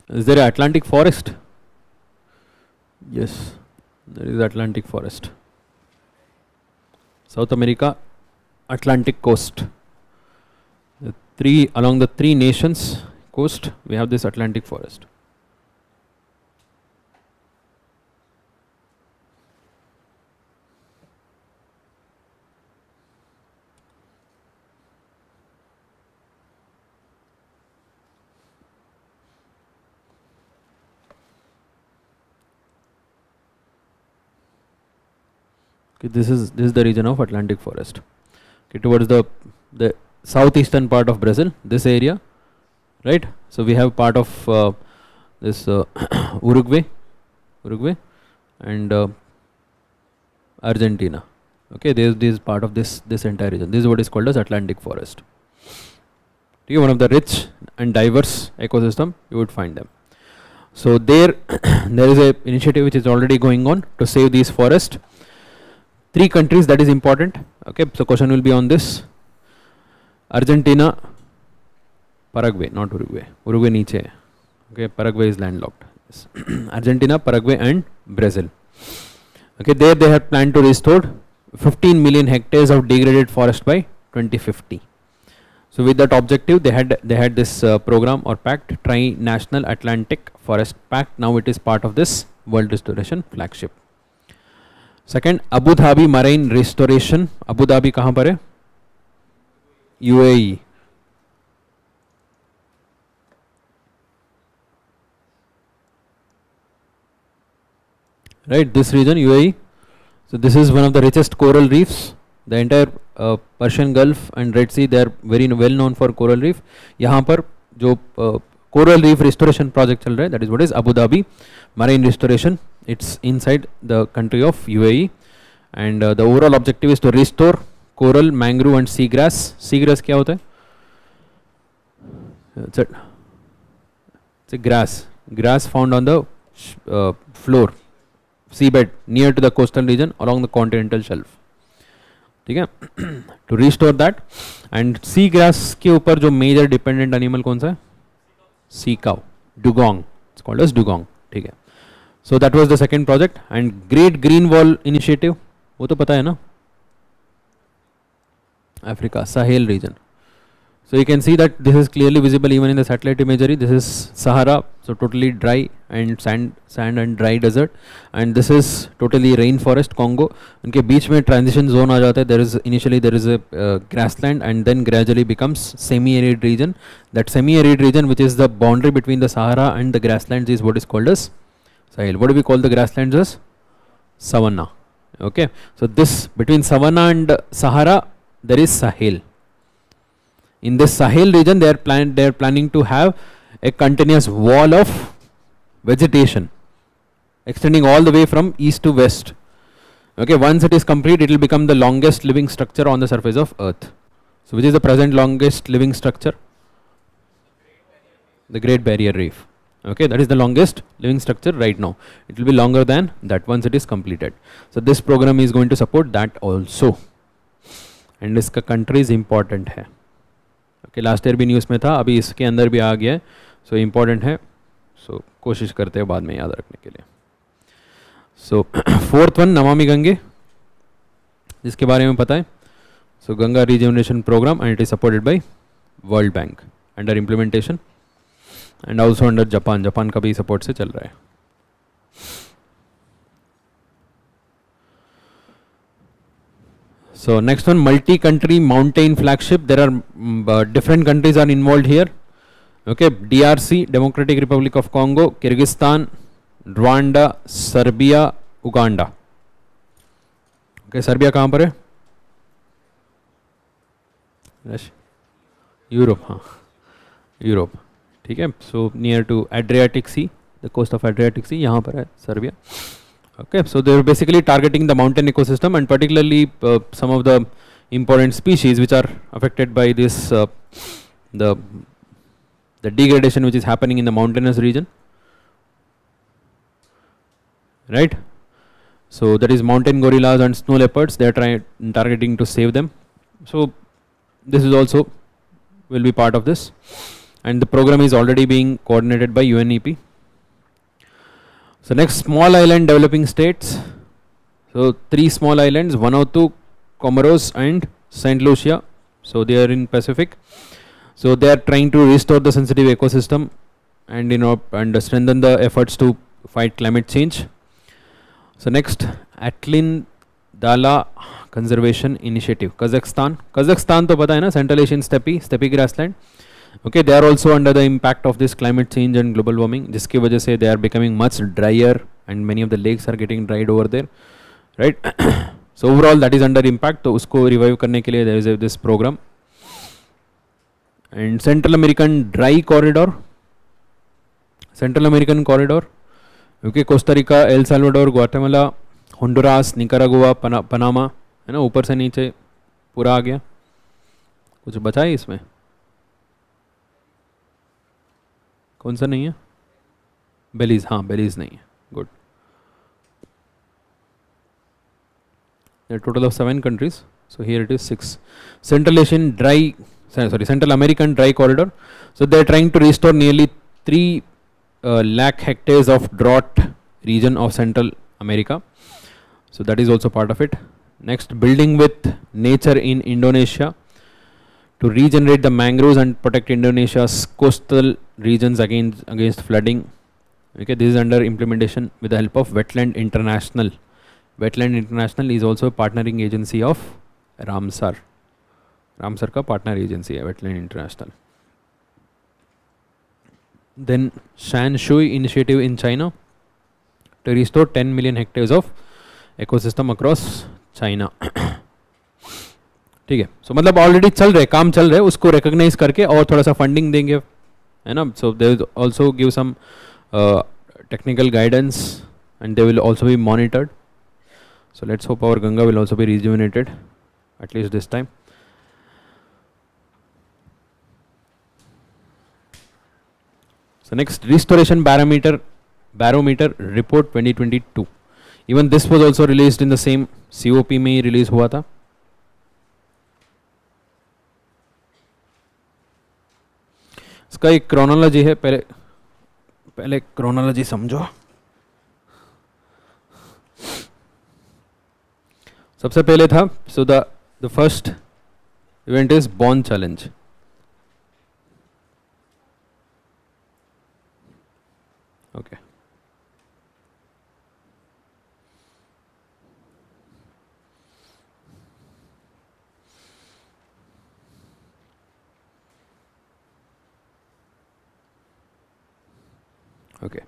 Is there an Atlantic forest? Yes, there is Atlantic forest. South America, Atlantic coast. Along the three nations coast, we have this Atlantic forest. Okay, this is the region of Atlantic forest. Okay, towards the southeastern part of Brazil, this area, right? So we have part of this Uruguay and Argentina. Okay, this is part of this entire region. This is what is called as Atlantic forest. Okay, one of the rich and diverse ecosystem you would find them. So there is a initiative which is already going on to save these forests. 3 countries, that is important. Okay, so question will be on this. Argentina, Paraguay, not Uruguay. Uruguay niche hai. Okay, Paraguay is landlocked. Yes. Argentina, Paraguay and Brazil. Okay, there they have planned to restore 15 million hectares of degraded forest by 2050. So with that objective, they had this program or pact, Tri-National Atlantic Forest Pact. Now it is part of this World Restoration Flagship. Second, Abu Dhabi Marine Restoration. Abu Dhabi कहाँ पर है? UAE. Right, this region UAE. So this is one of the richest coral reefs. The entire Persian Gulf and Red Sea, they are very well known for coral reef. यहाँ पर जो coral reef restoration project चल रहा है, that is what is Abu Dhabi Marine Restoration. It's inside the country of UAE, and the overall objective is to restore coral, mangrove and seagrass. Seagrass क्या होता है? It's a grass found on the floor, seabed near to the coastal region along the continental shelf. ठीक है? To restore that, and seagrass के ऊपर जो major dependent animal कौन सा है? Sea cow, dugong. It's called as dugong. ठीक है? So that was the second project. And Great Green Wall Initiative, वो तो पता है ना? Africa, Sahel region. So you can see that this is clearly visible even in the satellite imagery. This is Sahara, so totally dry and sand and dry desert, and this is totally rainforest Congo. उनके बीच में transition zone आ जाता है. There is a grassland, and then gradually becomes semi-arid region. That semi-arid region, which is the boundary between the Sahara and the grasslands, is what is called as Sahel. What do we call the grasslands as? Savanna. Okay, so this between Savanna and Sahara, there is Sahel. In this Sahel region, they are planning to have a continuous wall of vegetation extending all the way from east to west. Okay, once it is complete, it will become the longest living structure on the surface of Earth. So which is the present longest living structure? The Great Barrier Reef. Okay, that is the longest living structure right now. It will be longer than that once it is completed. So this program is going to support that also. And इसका country is important है. कि last year भी news में था, अभी इसके अंदर भी आ गया है, सो इम्पॉर्टेंट है, सो कोशिश करते हैं बाद में याद रखने के लिए. सो फोर्थ वन नमामि गंगे, जिसके बारे में पता है. So Ganga regeneration programme and it is supported by World Bank under implementation and also under Japan. Japan का भी सपोर्ट से चल रहा है. So next one, multi-country mountain flagship. There are different countries are involved here. Okay, DRC, Democratic Republic of Congo, Kyrgyzstan, Rwanda, Serbia, Uganda. Okay, Serbia कहाँ पर है? Europe, हाँ यूरोप, ठीक है. So near to Adriatic Sea, the coast of Adriatic Sea, यहाँ पर है Serbia. Okay, so they are basically targeting the mountain ecosystem and particularly some of the important species which are affected by this the degradation which is happening in the mountainous region, right? So that is mountain gorillas and snow leopards. They are targeting to save them. So this is also will be part of this, and the program is already being coordinated by UNEP. So next, small island developing states. So 3 small islands, Vanuatu, Comoros and Saint Lucia. So they are in Pacific. So they are trying to restore the sensitive ecosystem and and strengthen the efforts to fight climate change. So next, Atlin Dala Conservation Initiative, Kazakhstan. Kazakhstan तो पता है ना, Central Asian steppe grassland. Okay, they are also under the impact of this climate change and global warming, जिसकी वजह से they are becoming much drier and many of the lakes are getting dried over there, right? So overall that is under impact, तो उसको revive करने के लिए there is this program. And Central American Dry Corridor, Central American Corridor, okay, Costa Rica, El Salvador, Guatemala, Honduras, Nicaragua, Panama, है ना, ऊपर से नीचे पूरा आ गया. कुछ बचा है इसमें? कौन सा नहीं है? बेलीज, हाँ बेलीज नहीं है. Good. Total of 7 countries. So here it is 6. Central American Dry Corridor. So they are trying to restore nearly 3 lakh hectares of drought region of Central America. So that is also part of it. Next, building with nature in Indonesia to regenerate the mangroves and protect Indonesia's coastal regions against flooding. Okay, this is under implementation with the help of Wetland International. Wetland International is also a partnering agency of Ramsar. Ramsar का partner agency है Wetland International. Then Shanshui initiative in China to restore 10 million hectares of ecosystem across China. ठीक है. सो मतलब already चल रहे, काम चल रहे, उसको रिकॉग्नाइज करके और थोड़ा सा फंडिंग देंगे, है ना. So they will also give some technical guidance and they will also be monitored. So let's hope our Ganga will also be rejuvenated at least this time. So next, restoration barometer report 2022. Even this was also released in the same COP में ही release हुआ था. इसका एक chronology है, पहले chronology समझो. सबसे पहले था, so the first event is Bonn Challenge. Okay. Okay.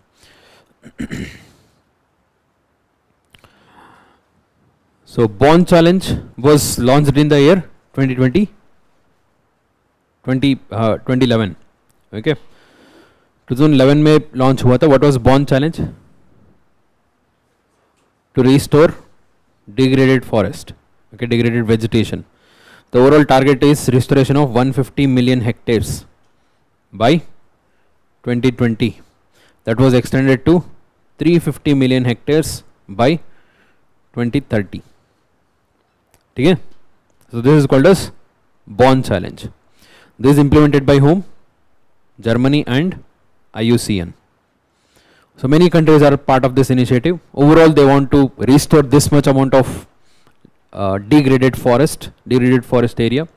So Bonn Challenge was launched in the year 2011. Okay. 2011 में लॉन्च हुआ था. What was Bonn challenge? To restore degraded forest, okay, degraded vegetation. The overall target is restoration of 150 million hectares by 2020. That was extended to 350 million hectares by 2030. ठीक है. So this is called as Bonn challenge. This is implemented by whom? Germany and IUCN. So many countries are part of this initiative. Overall, they want to restore this much amount of degraded forest area.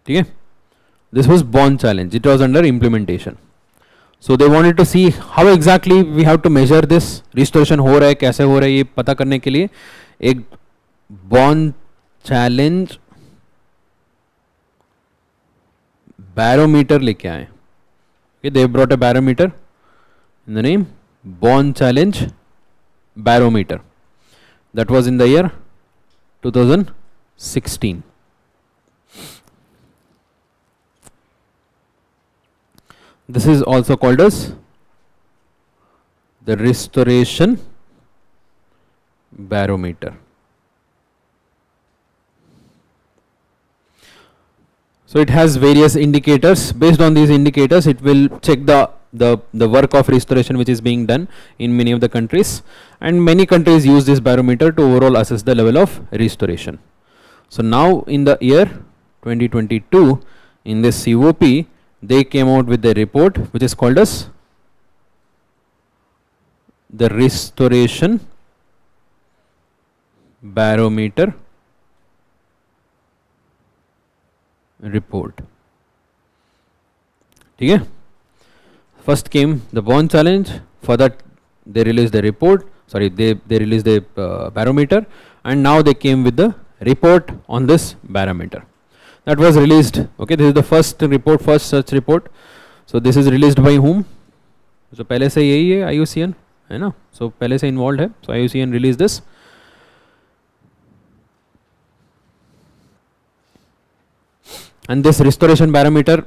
Okay. This was Bonn challenge. It was under implementation. So they wanted to see how exactly we have to measure this restoration हो रहा है कैसे हो रहा है ये पता करने के लिए एक Bonn challenge barometer लेके आए. Okay, they brought a barometer in the name Bonn challenge barometer. That was in the year 2016. This is also called as the restoration barometer. So it has various indicators. Based on these indicators, it will check the work of restoration which is being done in many of the countries, and many countries use this barometer to overall assess the level of restoration. So now in the year 2022, in this COP, they came out with a report which is called as the restoration barometer report. Okay. First came the Bonn challenge. For that they released the report. Sorry, they released the barometer, and now they came with the report on this barometer. That was released. Okay, this is the first report, first such report. So this is released by whom? So पहले से यही है IUCN है ना. So पहले से involved है. So IUCN released this. And this restoration barometer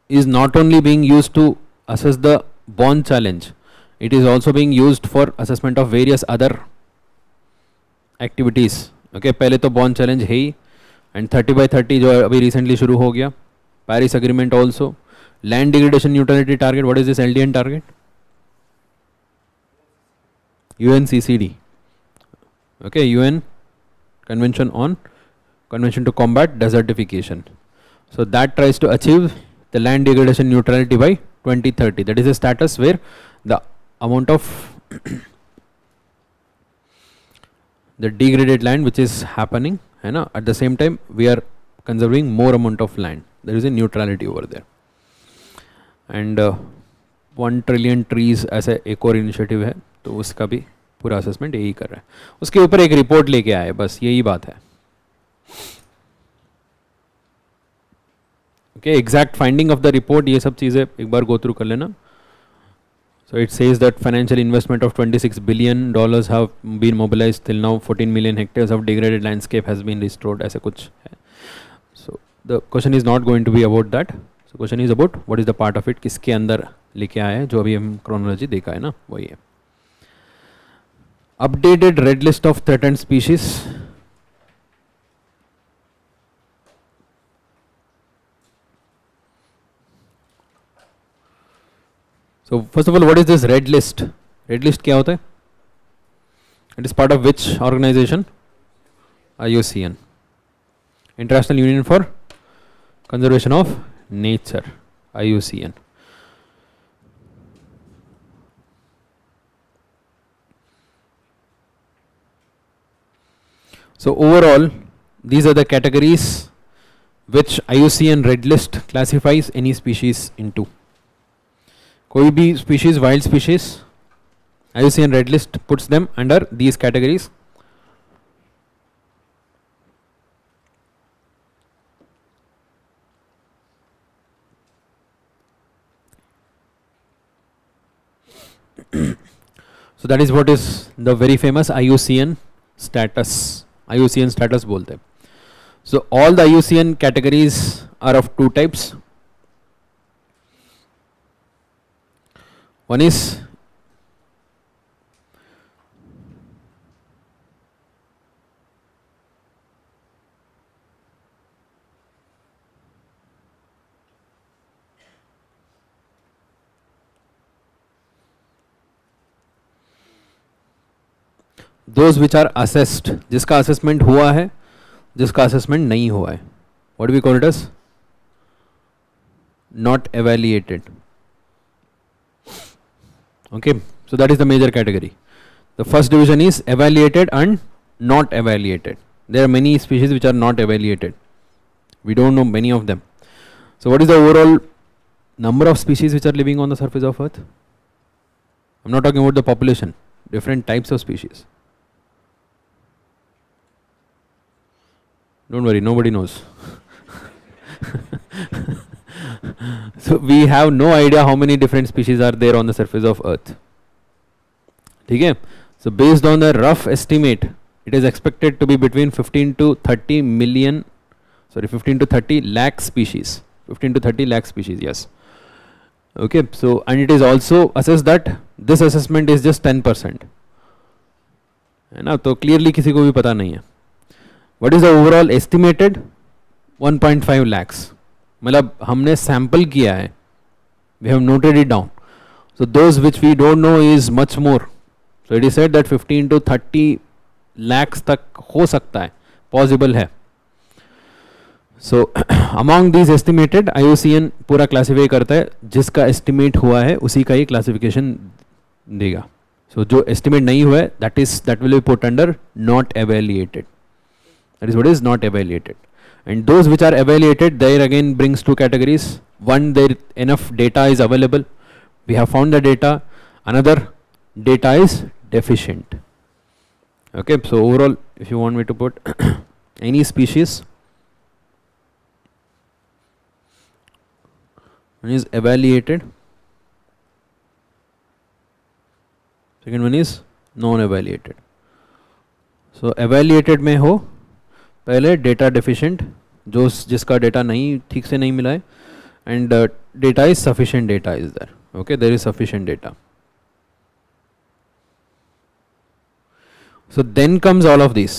is not only being used to assess the Bonn challenge, it is also being used for assessment of various other activities. Okay, पहले तो Bonn challenge है ही, and 30/30 जो अभी recently शुरू हो गया, Paris agreement also, land degradation neutrality target. What is this LDN target? UNCCD. Okay, UN Convention to combat desertification. So that tries to achieve the land degradation neutrality by 2030. That is a status where the amount of the degraded land which is happening, at the same time we are conserving more amount of land. There is a neutrality over there. And 1 trillion trees ऐसा एक और initiative है, तो उसका भी पूरा assessment यही कर रहा है. उसके ऊपर एक रिपोर्ट लेके आए, बस यही बात है. Okay, exact finding of the report, ये सब चीज़ें एक बार go through कर लेना. So it says that financial investment of $26 billion have been mobilized till now. 14 million hectares of degraded landscape has been restored. ऐसा कुछ है. So the question is not going to be about that. So question is about what is the part of it, किसके अंदर लेके आया है, जो अभी हम chronology देखा है ना, वही है. Updated red list of threatened species. So first of all, what is this red list? Red list क्या होता है? It is part of which organization? IUCN, International Union for Conservation of Nature, IUCN. So overall, these are the categories which IUCN red list classifies any species into. कोई भी species, wild species, IUCN red list puts them under these categories. So that is what is the very famous IUCN status. IUCN status बोलते हैं. So all the IUCN categories are of two types. One is those which are assessed, जिसका assessment हुआ है, जिसका assessment नहीं हुआ है, what we call it as not evaluated. Okay, so that is the major category. The first division is evaluated and not evaluated. There are many species which are not evaluated. We don't know many of them. So what is the overall number of species which are living on the surface of Earth? I'm not talking about the population, different types of species. Don't worry, nobody knows. So we have no idea how many different species are there on the surface of Earth. Okay? So based on the rough estimate, it is expected to be between 15 to 30 million, 15 to 30 lakh species. 15 to 30 lakh species, yes. Okay, so and it is also assessed that this assessment is just 10%. है ना, तो clearly किसी को भी पता नहीं है. What is the overall estimated? 1.5 lakhs. मतलब हमने सैम्पल किया है, we have noted it down. So those which we don't know is much more. So it is said that 15 to 30 lakhs तक हो सकता है, possible है. So among these estimated, IUCN पूरा classify करता है, जिसका estimate हुआ है उसी का ही classification देगा. So जो estimate नहीं हुआ है, that will be put under not evaluated. That is what is not evaluated. And those which are evaluated, there again brings two categories. One, there enough data is available, we have found the data. Another, data is deficient. Okay, so overall, if you want me to put any species, one is evaluated, second one is non-evaluated. So evaluated में हो, पहले data deficient, जो जिसका data नहीं ठीक से नहीं मिला है, and data is sufficient, data is there. Okay, there is sufficient data. So then comes all of this.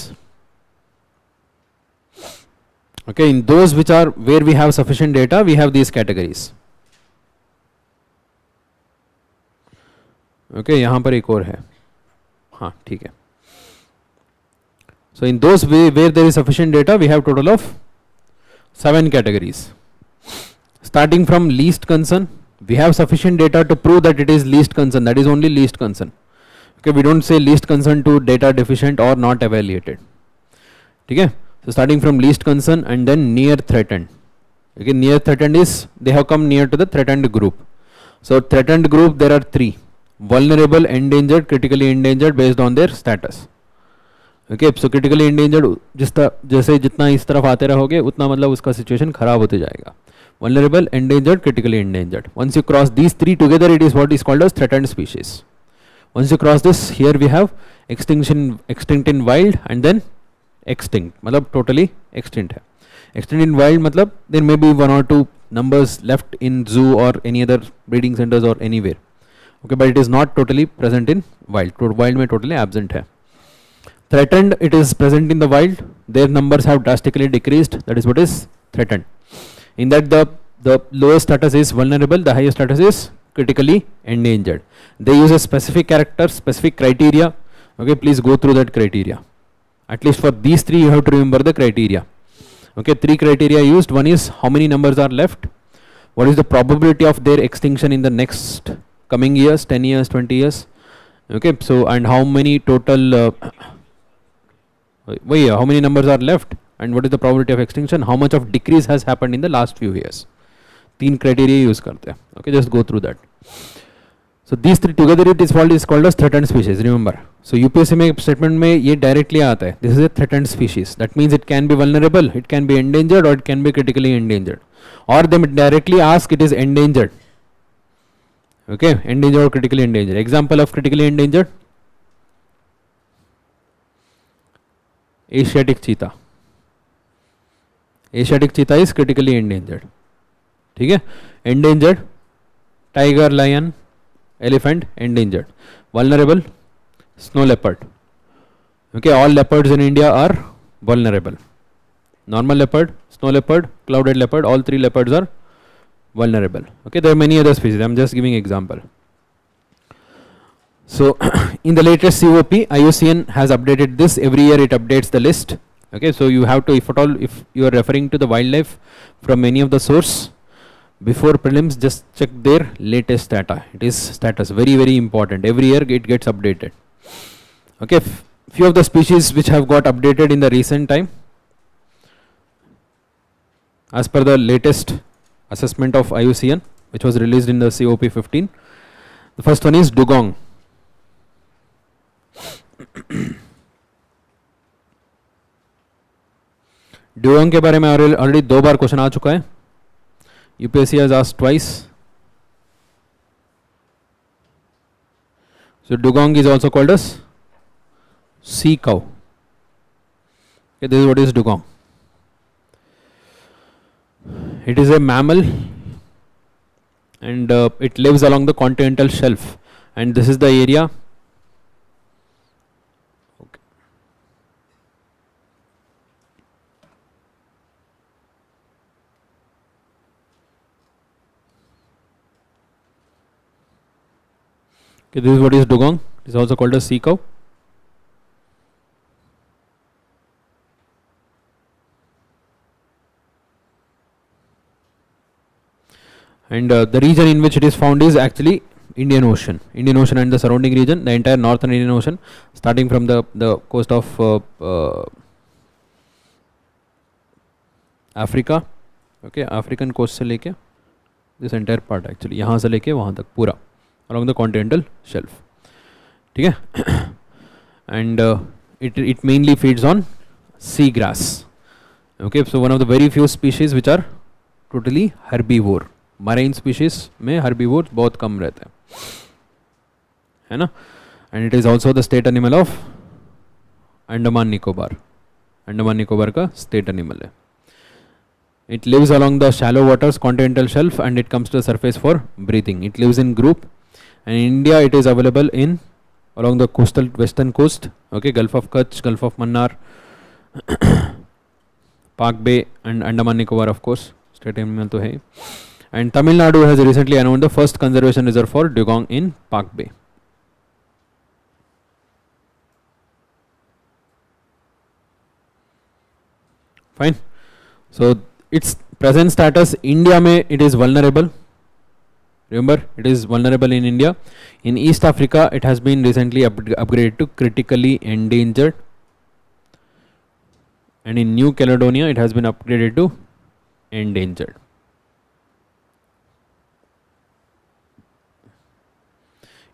Okay, in those which are where we have sufficient data, we have these categories. Okay, यहां पर एक और है. हाँ, ठीक है. So in those where there is sufficient data, we have total of 7 categories. Starting from least concern, we have sufficient data to prove that it is least concern, that is only least concern. Okay, we don't say least concern to data deficient or not evaluated. Okay, so starting from least concern and then near threatened. Okay, near threatened is they have come near to the threatened group. So threatened group, there are 3: vulnerable, endangered, critically endangered based on their status. Okay, so critically endangered जैसे जितना इस तरफ आते रहोगे उतना मतलब उसका situation खराब होते जाएगा. Vulnerable, endangered, critically endangered. Once you cross these 3 together, it is what is called as threatened species. Once you cross this, here we have extinct in wild and then extinct, मतलब totally extinct है. Extinct in wild मतलब there may be 1 or 2 numbers left in zoo or any other breeding centers or anywhere. Okay, but it is not totally present in wild. Wild में totally absent है. Threatened, it is present in the wild, their numbers have drastically decreased, that is what is threatened. In that the lowest status is vulnerable, the highest status is critically endangered. They use a specific character, specific criteria. Okay, please go through that criteria. At least for these 3 you have to remember the criteria. Okay, 3 criteria used. One is how many numbers are left, what is the probability of their extinction in the next coming years, 10 years, 20 years. Okay, so and how many total how many numbers are left and what is the probability of extinction, how much of decrease has happened in the last few years. 3 criteria use करते हैं. Okay, just go through that. So these 3 together it is called as threatened species. Remember, so UPSC में statement में ये directly आता है. This is a threatened species. That means it can be vulnerable, it can be endangered, or it can be critically endangered. Or they directly ask it is endangered. Okay, endangered or critically endangered. Example of critically endangered: Asiatic cheetah. Asiatic cheetah is critically endangered. ठीक है. Endangered: tiger, lion, elephant, endangered. Vulnerable: snow leopard. Okay, all leopards in India are vulnerable. Normal leopard, snow leopard, clouded leopard, all 3 leopards are vulnerable. Okay, there are many other species, I am just giving example. So in the latest COP, IUCN has updated this. Every year it updates the list. Okay, so you have to, if at all, if you are referring to the wildlife from any of the source before prelims, just check their latest data. It is status, very very important. Every year it gets updated. Okay, few of the species which have got updated in the recent time as per the latest assessment of IUCN, which was released in the COP 15. The first one is dugong. Dugong के बारे में already 2 बार question आ चुका है. UPSC has asked twice. So dugong is also called as sea cow. Okay, this is what is dugong. It is a mammal and it lives along the continental shelf, and this is the area. Okay, this is what is dugong. It is also called a sea cow. And the region in which it is found is actually Indian Ocean and the surrounding region, the entire northern Indian Ocean, starting from the coast of Africa. Okay, African coast से लेके this entire part actually, यहाँ से लेके वहाँ तक पूरा along the continental shelf. ठीक है. And it mainly feeds on sea grass. Okay, so one of the very few species which are totally herbivore. Marine species में herbivores बहुत कम रहते हैं, है ना. And it is also the state animal of Andaman Nicobar. Andaman Nicobar का state animal है. It lives along the shallow waters, continental shelf, and it comes to the surface for breathing. It lives in group, and in India it is available in along the coastal western coast. Okay, Gulf of Kutch, Gulf of Mannar, Park Bay, and Andaman Nicobar, of course, state animal तो है. And Tamil Nadu has recently announced the first conservation reserve for dugong in Park Bay. Fine. So its present status, India mein it is vulnerable. Remember, it is vulnerable in India. In East Africa, it has been recently upgraded to critically endangered. And in New Caledonia, it has been upgraded to endangered.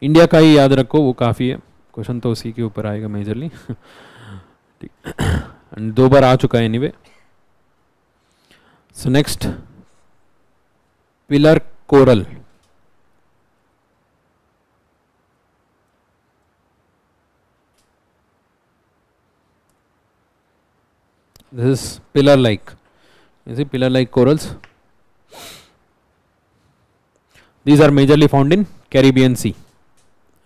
India का ही याद रखो, वो काफ़ी है. Question तो उसी के ऊपर आएगा मेजरली. 2 बार आ चुका है anyway. So next, pillar coral. This is pillar like. You see pillar like corals. These are majorly found in Caribbean Sea.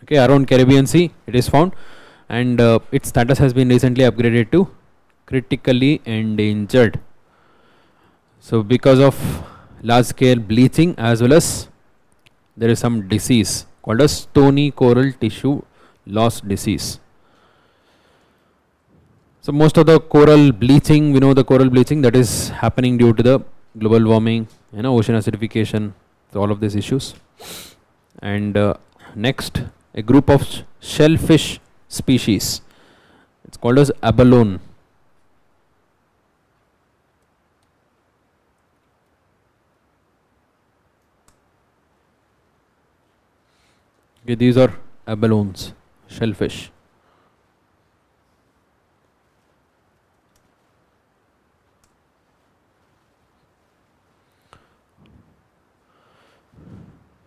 Okay, around Caribbean Sea it is found, and its status has been recently upgraded to critically endangered. So because of large scale bleaching, as well as there is some disease called as stony coral tissue loss disease. So most of the coral bleaching, we know the coral bleaching that is happening due to the global warming, ocean acidification, so all of these issues. And next, a group of shellfish species. It's called as abalone. Okay, these are abalones, shellfish.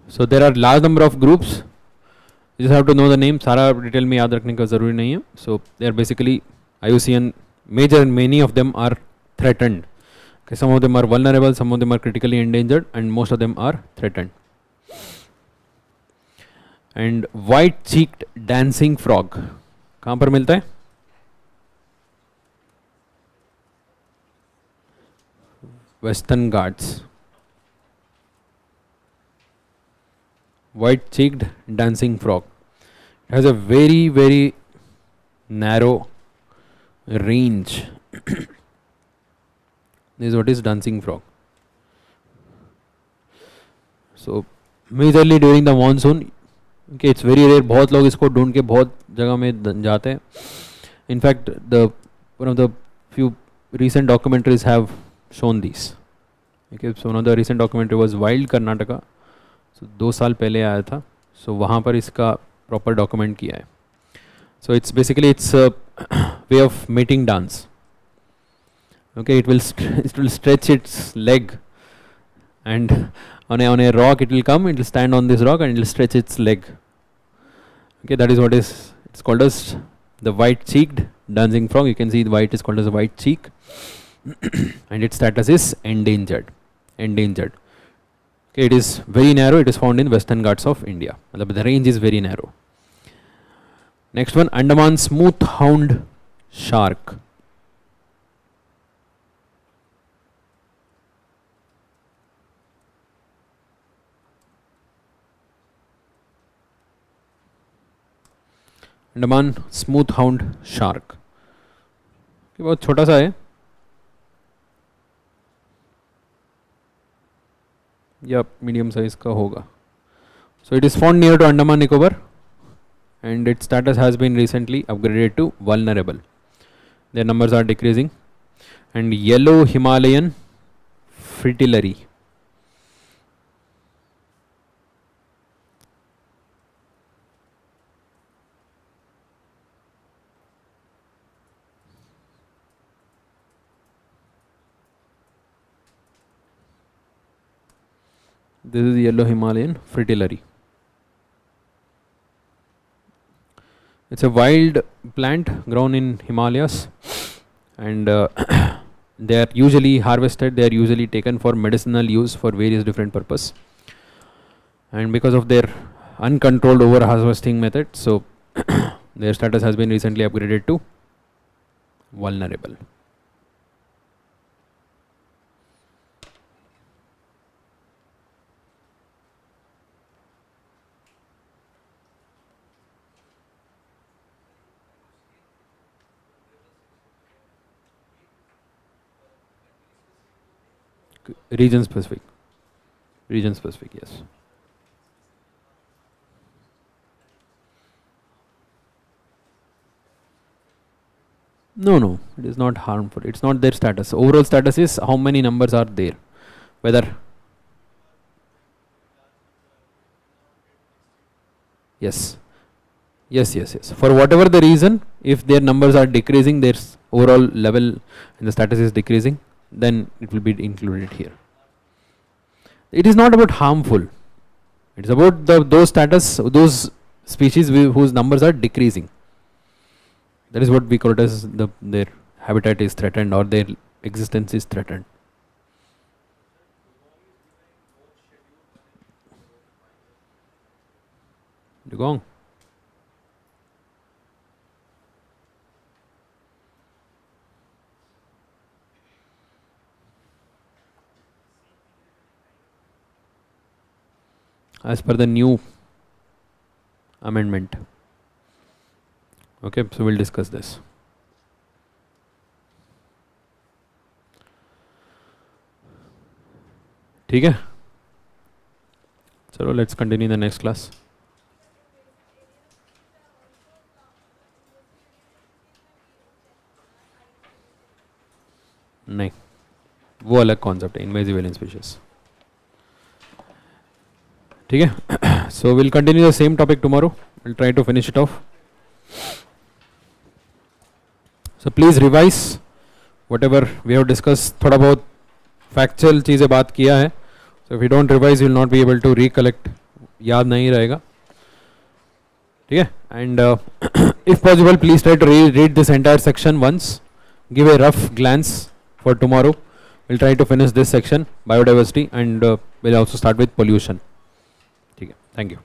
So there are large number of groups. You just have to know the name. सारा detail में याद रखने का ज़रूरी नहीं है. So they are basically IUCN major, and many of them are threatened. Okay, some of them are vulnerable, some of them are critically endangered, and most of them are threatened. And white-cheeked dancing frog कहाँ पर मिलता है? Western Ghats. White-cheeked dancing frog. It has a very, very narrow range. This is what is dancing frog. So majorly during the monsoon, okay, it's very rare. बहुत लोग इसको ढूंढ के बहुत जगह में जाते हैं. In fact, one of the few recent documentaries have shown these. Okay, so one of the recent documentary was Wild Karnataka. So 2 साल पहले आया था. So वहाँ पर इसका proper document किया है. So it's basically it's a way of mating dance. Okay, it will stretch its leg, and on a rock it will come. It will stand on this rock and it will stretch its leg. Okay, that is what it's called as the white-cheeked dancing frog. You can see the white is called as a white cheek, and its status is endangered. Endangered. Okay, it is very narrow. It is found in Western Ghats of India. The range is very narrow. Next one, Andaman smooth hound shark. Andaman smooth hound shark, बहुत छोटा सा है या medium size का होगा. So it is found near to Andaman Nicobar and its status has been recently upgraded to vulnerable. Their numbers are decreasing. And yellow Himalayan fritillary. This is yellow Himalayan fritillary. It's a wild plant grown in Himalayas, and they are usually harvested. They are usually taken for medicinal use for various different purposes. And because of their uncontrolled over harvesting method, so their status has been recently upgraded to vulnerable. Region specific. Region specific, yes. No, it is not harmful. It's not their status. Overall status is how many numbers are there. Whether yes. For whatever the reason, if their numbers are decreasing, their overall level and the status is decreasing, then it will be included here. It is not about harmful. It is about those species whose numbers are decreasing. That is what we call it as their habitat is threatened or their existence is threatened. Dugong. As per the new amendment. Okay, so we'll discuss this. ठीक है, चलो let's continue the next class. नहीं, वो अलग concept है, invasive alien species. ठीक है, so we'll continue the same topic tomorrow. We'll try to finish it off. So please revise whatever we have discussed. थोड़ा बहुत factual चीज़ें बात किया है. So if you don't revise, you will not be able to recollect. याद नहीं रहेगा. ठीक है, and if possible, please try to read this entire section once. Give a rough glance for tomorrow. We'll try to finish this section, biodiversity, and we'll also start with pollution. ठीक है, thank you.